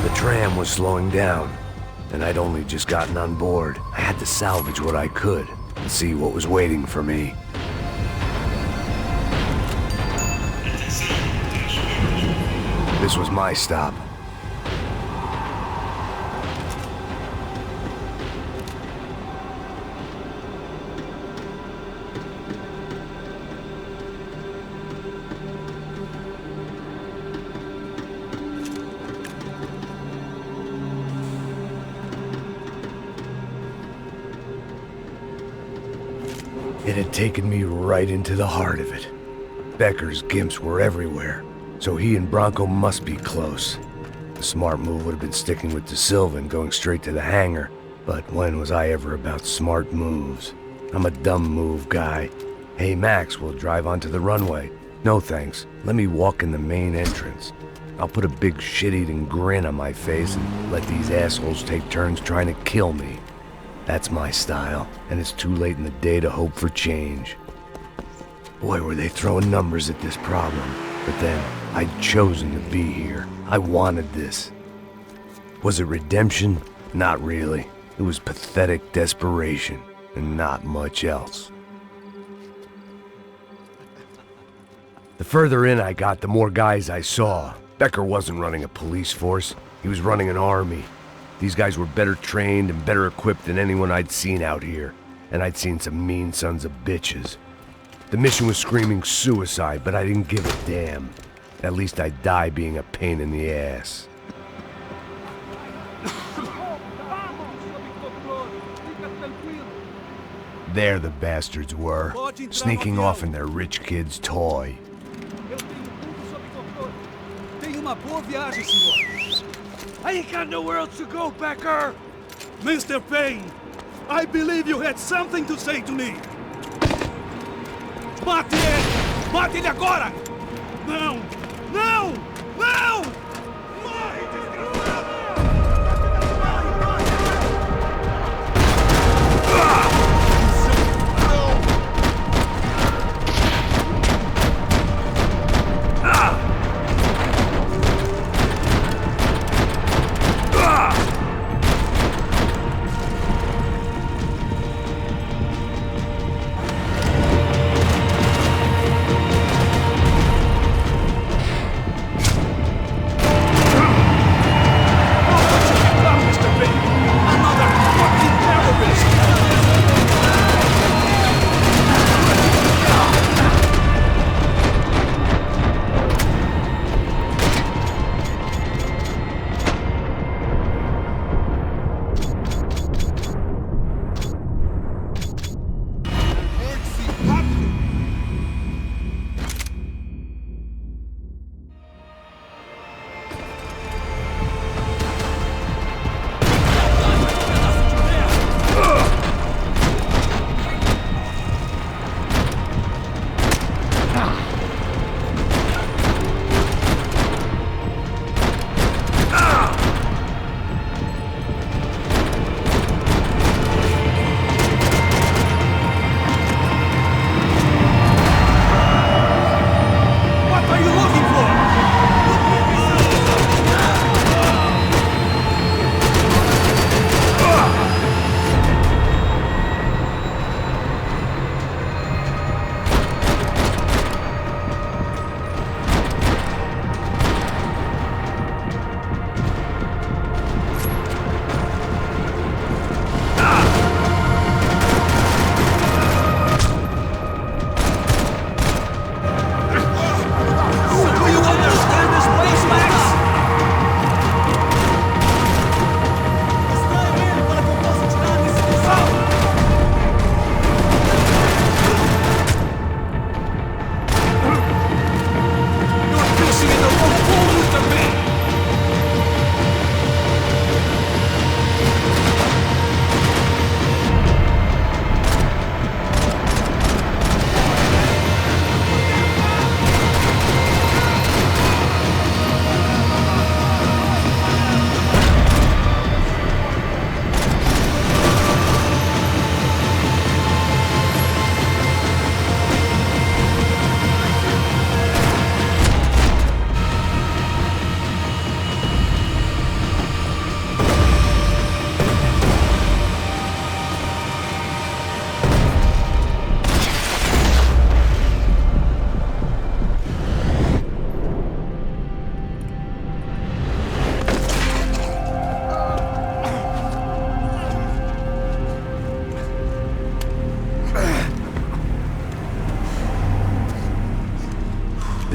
Speaker 1: The tram was slowing down, and I'd only just gotten on board. I had to salvage what I could and see what was waiting for me. This was my stop. It had taken me right into the heart of it. Becker's gimps were everywhere, so he and Bronco must be close. The smart move would have been sticking with De Silva and going straight to the hangar, but when was I ever about smart moves? I'm a dumb move guy. Hey Max, we'll drive onto the runway. No thanks, let me walk in the main entrance. I'll put a big shit-eating grin on my face and let these assholes take turns trying to kill me. That's my style, and it's too late in the day to hope for change. Boy, were they throwing numbers at this problem. But then, I'd chosen to be here. I wanted this. Was it redemption? Not really. It was pathetic desperation, and not much else. The further in I got, the more guys I saw. Becker wasn't running a police force. He was running an army. These guys were better trained and better equipped than anyone I'd seen out here, and I'd seen some mean sons of bitches. The mission was screaming suicide, but I didn't give a damn. At least I'd die being a pain in the ass. There the bastards were, sneaking off in their rich kid's toy.
Speaker 11: Tenha uma boa viagem, senhor. I ain't got nowhere else to go, Becker!
Speaker 10: Mr. Payne, I believe you had something to say to me.
Speaker 11: Mate ele! Mate ele agora!
Speaker 10: Não! Não! Não! Morre, desgraçado!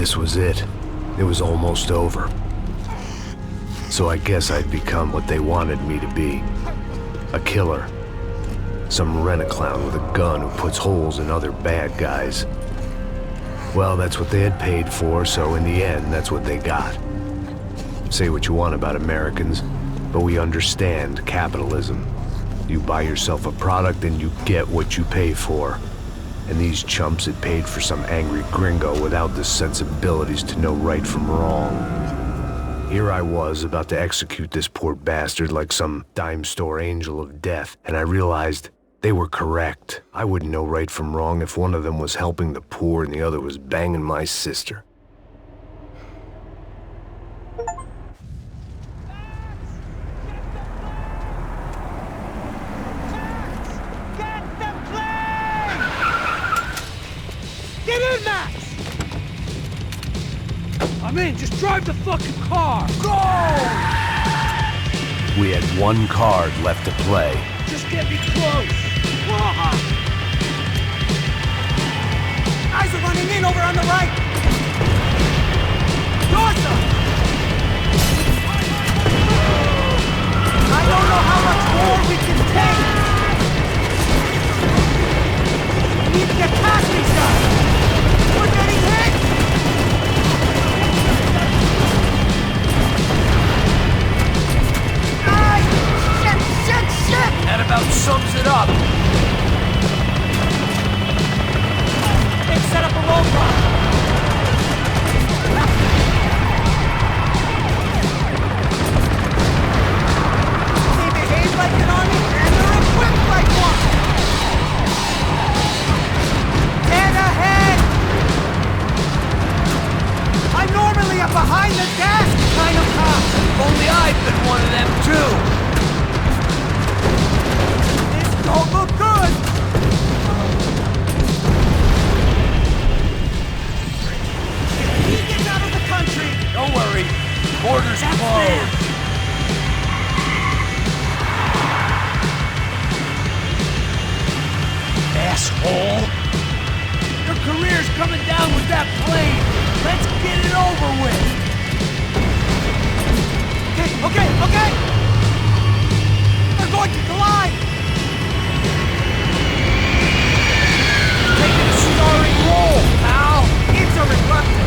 Speaker 1: This was it. It was almost over. So I guess I'd become what they wanted me to be. A killer. Some rent-a-clown with a gun who puts holes in other bad guys. Well, that's what they had paid for, so in the end, that's what they got. Say what you want about Americans, but we understand capitalism. You buy yourself a product and you get what you pay for. And these chumps had paid for some angry gringo without the sensibilities to know right from wrong. Here I was about to execute this poor bastard like some dime store angel of death, and I realized they were correct. I wouldn't know right from wrong if one of them was helping the poor and the other was banging my sister.
Speaker 11: Get in, Max! I'm in. Just drive the fucking car. Go!
Speaker 1: We had one card left to play.
Speaker 11: Just get me close.
Speaker 17: Eyes are running in over on the right. Dorsa! I don't know how much more we can take. We need to get past these guys. We're getting hit! Ay! Shit!
Speaker 11: That about sums it up.
Speaker 17: They set up a roadblock. They behave like an army and they're equipped like one. Dead ahead! I'm normally a behind-the-desk kind of cop.
Speaker 11: Only I've been one of them, too.
Speaker 17: This don't look good. If he gets out of the country...
Speaker 11: Don't worry. Borders closed. Asshole. Your career's coming down with that plane. Let's get it over with.
Speaker 17: Okay. They're going to collide.
Speaker 11: Taking a starring role, pal.
Speaker 17: It's a reflector.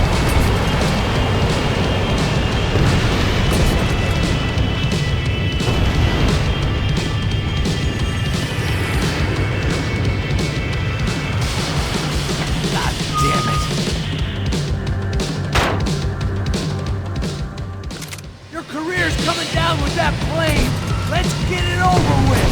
Speaker 11: God damn it. Your career's coming down with that plane. Let's get it over with.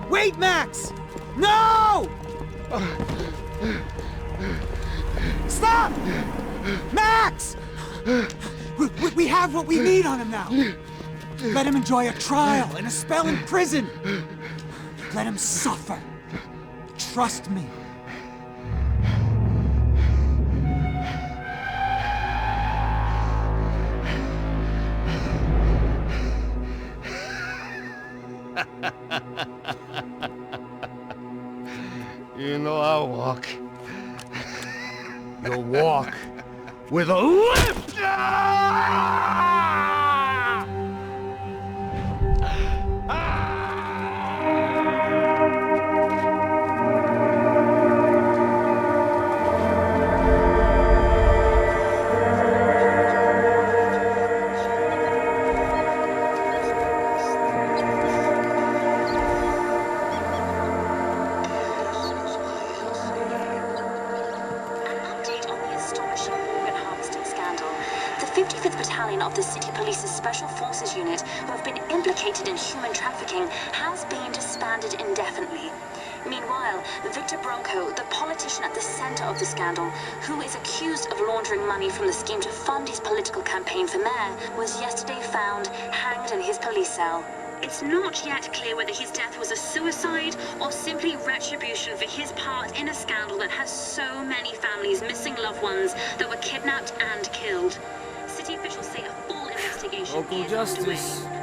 Speaker 17: Wait, Max! No! Stop! Max! We have what we need on him now. Let him enjoy a trial and a spell in prison. Let him suffer. Trust me.
Speaker 3: You know I'll walk. You'll walk with a lift!
Speaker 15: The 55th Battalion of the City Police's Special Forces Unit, who have been implicated in human trafficking, has been disbanded indefinitely. Meanwhile, Victor Bronco, the politician at the center of the scandal, who is accused of laundering money from the scheme to fund his political campaign for mayor, was yesterday found hanged in his police cell. It's not yet clear whether his death was a suicide or simply retribution for his part in a scandal that has so many families missing loved ones that were kidnapped and killed. City officials say a full investigation
Speaker 11: Local
Speaker 15: is
Speaker 11: justice.
Speaker 15: underway.